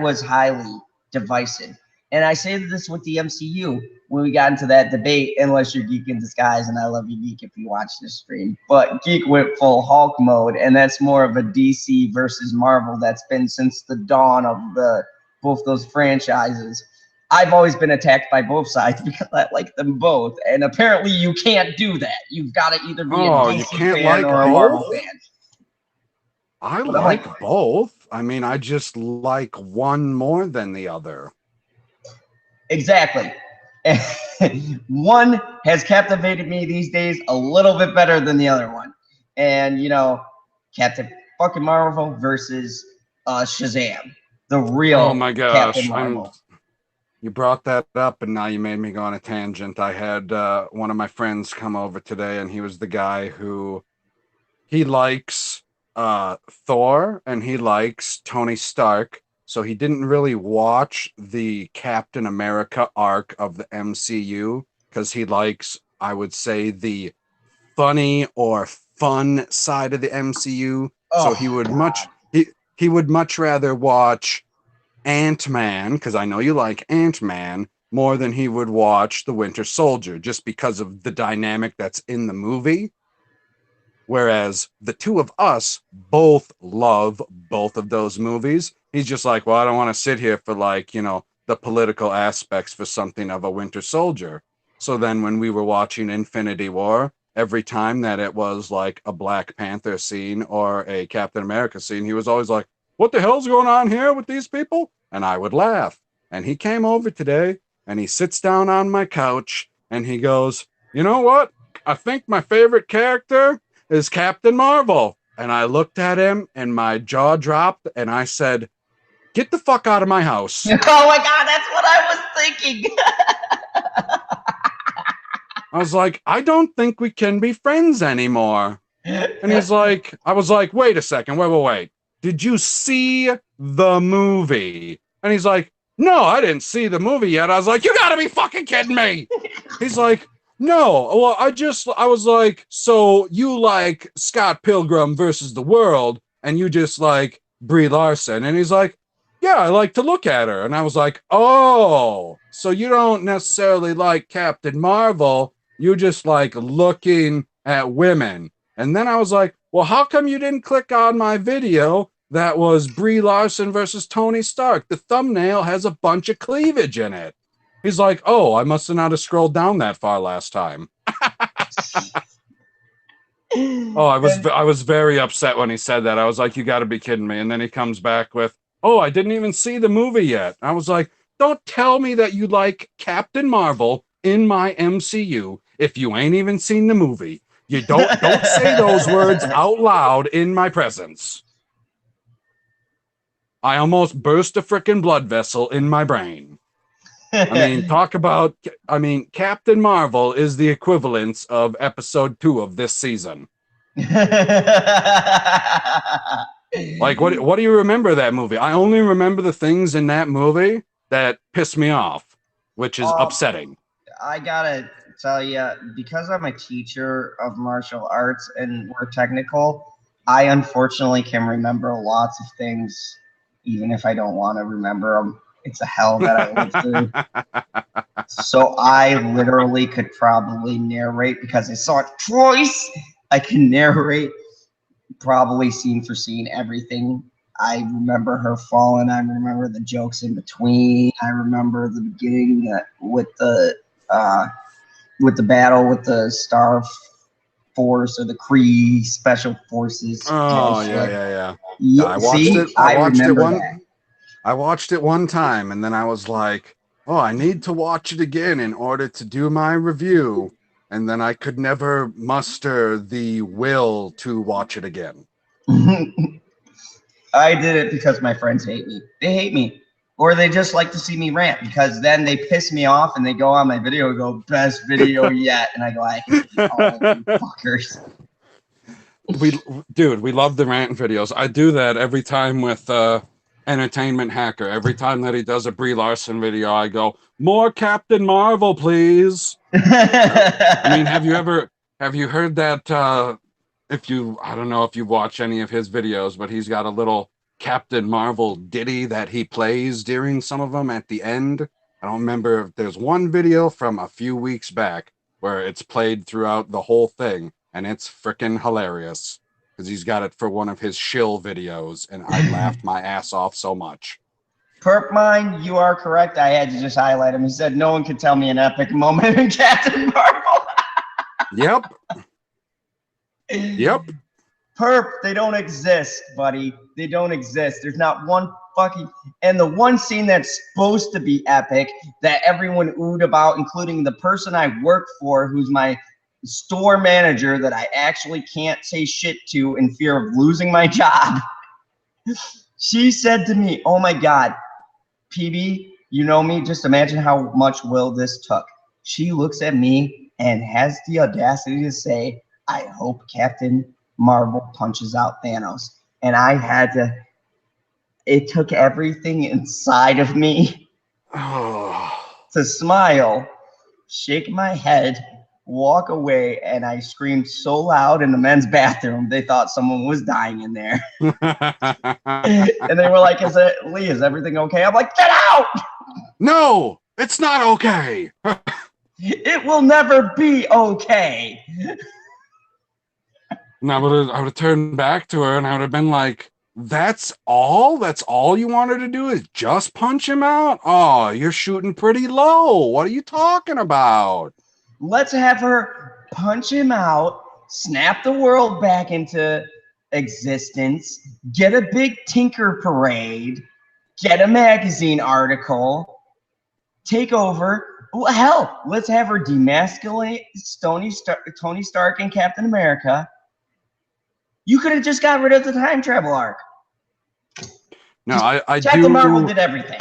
was highly divisive. And I say this with the MCU when we got into that debate, unless you're Geek in Disguise, and I love you, Geek, if you watch this stream. But Geek went full Hulk mode, and that's more of a DC versus Marvel that's been since the dawn of both those franchises. I've always been attacked by both sides because I like them both, and apparently you can't do that. You've got to either be a DC fan or a Marvel fan. I like both. I mean, I just like one more than the other. Exactly. One has captivated me these days a little bit better than the other one. And, Captain fucking Marvel versus Shazam. The real oh my gosh, Captain Marvel. You brought that up, and now you made me go on a tangent. I had one of my friends come over today, and he was the guy who he likes Thor and he likes Tony Stark. So he didn't really watch the Captain America arc of the MCU because he likes, I would say, the funny or fun side of the MCU. So he would he would much rather watch Ant-Man, because I know you like Ant-Man, more than he would watch The Winter Soldier, just because of the dynamic that's in the movie. Whereas the two of us both love both of those movies. He's just like, well, I don't want to sit here for the political aspects for something of a Winter Soldier. So then when we were watching Infinity War, every time that it was like a Black Panther scene or a Captain America scene, he was always like, what the hell's going on here with these people? And I would laugh. And he came over today and he sits down on my couch and he goes, you know what? I think my favorite character is Captain Marvel. And I looked at him and my jaw dropped and I said, get the fuck out of my house. Oh my God, that's what I was thinking. I was like, I don't think we can be friends anymore. And he's like, I was like, wait a second, wait. Did you see the movie? And he's like, no, I didn't see the movie yet. I was like, you gotta be fucking kidding me. He's like, no, well, I was like, so you like Scott Pilgrim versus the World, and you just like Brie Larson. And he's like, yeah, I like to look at her. And I was like, oh, so you don't necessarily like Captain Marvel. You just like looking at women. And then I was like, well, how come you didn't click on my video that was Brie Larson versus Tony Stark? The thumbnail has a bunch of cleavage in it. He's like, oh, I must have not have scrolled down that far last time. Oh, I was very upset when he said that. I was like, you got to be kidding me. And then he comes back with, oh, I didn't even see the movie yet. I was like, don't tell me that you like Captain Marvel in my MCU if you ain't even seen the movie. You don't say those words out loud in my presence. I almost burst a freaking blood vessel in my brain. I mean, Captain Marvel is the equivalence of episode 2 of this season. Like, what do you remember of that movie? I only remember the things in that movie that pissed me off, which is upsetting. I gotta tell you, because I'm a teacher of martial arts and we're technical, I unfortunately can remember lots of things, even if I don't want to remember them. It's a hell that I lived through. So I literally could probably narrate, because I saw it twice. I can narrate probably scene for scene everything. I remember her falling. I remember the jokes in between. I remember the beginning with the battle with the Star Force or the Kree Special Forces. Oh yeah. I watched it one time, and then I was like, oh, I need to watch it again in order to do my review. And then I could never muster the will to watch it again. I did it because my friends hate me. They hate me. Or they just like to see me rant because then they piss me off and they go on my video and go, best video yet. And I go, I hate all you fuckers. We love the rant videos. I do that every time with Entertainment Hacker. Every time that he does a Brie Larson video, I go, more Captain Marvel, please. I mean, have you heard that I don't know if you watch any of his videos, but he's got a little Captain Marvel ditty that he plays during some of them at the end. I don't remember if there's one video from a few weeks back where it's played throughout the whole thing, and it's freaking hilarious because he's got it for one of his shill videos, and I laughed my ass off so much. Perp Mine, you are correct. I had to just highlight him. He said, no one could tell me an epic moment in Captain Marvel. Yep. Yep. Perp, they don't exist, buddy. They don't exist. There's not one fucking... And the one scene that's supposed to be epic that everyone oohed about, including the person I work for, who's my store manager that I actually can't say shit to in fear of losing my job. She said to me, oh my God, PB, you know me, just imagine how much will this took. She looks at me and has the audacity to say, I hope Captain Marvel punches out Thanos. And I had to, it took everything inside of me to smile, shake my head, walk away, and I screamed so loud in the men's bathroom, they thought someone was dying in there. And they were like, Lee, is everything okay? I'm like, get out! No, it's not okay. It will never be okay. And I would have turned back to her and I would have been like, that's all? That's all you wanted to do is just punch him out? Oh, you're shooting pretty low. What are you talking about? Let's have her punch him out, snap the world back into existence, get a big Tinker Parade, get a magazine article, take over. Well, hell, let's have her demasculate Tony Stark and Captain America. You could have just got rid of the time travel arc. No, I Captain do. Marvel did everything.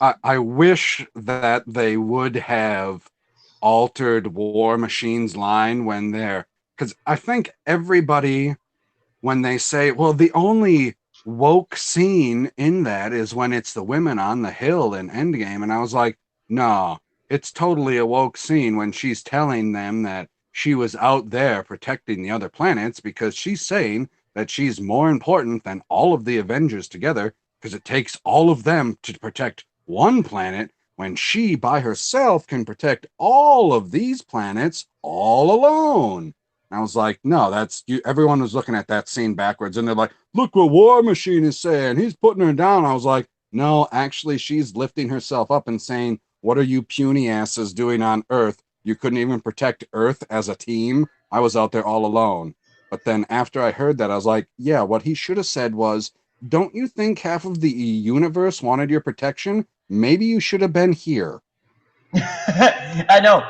I wish that they would have altered War Machine's line when they're, because I think everybody, when they say, well, the only woke scene in that is when it's the women on the hill in Endgame, and I was like, no, it's totally a woke scene when she's telling them that she was out there protecting the other planets, because she's saying that she's more important than all of the Avengers together, because it takes all of them to protect one planet, when she by herself can protect all of these planets all alone. And I was like, no, that's you. Everyone was looking at that scene backwards, and they're like, look what War Machine is saying. He's putting her down. I was like, no, actually, she's lifting herself up and saying, what are you puny asses doing on Earth? You couldn't even protect Earth as a team. I was out there all alone. But then after I heard that, I was like, yeah, what he should have said was, don't you think half of the universe wanted your protection? Maybe you should have been here. I know.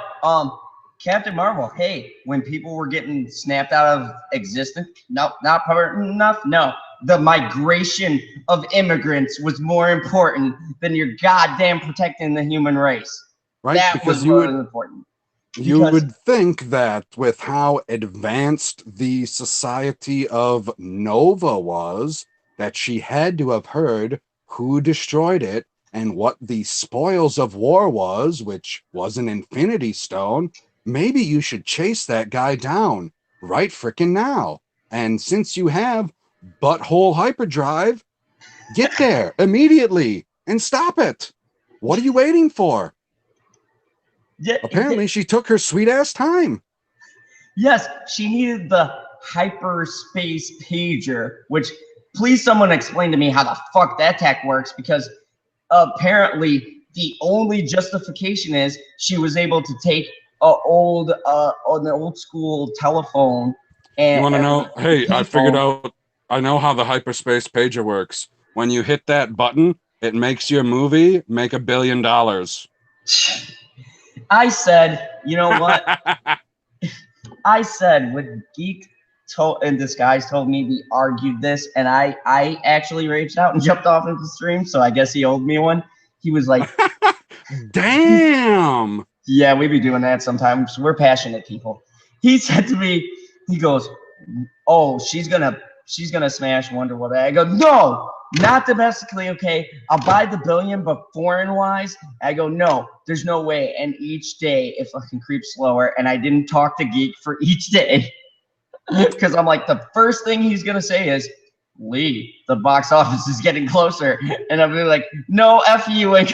Captain Marvel, hey, when people were getting snapped out of existence, no, not important enough. No, the migration of immigrants was more important than your goddamn protecting the human race. Right? That because was more important. You would think that with how advanced the society of Nova was, that she had to have heard who destroyed it and what the spoils of war was, which was an Infinity Stone. Maybe you should chase that guy down right frickin' now. And since you have butthole hyperdrive, get there immediately and stop it. What are you waiting for? Yeah, apparently she took her sweet ass time. Yes, she needed the hyperspace pager, which please someone explain to me how the fuck that tech works, because apparently the only justification is she was able to take an old school telephone and you want to know, hey, I figured out, I know how the hyperspace pager works. When you hit that button, it makes your movie make $1 billion. I said, you know what? I said with Geek in disguise told me we argued this, and I actually raged out and jumped off of the stream. So I guess he owed me one. He was like, Damn. "Yeah, we be doing that sometimes. We're passionate people." He said to me, he goes, "Oh, she's gonna smash Wonder Woman." I go, "No, not domestically, okay. I'll buy the billion, but foreign wise," I go, "No, there's no way." And each day it fucking creeps slower, and I didn't talk to Geek for each day because I'm like, the first thing he's gonna say is, "Lee, the box office is getting closer," and I'll be like, "No, F you," and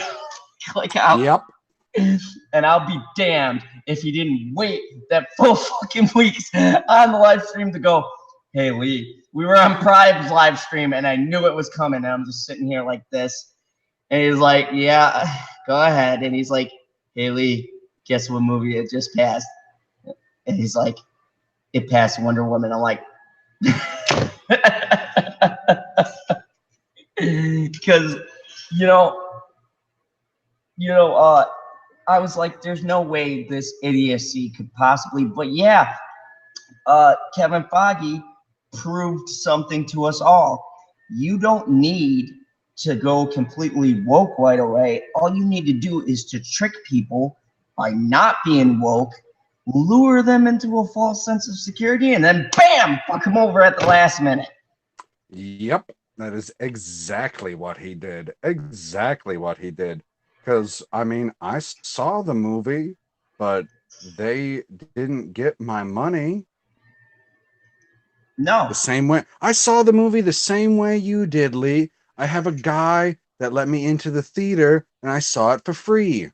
click out. Yep. And I'll be damned if he didn't wait that full fucking weeks on the live stream to go, "Hey Lee, we were on Prime's live stream and I knew it was coming." And I'm just sitting here like this. And he's like, "Yeah, go ahead." And he's like, "Hey Lee, guess what movie it just passed?" And he's like, "It passed Wonder Woman." I'm like, because, you know, I was like, there's no way this idiocy could possibly, but yeah, Kevin Feige proved something to us all. You don't need to go completely woke right away. All you need to do is to trick people by not being woke, lure them into a false sense of security, and then bam, fuck them over at the last minute. Yep. That is exactly what he did. Exactly what he did. Because, I mean, I saw the movie, but they didn't get my money. No. The same way. I saw the movie the same way you did, Lee. I have a guy that let me into the theater, and I saw it for free.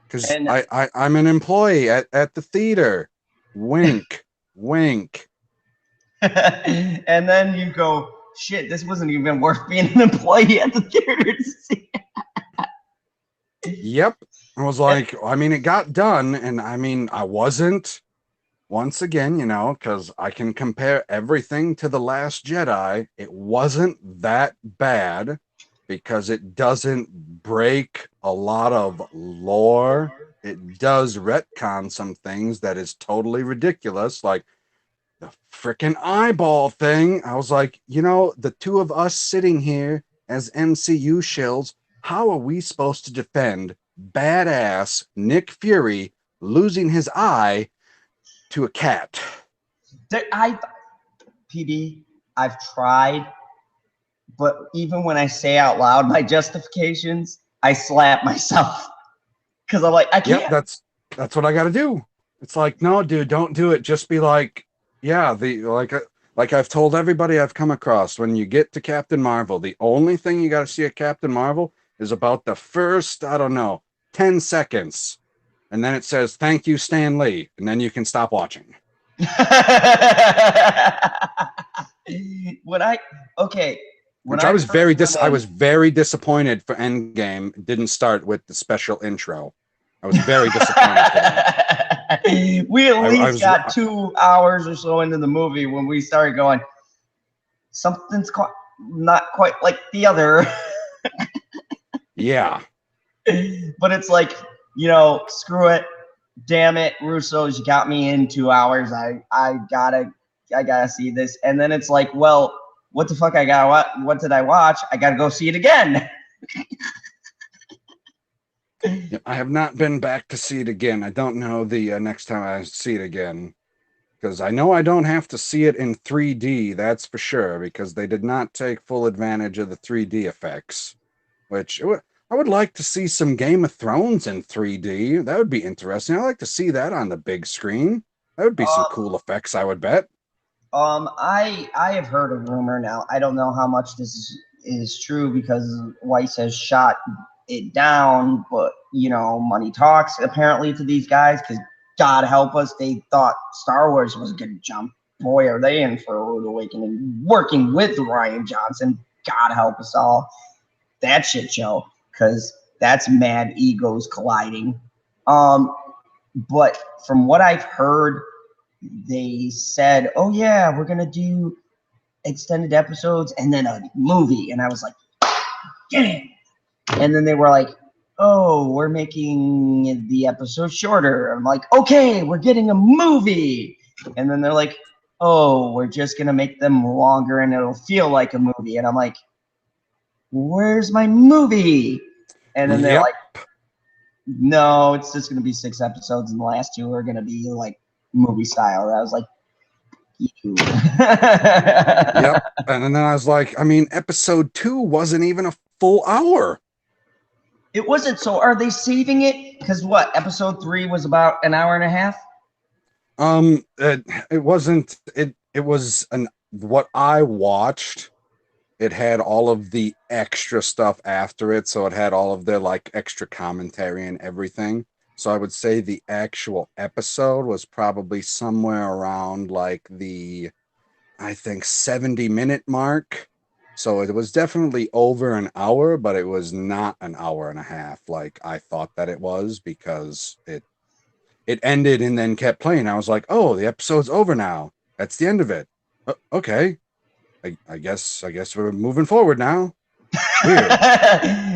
Because I'm an employee at the theater. Wink. Wink. And then you go, shit, this wasn't even worth being an employee at the theater to see. Yep. I was like, I mean, it got done, and I mean, I wasn't, once again, you know, because I can compare everything to The Last Jedi. It wasn't that bad because it doesn't break a lot of lore. It does retcon some things that is totally ridiculous, like the freaking eyeball thing. I was like, you know, the two of us sitting here as MCU shills, how are we supposed to defend badass Nick Fury losing his eye to a cat? PB, I've tried, but even when I say out loud my justifications, I slap myself because I'm like, I can't. Yep, that's what I got to do. It's like, no, dude, don't do it. Just be like, yeah, like I've told everybody I've come across, when you get to Captain Marvel, the only thing you got to see at Captain Marvel is about the first, I don't know, 10 seconds. And then it says, "Thank you, Stan Lee." And then you can stop watching. I was very disappointed for Endgame. It didn't start with the special intro. I was very disappointed for that. We at least got 2 hours or so into the movie when we started going, something's not quite like the other. Yeah. But it's like, you know, screw it. Damn it, Russo's, you got me in 2 hours. I gotta see this. And then it's like, well, what the fuck what did I watch? I gotta go see it again. I have not been back to see it again. I don't know the next time I see it again, because I know I don't have to see it in 3D, that's for sure, because they did not take full advantage of the 3D effects, which I would like to see some Game of Thrones in 3D. That would be interesting. I'd like to see that on the big screen. That would be some cool effects, I would bet. I have heard a rumor now. I don't know how much this is true because Weiss has shot it down, but you know, money talks apparently to these guys, because God help us, they thought Star Wars was gonna jump. Boy, are they in for a rude awakening working with Rian Johnson. God help us all. That shit show, because that's mad egos colliding. But from what I've heard, they said, oh yeah, we're gonna do extended episodes and then a movie. And I was like, get it. And then they were like, oh, we're making the episode shorter. I'm like, okay, we're getting a movie. And then they're like, oh, we're just going to make them longer and it'll feel like a movie. And I'm like, where's my movie? And then they're Yep. like, no, it's just going to be 6 episodes and the last 2 are going to be like movie style. And I was like, ew. Yep. And then I was like, I mean, episode 2 wasn't even a full hour. It wasn't. So are they saving it? Because what, episode 3 was about an hour and a half? It wasn't, it was what I watched, it had all of the extra stuff after it. So it had all of their like extra commentary and everything. So I would say the actual episode was probably somewhere around like the, I think 70-minute mark. So it was definitely over an hour, but it was not an hour and a half like I thought that it was, because it ended and then kept playing. I was like, oh, the episode's over now. That's the end of it. Okay. I guess we're moving forward now. Weird.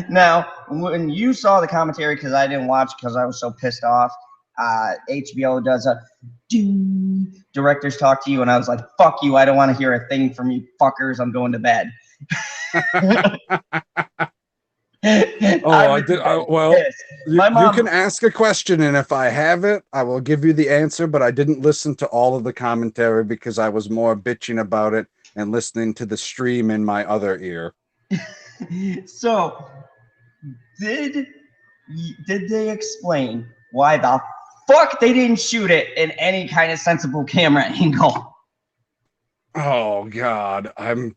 Now, when you saw the commentary, because I didn't watch because I was so pissed off, HBO does a directors talk to you, and I was like, fuck you, I don't want to hear a thing from you fuckers, I'm going to bed. I did. Well, my mom, you can ask a question, and if I have it, I will give you the answer, but I didn't listen to all of the commentary because I was more bitching about it and listening to the stream in my other ear. So, did they explain why the fuck they didn't shoot it in any kind of sensible camera angle? Oh God, I'm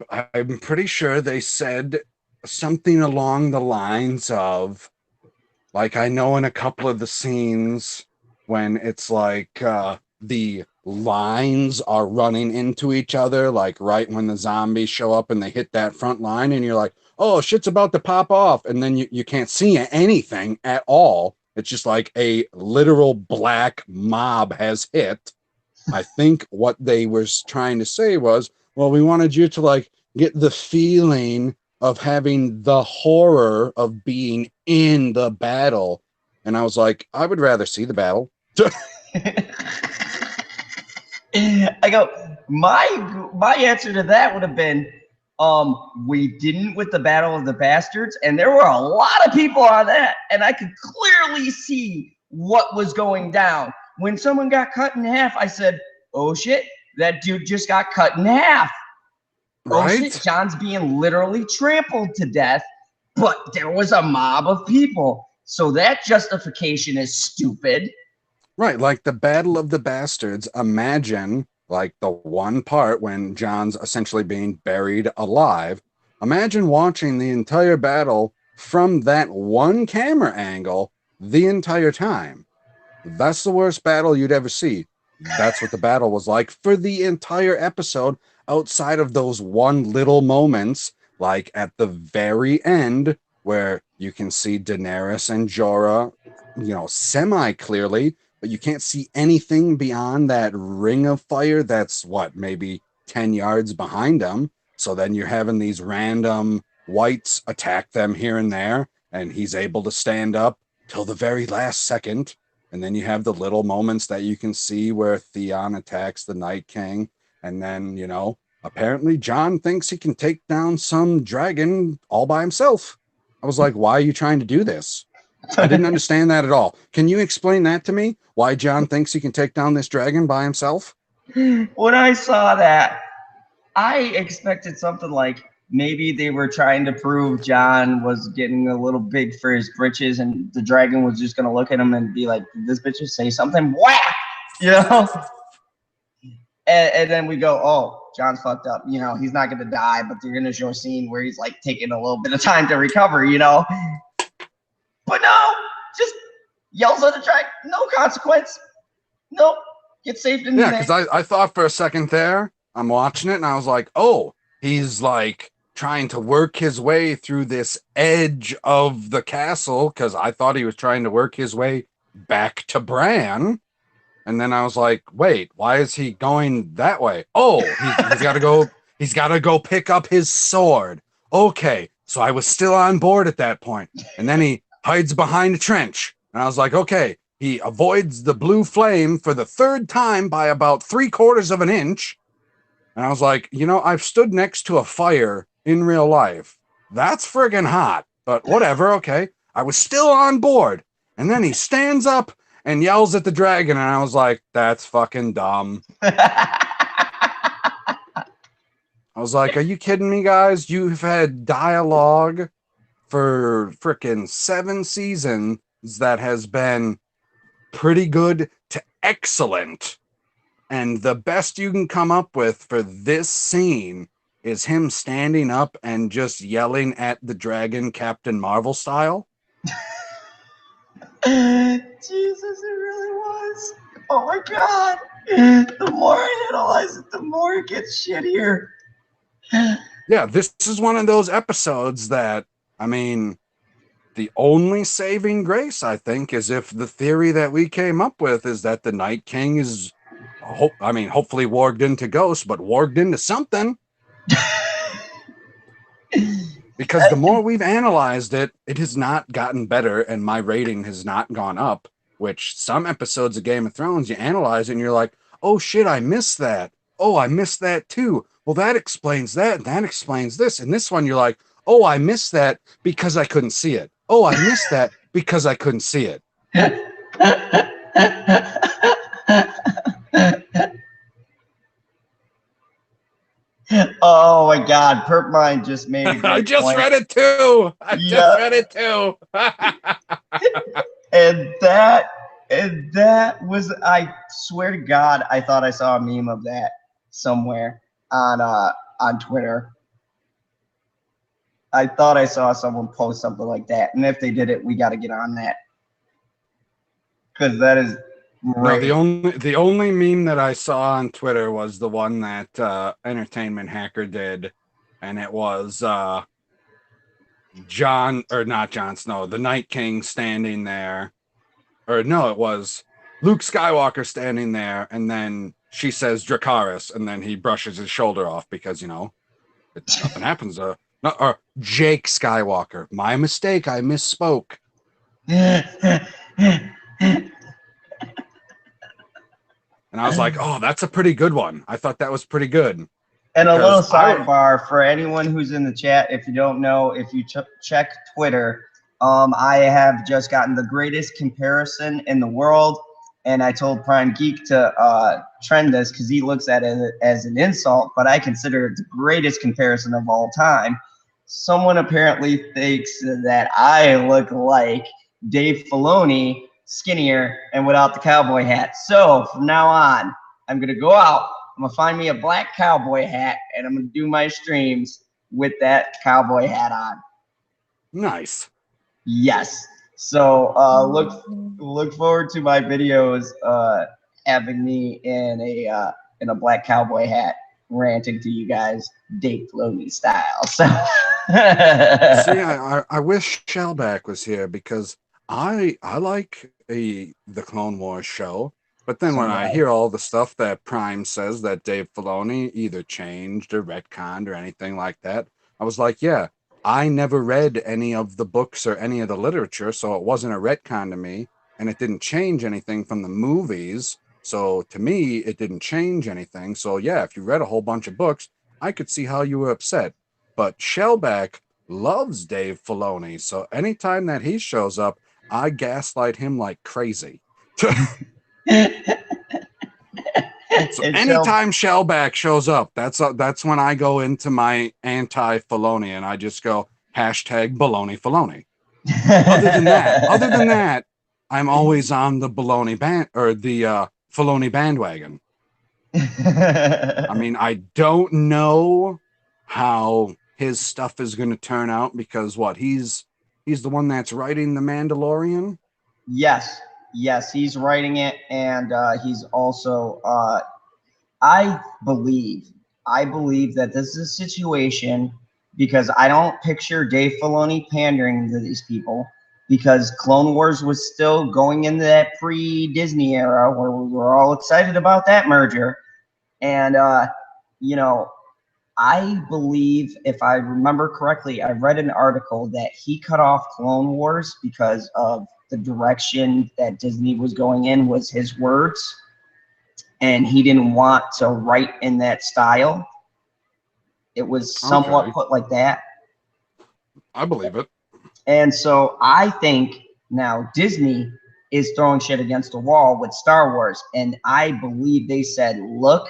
pretty sure they said something along the lines of, like, I know in a couple of the scenes when it's like the lines are running into each other, like right when the zombies show up and they hit that front line, and you're like, oh, shit's about to pop off, and then you can't see anything at all. It's just like a literal black mob has hit. I think what they were trying to say was, well, we wanted you to like get the feeling of having the horror of being in the battle. And I was like, I would rather see the battle. I go, my answer to that would have been, we didn't with the Battle of the Bastards, and there were a lot of people on that, and I could clearly see what was going down. When someone got cut in half, I said, oh shit, that dude just got cut in half. Right? Oh shit, John's being literally trampled to death, but there was a mob of people. So that justification is stupid. Right, like the Battle of the Bastards. Imagine like the one part when John's essentially being buried alive. Imagine watching the entire battle from that one camera angle the entire time. That's the worst battle you'd ever see. That's what the battle was like for the entire episode, outside of those one little moments, like at the very end, where you can see Daenerys and Jorah, semi-clearly, but you can't see anything beyond that ring of fire that's, what, maybe 10 yards behind them. So then you're having these random whites attack them here and there, and he's able to stand up till the very last second. And then you have the little moments that you can see where Theon attacks the Night King. And then, apparently Jon thinks he can take down some dragon all by himself. I was like, why are you trying to do this? I didn't understand that at all. Can you explain that to me? Why Jon thinks he can take down this dragon by himself? When I saw that, I expected something like maybe they were trying to prove Jon was getting a little big for his britches, and the dragon was just going to look at him and be like, did this bitch just say something? Whack! And then we go, oh, Jon's fucked up. He's not going to die, but they're going to show a scene where he's like taking a little bit of time to recover, But no, just yells at the dragon. No consequence. Nope. Get saved in the Yeah, because I thought for a second there, I'm watching it, and I was like, oh, he's like trying to work his way through this edge of the castle, because I thought he was trying to work his way back to Bran. And then I was like, wait, why is he going that way? Oh, he's got to go. He's got to go pick up his sword. Okay, so I was still on board at that point. And then he hides behind a trench. And I was like, okay, he avoids the blue flame for the third time by about 3/4 of an inch. And I was like, you know, I've stood next to a fire in real life. That's friggin' hot, but whatever, okay. I was still on board. And then he stands up and yells at the dragon, and I was like, that's fucking dumb. I was like, are you kidding me, guys? You've had dialogue for frickin' 7 seasons that has been pretty good to excellent. And the best you can come up with for this scene is him standing up and just yelling at the dragon Captain Marvel style. Jesus, it really was. Oh my God. The more I analyze it, the more it gets shittier. Yeah, this is one of those episodes that, I mean, the only saving grace, I think, is if the theory that we came up with is that the Night King is, hopefully warged into Ghost, but warged into something. Because the more we've analyzed it, it has not gotten better, and my rating has not gone up, which some episodes of Game of Thrones, you analyze it and you're like, oh shit, I missed that. Oh, I missed that too. Well, that explains that, and that explains this. And this one, you're like, oh, I missed that because I couldn't see it. Oh, I missed that because I couldn't see it. Oh my God, Perp Mind just made a great I just point. read it too. Just read it too. and that was, I swear to God, I thought I saw a meme of that somewhere on Twitter. I thought I saw someone post something like that, and if they did it, we got to get on that, because that is great. No, the only meme that I saw on Twitter was the one that Entertainment Hacker did, and it was not Jon Snow, the Night King standing there, or no, it was Luke Skywalker standing there, and then she says Dracarys, and then he brushes his shoulder off because, you know, nothing happens. Or Jake Skywalker, my mistake, I misspoke. And I was like, oh, that's a pretty good one. I thought that was pretty good. And a little sidebar for anyone who's in the chat, if you don't know, if you check Twitter, I have just gotten the greatest comparison in the world. And I told Prime Geek to trend this because he looks at it as an insult, but I consider it the greatest comparison of all time. Someone apparently thinks that I look like Dave Filoni, skinnier and without the cowboy hat. So from now on, I'm going to go out. I'm going to find me a black cowboy hat, and I'm going to do my streams with that cowboy hat on. Nice. Yes. So look forward to my videos having me in a black cowboy hat ranting to you guys Dave Filoni style. So see, I wish Shellback was here because I like the Clone Wars show. But then when I hear all the stuff that Prime says that Dave Filoni either changed or retconned or anything like that, I was like, yeah, I never read any of the books or any of the literature, so it wasn't a retcon to me, and it didn't change anything from the movies. So to me, it didn't change anything. So yeah, if you read a whole bunch of books, I could see how you were upset. But Shellback loves Dave Filoni, so anytime that he shows up, I gaslight him like crazy. So anytime Shellback shows up, that's when I go into my anti-Filoni and I just go #baloney Filoni. Other than that, I'm always on the baloney Filoni bandwagon. I mean, I don't know how his stuff is going to turn out because he's the one that's writing The Mandalorian. Yes, he's writing it, and he's also I believe that this is a situation because I don't picture Dave Filoni pandering to these people because Clone Wars was still going into that pre-Disney era where we were all excited about that merger. And, you know, I believe, if I remember correctly, I read an article that he cut off Clone Wars because of the direction that Disney was going in, was his words. and he didn't want to write in that style. It was somewhat Okay. put like that. I believe it. And so I think now Disney is throwing shit against the wall with Star Wars. And I believe they said, look,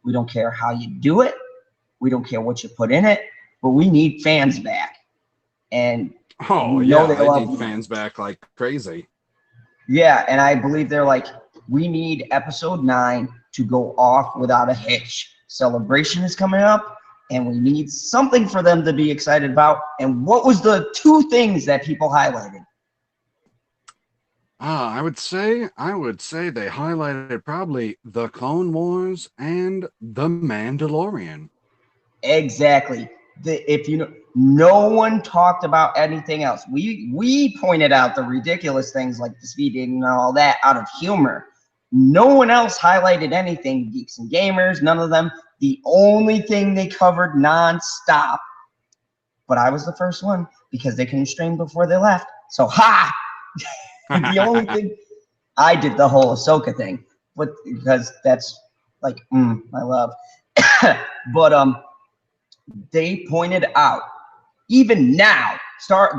we don't care how you do it. We don't care what you put in it, but we need fans back. And Oh, we know yeah. they They love need fans back like crazy. Yeah, and I believe they're like, we need episode 9 to go off without a hitch. Celebration is coming up, and we need something for them to be excited about. And what was the 2 things that people highlighted? I would say they highlighted probably the Clone Wars and the Mandalorian. Exactly. If you know, no one talked about anything else. We pointed out the ridiculous things like the speed dating and all that out of humor. No one else highlighted anything. Geeks and gamers, none of them. The only thing they covered nonstop, but I was the first one because they couldn't stream before they left. So ha! The only thing I did the whole Ahsoka thing, but because that's like I love. But they pointed out even now, Star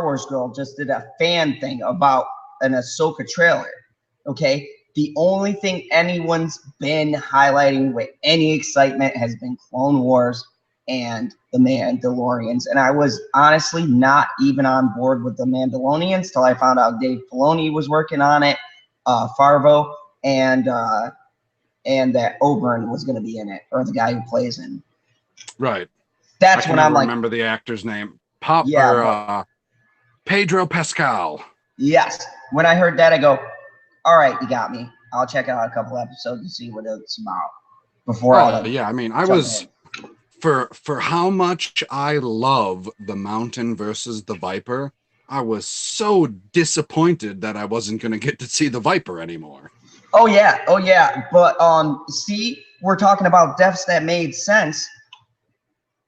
Wars girl just did a fan thing about an Ahsoka trailer. Okay, the only thing anyone's been highlighting with any excitement has been Clone Wars and the Mandalorians, and I was honestly not even on board with the Mandalorians till I found out Dave Filoni was working on it, Farvo, and that Oberyn was going to be in it, or the guy who plays him. Right. That's when I'm like, remember the actor's name. Pedro Pascal. Yes. When I heard that, I go, all right, you got me. I'll check out a couple episodes and see what it's about before I mean, I was for how much I love the Mountain versus the Viper, I was so disappointed that I wasn't going to get to see the Viper anymore. Oh yeah. But see, we're talking about deaths that made sense.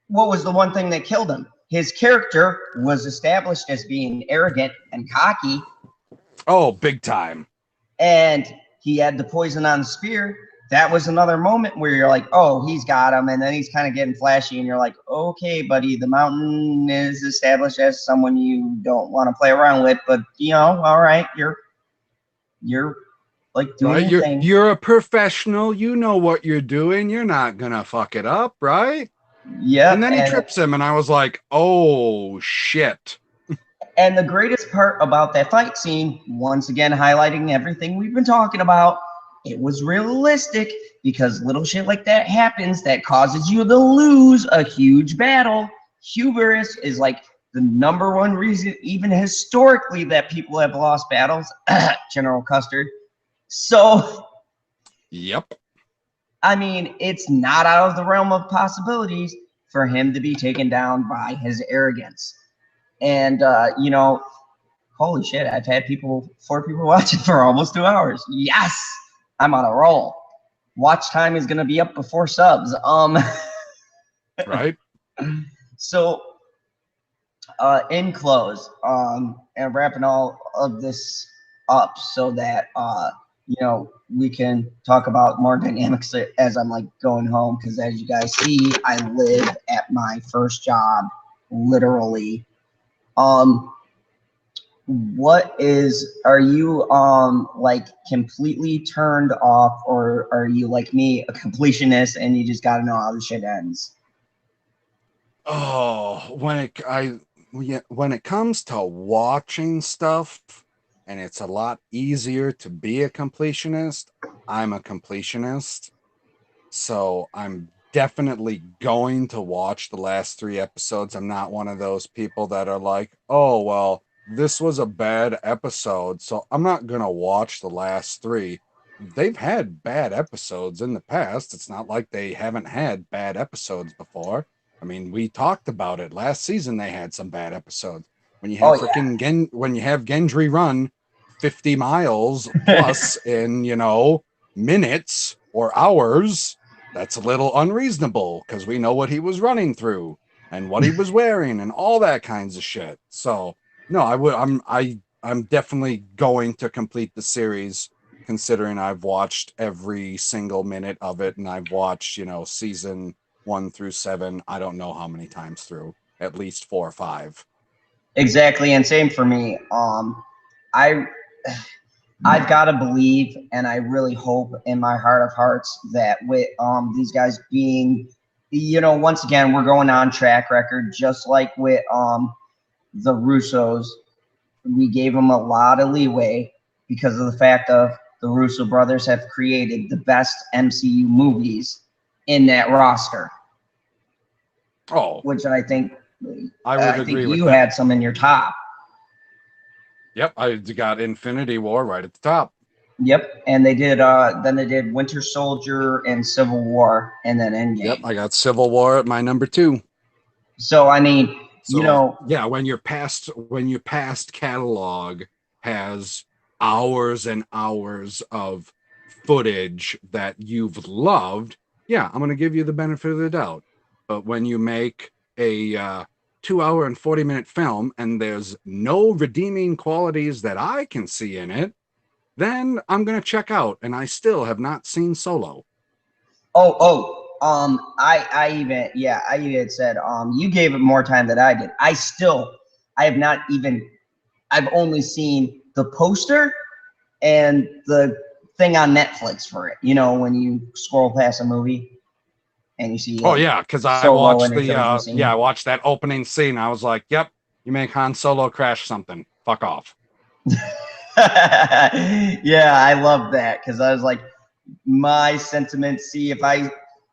What was the one thing that killed him? His character was established as being arrogant and cocky. Oh, big time. And he had the poison on the spear. That was another moment where you're like, oh, he's got him. And then he's kind of getting flashy. And you're like, okay, buddy, the Mountain is established as someone you don't want to play around with. But, all right, you're like doing your thing. You're a professional. You know what you're doing. You're not going to fuck it up, right? Yeah. And then he trips him. And I was like, oh, shit. And the greatest part about that fight scene, once again highlighting everything we've been talking about, it was realistic because little shit like that happens that causes you to lose a huge battle. Hubris is like the number one reason, even historically, that people have lost battles. General Custard. So, yep. I mean, it's not out of the realm of possibilities for him to be taken down by his arrogance. And, holy shit, I've had 4 people watching for almost 2 hours. Yes, I'm on a roll. Watch time is going to be up before subs. Right. So, in close, and wrapping all of this up so that, we can talk about more dynamics as I'm like going home. Because as you guys see, I live at my first job, literally. Are you like completely turned off, or are you like me, a completionist, and you just gotta know how the shit ends? Oh, when it comes to watching stuff, and it's a lot easier to be a completionist, I'm a completionist. So I'm definitely going to watch the last 3 episodes. I'm not one of those people that are like, oh, well, this was a bad episode, so I'm not going to watch the last 3. They've had bad episodes in the past. It's not like they haven't had bad episodes before. I mean, we talked about it last season. They had some bad episodes. When you have when you have Gendry run 50 miles plus in, minutes or hours, that's a little unreasonable because we know what he was running through and what he was wearing and all that kinds of shit. So no, I'm definitely going to complete the series considering I've watched every single minute of it, and I've watched, season 1 through 7. I don't know how many times through, at least 4 or 5. Exactly, and same for me. I I've got to believe, and I really hope in my heart of hearts that with these guys being, once again, we're going on track record, just like with the Russos. We gave them a lot of leeway because of the fact of the Russo brothers have created the best MCU movies in that roster, Oh, which I think I would agree with you that. had some in your top. Yep, I got Infinity War right at the top. Yep, and they did. Then they did Winter Soldier and Civil War, and then Endgame. Yep, I got Civil War at my number 2. So I mean, yeah, when your past catalog has hours and hours of footage that you've loved, yeah, I'm gonna give you the benefit of the doubt. But when you make a 2 hour and 40-minute film and there's no redeeming qualities that I can see in it, then I'm gonna check out. And I still have not seen Solo. I even said, you gave it more time than I did. I have not even, I've only seen the poster and the thing on Netflix for it. When you scroll past a movie and you see, Oh yeah, because I Solo watched and it the shows the scene. I watched that opening scene. I was like, yep, you make Han Solo crash something. Fuck off. Yeah, I love that because I was like, my sentiments. See if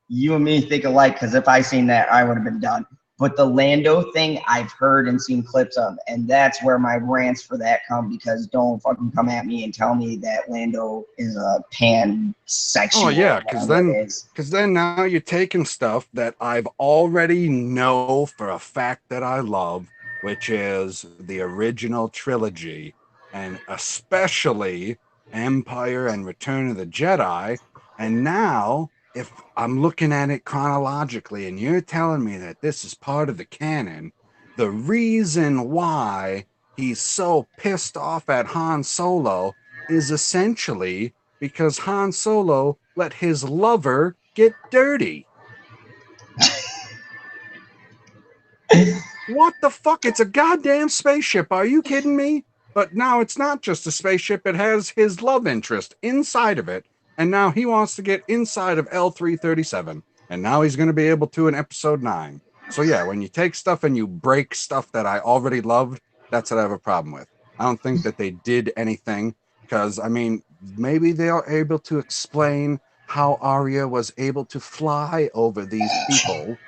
you and me think alike. Because if I seen that, I would have been done. But the Lando thing, I've heard and seen clips of, and that's where my rants for that come. Because don't fucking come at me and tell me that Lando is a pansexual. Oh yeah, because then now you're taking stuff that I've already know for a fact that I love, which is the original trilogy, and especially Empire and Return of the Jedi. And now, if I'm looking at it chronologically, and you're telling me that this is part of the canon, the reason why he's so pissed off at Han Solo is essentially because Han Solo let his lover get dirty. What the fuck? It's a goddamn spaceship. Are you kidding me? But now it's not just a spaceship, it has his love interest inside of it. And now he wants to get inside of L337. And now he's going to be able to in episode 9. So, yeah, when you take stuff and you break stuff that I already loved, that's what I have a problem with. I don't think that they did anything because, I mean, maybe they are able to explain how Arya was able to fly over these people,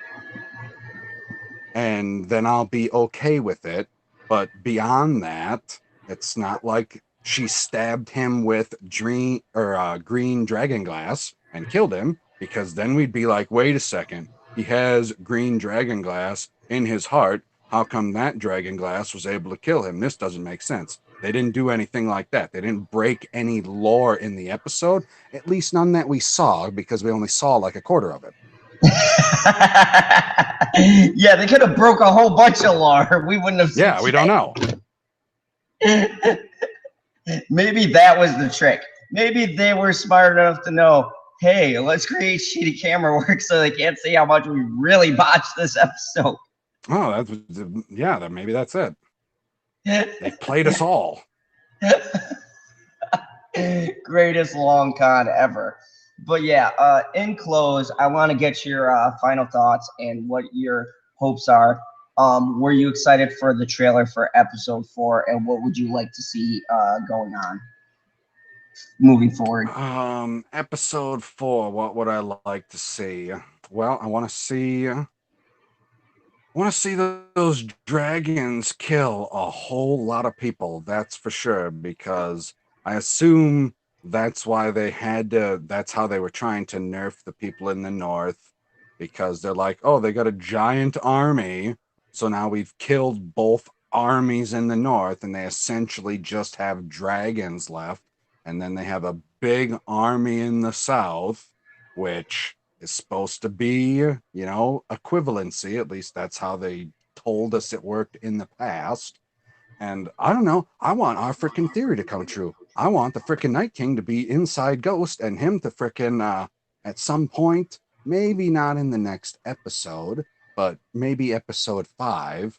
and then I'll be okay with it. But beyond that, it's not like she stabbed him with green dragon glass and killed him, because then we'd be like, wait a second, he has green dragon glass in his heart. How come that dragon glass was able to kill him? This doesn't make sense. They didn't do anything like that. They didn't break any lore in the episode, at least none that we saw, because we only saw like a quarter of it. Yeah, they could have broke a whole bunch of lore. We wouldn't have. Yeah, we don't know. Maybe that was the trick. Maybe they were smart enough to know, hey, let's create shitty camera work so they can't see how much we really botched this episode. Oh, maybe that's it. They played us all. Greatest long con ever. But yeah, in close, I want to get your final thoughts and what your hopes are. Were you excited for the trailer for episode 4, and what would you like to see going on moving forward? Episode 4, what would I like to see? Well, I want to see those dragons kill a whole lot of people, that's for sure, because I assume that's why that's how they were trying to nerf the people in the north, because they're like, oh, they got a giant army, so now we've killed both armies in the north, and they essentially just have dragons left, and then they have a big army in the south, which is supposed to be, equivalency. At least that's how they told us it worked in the past. And I don't know. I want our freaking theory to come true. I want the freaking Night King to be inside Ghost and him to freaking at some point, maybe not in the next episode, but maybe episode 5,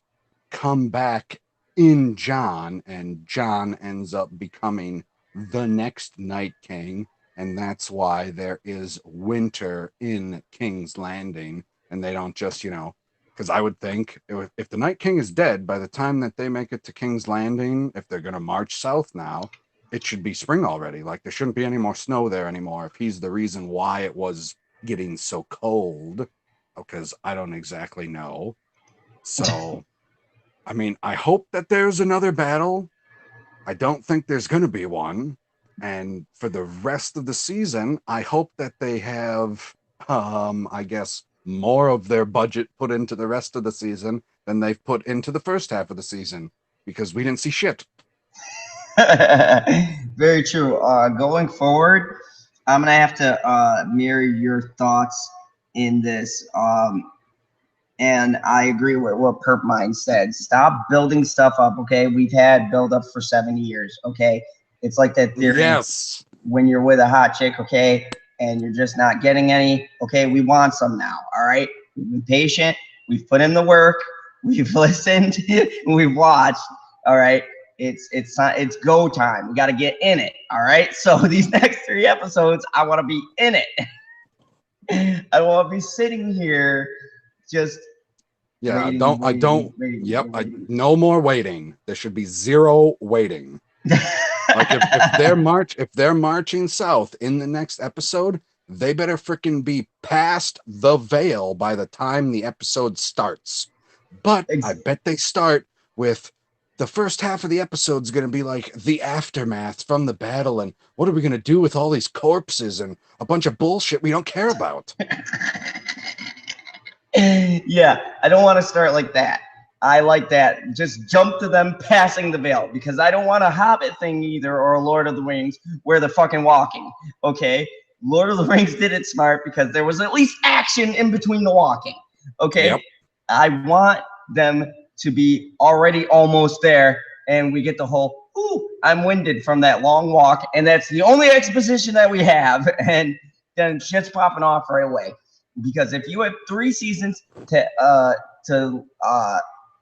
come back in John, and John ends up becoming the next Night King, and that's why there is winter in King's Landing, and they don't just, because I would think if the Night King is dead by the time that they make it to King's Landing, if they're going to march south now, it should be spring already. Like, there shouldn't be any more snow there anymore if he's the reason why it was getting so cold, because I don't exactly know. So, I mean, I hope that there's another battle. I don't think there's going to be one. And for the rest of the season, I hope that they have, I guess, more of their budget put into the rest of the season than they've put into the first half of the season, because we didn't see shit. Very true. Going forward, I'm gonna have to mirror your thoughts in this. And I agree with what Perp Mind said. Stop building stuff up. Okay, we've had build up for 7 years. Okay, it's like that theory. Yes. When you're with a hot chick, okay, and you're just not getting any. Okay, we want some now. All right, we've been patient. We've put in the work. We've listened. We've watched. All right. It's go time. We got to get in it. All right. So these next 3 episodes, I want to be in it. I want to be sitting here just waiting. No more waiting. There should be 0 waiting. Like if they're marching south in the next episode, they better freaking be past the veil by the time the episode starts. But I bet they start with the first half of the episode is going to be like the aftermath from the battle, and what are we going to do with all these corpses and a bunch of bullshit we don't care about. Yeah, I don't want to start like that. I like that. Just jump to them passing the veil, because I don't want a Hobbit thing either, or a Lord of the Rings where they're fucking walking. Okay, Lord of the Rings did it smart because there was at least action in between the walking. Okay, yep. I want them to be already almost there, and we get the whole, ooh, I'm winded from that long walk, and that's the only exposition that we have, and then shit's popping off right away. Because if you have 3 seasons to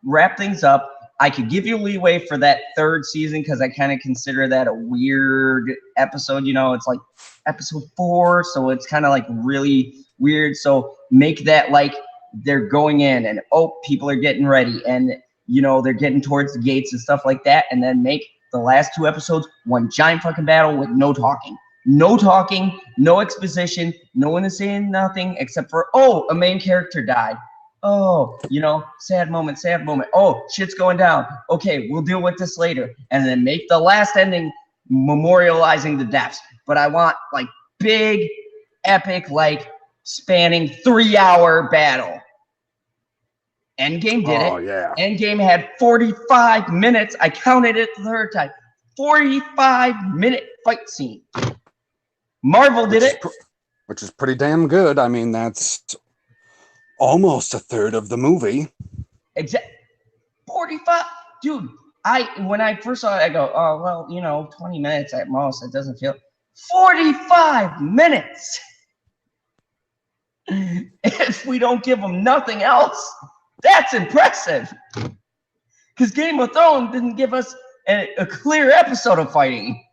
wrap things up, I could give you leeway for that 3rd season, because I kind of consider that a weird episode. It's like episode 4, so it's kind of like really weird. So make that like they're going in, and people are getting ready, and they're getting towards the gates and stuff like that, and then make the last 2 episodes one giant fucking battle with no talking. No talking, no exposition, no one is saying nothing except for, a main character died. Sad moment. Oh, shit's going down. Okay, we'll deal with this later. And then make the last ending memorializing the deaths. But I want like big, epic, like spanning 3-hour battle. Endgame did it. Yeah. Endgame had 45 minutes. I counted it the 3rd time. 45-minute fight scene. Marvel did it. Which is pretty damn good. I mean, that's almost a 1/3 of the movie. 45. Dude, when I first saw it, I go, 20 minutes at most. It doesn't feel 45 minutes. If we don't give them nothing else, that's impressive. Because Game of Thrones didn't give us a clear episode of fighting.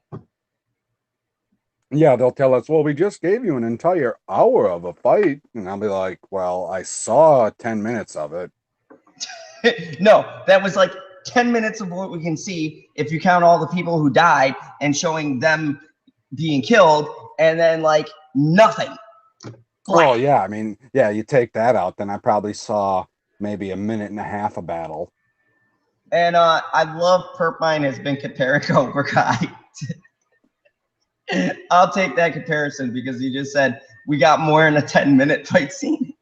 Yeah, they'll tell us, well, we just gave you an entire hour of a fight. And I'll be like, well, I saw 10 minutes of it. No, that was like 10 minutes of what we can see if you count all the people who died and showing them being killed, and then like nothing. Blank. Oh, yeah. I mean, yeah, you take that out, then I probably saw maybe 1.5 minutes of battle. And I love Perpmine has been comparing Cobra Kai. I'll take that comparison, because he just said we got more in a 10-minute fight scene.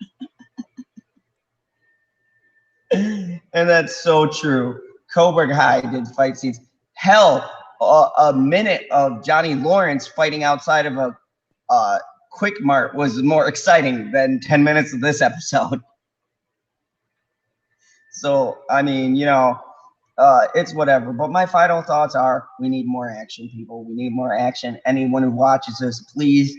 And that's so true. Cobra Kai did fight scenes. Hell, a minute of Johnny Lawrence fighting outside of a Quick Mart was more exciting than 10 minutes of this episode. So, I mean, it's whatever. But my final thoughts are: we need more action, people. We need more action. Anyone who watches this, please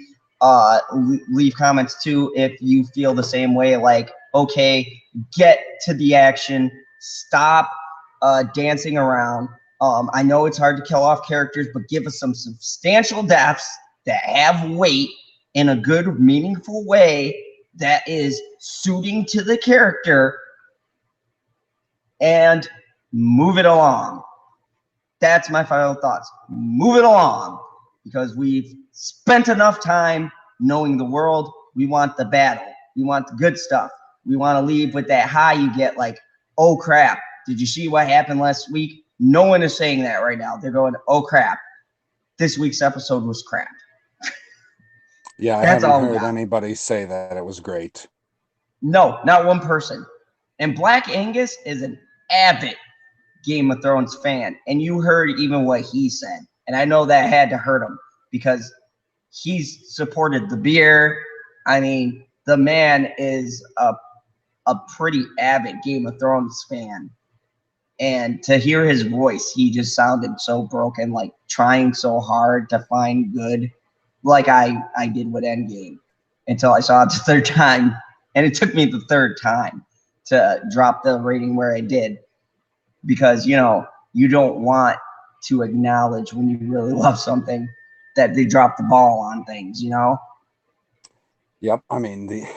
leave comments too if you feel the same way. Like, okay, get to the action. Stop dancing around. I know it's hard to kill off characters, but give us some substantial deaths that have weight in a good, meaningful way that is suiting to the character, and move it along. That's my final thoughts. Move it along, because we've spent enough time knowing the world. We want the battle. We want the good stuff. We want to leave with that high you get, like, oh crap, did you see what happened last week? No one is saying that right now. They're going, oh crap, this week's episode was crap. Yeah, I haven't heard anybody say that it was great. No, not one person. And Black Angus is an avid Game of Thrones fan, and you heard even what he said. And I know that had to hurt him, because he's supported the beer. I mean, the man is a pretty avid Game of Thrones fan. And to hear his voice, he just sounded so broken, like trying so hard to find good, like I did with Endgame, until I saw it the third time. And it took me the third time to drop the rating where I did, because, you know, you don't want to acknowledge when you really love something that they drop the ball on things, you know? Yep. I mean,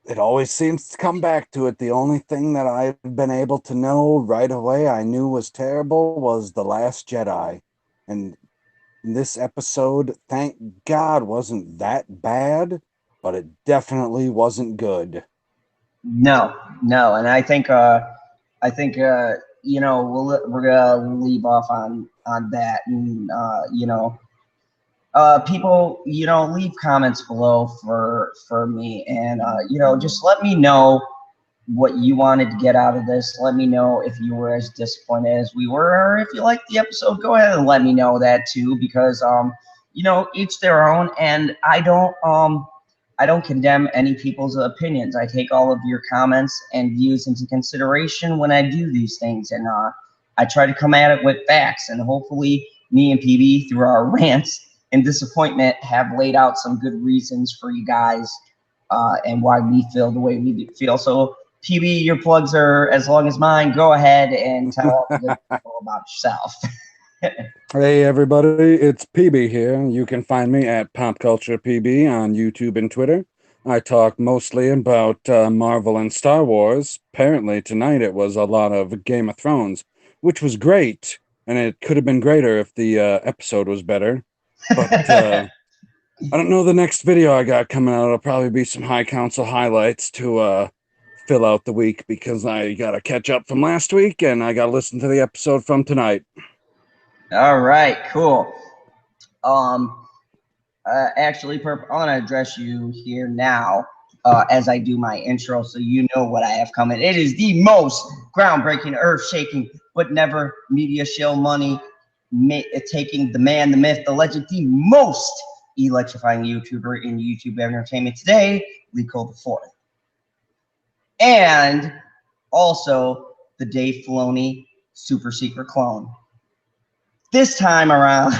it always seems to come back to it. The only thing that I've been able to know right away I knew was terrible was The Last Jedi. And this episode, thank God, wasn't that bad, but it definitely wasn't good. No. And I think you know, we're gonna leave off on that, and you know, people, you know, leave comments below for me, and you know, just let me know what you wanted to get out of this. Let me know if you were as disappointed as we were, or if you liked the episode. Go ahead and let me know that too, because you know, each their own, and I don't condemn any people's opinions. I take all of your comments and views into consideration when I do these things, and I try to come at it with facts, and hopefully me and PB, through our rants and disappointment, have laid out some good reasons for you guys, and why we feel the way we feel. So PB, your plugs are as long as mine. Go ahead and tell all the good people about yourself. Hey everybody, it's PB here. You can find me at Pop Culture PB on YouTube and Twitter. I talk mostly about Marvel and Star Wars. Apparently tonight it was a lot of Game of Thrones, which was great, and it could have been greater if the episode was better. But I don't know, the next video I got coming out will probably be some High Council highlights to fill out the week, because I got to catch up from last week and I got to listen to the episode from tonight. All right, cool. Actually, I want to address you here now, as I do my intro, so you know what I have coming. It is the most groundbreaking, earth-shaking, but never media shill money taking, the man, the myth, the legend, the most electrifying YouTuber in YouTube entertainment today, Lee Cole IV. And also the Dave Filoni super secret clone. This time around,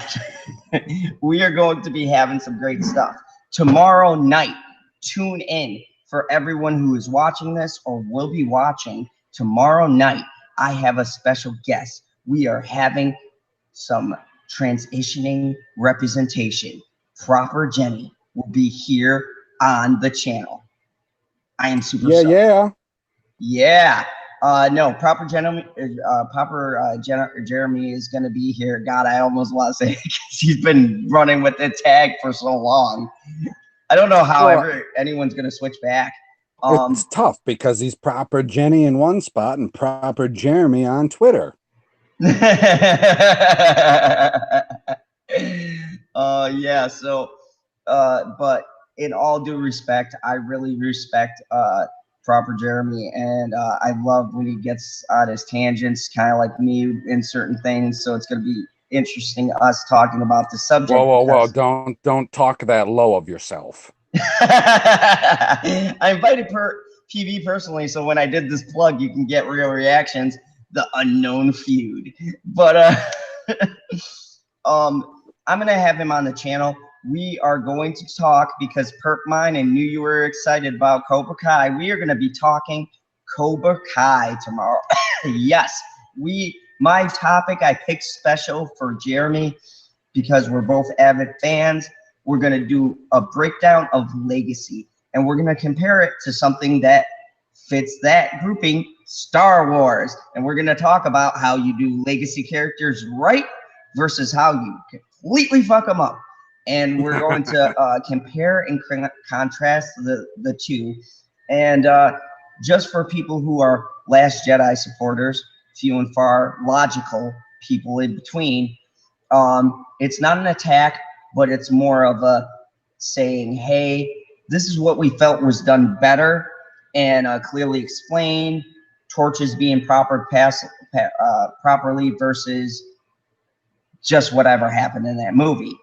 we are going to be having some great stuff. Tomorrow night, tune in for everyone who is watching this or will be watching. Tomorrow night, I have a special guest. We are having some transitioning representation. Proper Jenny will be here on the channel. I am super stoked. Yeah. No, Proper Jeremy is going to be here. God, I almost want to say, because he's been running with the tag for so long. I don't know how anyone's going to switch back. It's tough because he's Proper Jenny in one spot and Proper Jeremy on Twitter. Yeah, so, but in all due respect, I really respect Proper Jeremy, and I love when he gets on his tangents, kind of like me in certain things. So it's going to be interesting us talking about the subject. Whoa! Don't talk that low of yourself. I invited PV personally, so when I did this plug, you can get real reactions. the unknown feud. But I'm gonna have him on the channel. We are going to talk because Perp Mine and knew you were excited about Cobra Kai. We are gonna be talking Cobra Kai tomorrow. Yes, my topic I picked special for Jeremy because we're both avid fans. We're gonna do a breakdown of Legacy, and we're gonna compare it to something that fits that grouping, Star Wars. And we're gonna talk about how you do Legacy characters right versus how you completely fuck them up. And we're going to compare and contrast the two. And just for people who are Last Jedi supporters, few and far logical people in between, it's not an attack, but it's more of a saying, hey, this is what we felt was done better, and clearly explained, torches being properly versus just whatever happened in that movie.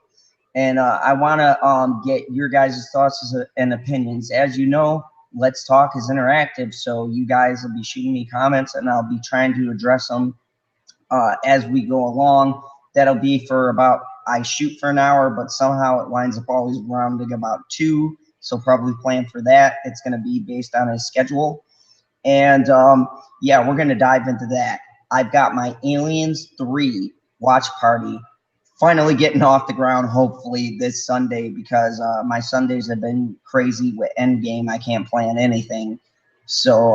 And I want to get your guys' thoughts and opinions. As you know, Let's Talk is interactive, so you guys will be shooting me comments, and I'll be trying to address them as we go along. That'll be for about, I shoot for an hour, but somehow it winds up always rounding about 2, so probably plan for that. It's going to be based on a schedule. And yeah, we're going to dive into that. I've got my Aliens 3 watch party finally getting off the ground, hopefully this Sunday, because my Sundays have been crazy with Endgame. I can't plan anything. So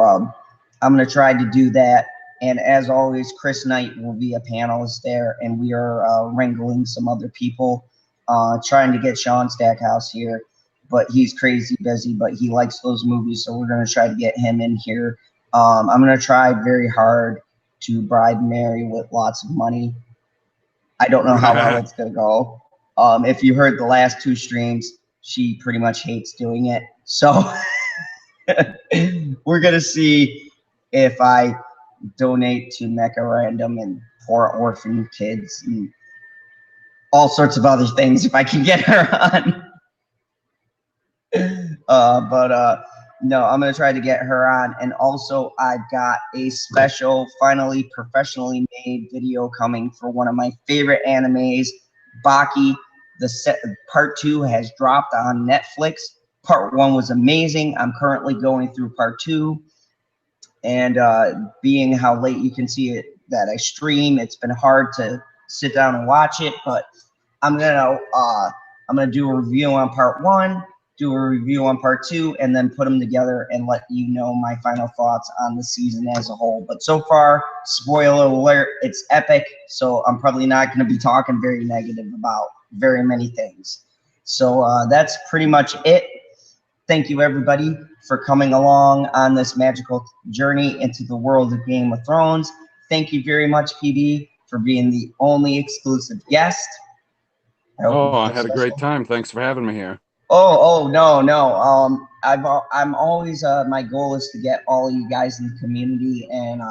I'm going to try to do that. And as always, Chris Knight will be a panelist there, and we are wrangling some other people, trying to get Sean Stackhouse here, but he's crazy busy, but he likes those movies, so we're going to try to get him in here. I'm going to try very hard to bribe Mary with lots of money. I don't know how well it's going to go. If you heard the last 2 streams, she pretty much hates doing it. So we're going to see if I donate to Mecca Random and poor orphan kids and all sorts of other things if I can get her on. No, I'm going to try to get her on. And also, I've got a special, finally professionally made video coming for one of my favorite animes, Baki. Part 2 has dropped on Netflix. Part 1 was amazing. I'm currently going through part 2. And being how late you can see it that I stream, it's been hard to sit down and watch it. But I'm gonna do a review on part 1, do a review on part 2, and then put them together and let you know my final thoughts on the season as a whole. But so far, spoiler alert, it's epic, so I'm probably not going to be talking very negative about very many things. So that's pretty much it. Thank you, everybody, for coming along on this magical journey into the world of Game of Thrones. Thank you very much, PB, for being the only exclusive guest. I had a great time. Thanks for having me here. No. I'm always my goal is to get all of you guys in the community and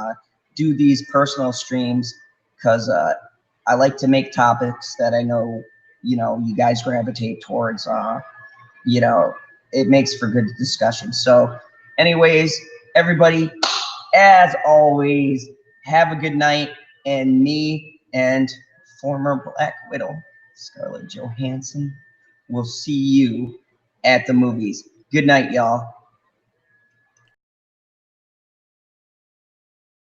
do these personal streams because I like to make topics that I know you guys gravitate towards. It makes for good discussion. So, anyways, everybody, as always, have a good night. And me and former Black Widow, Scarlett Johansson, we'll see you at the movies. Good night, y'all.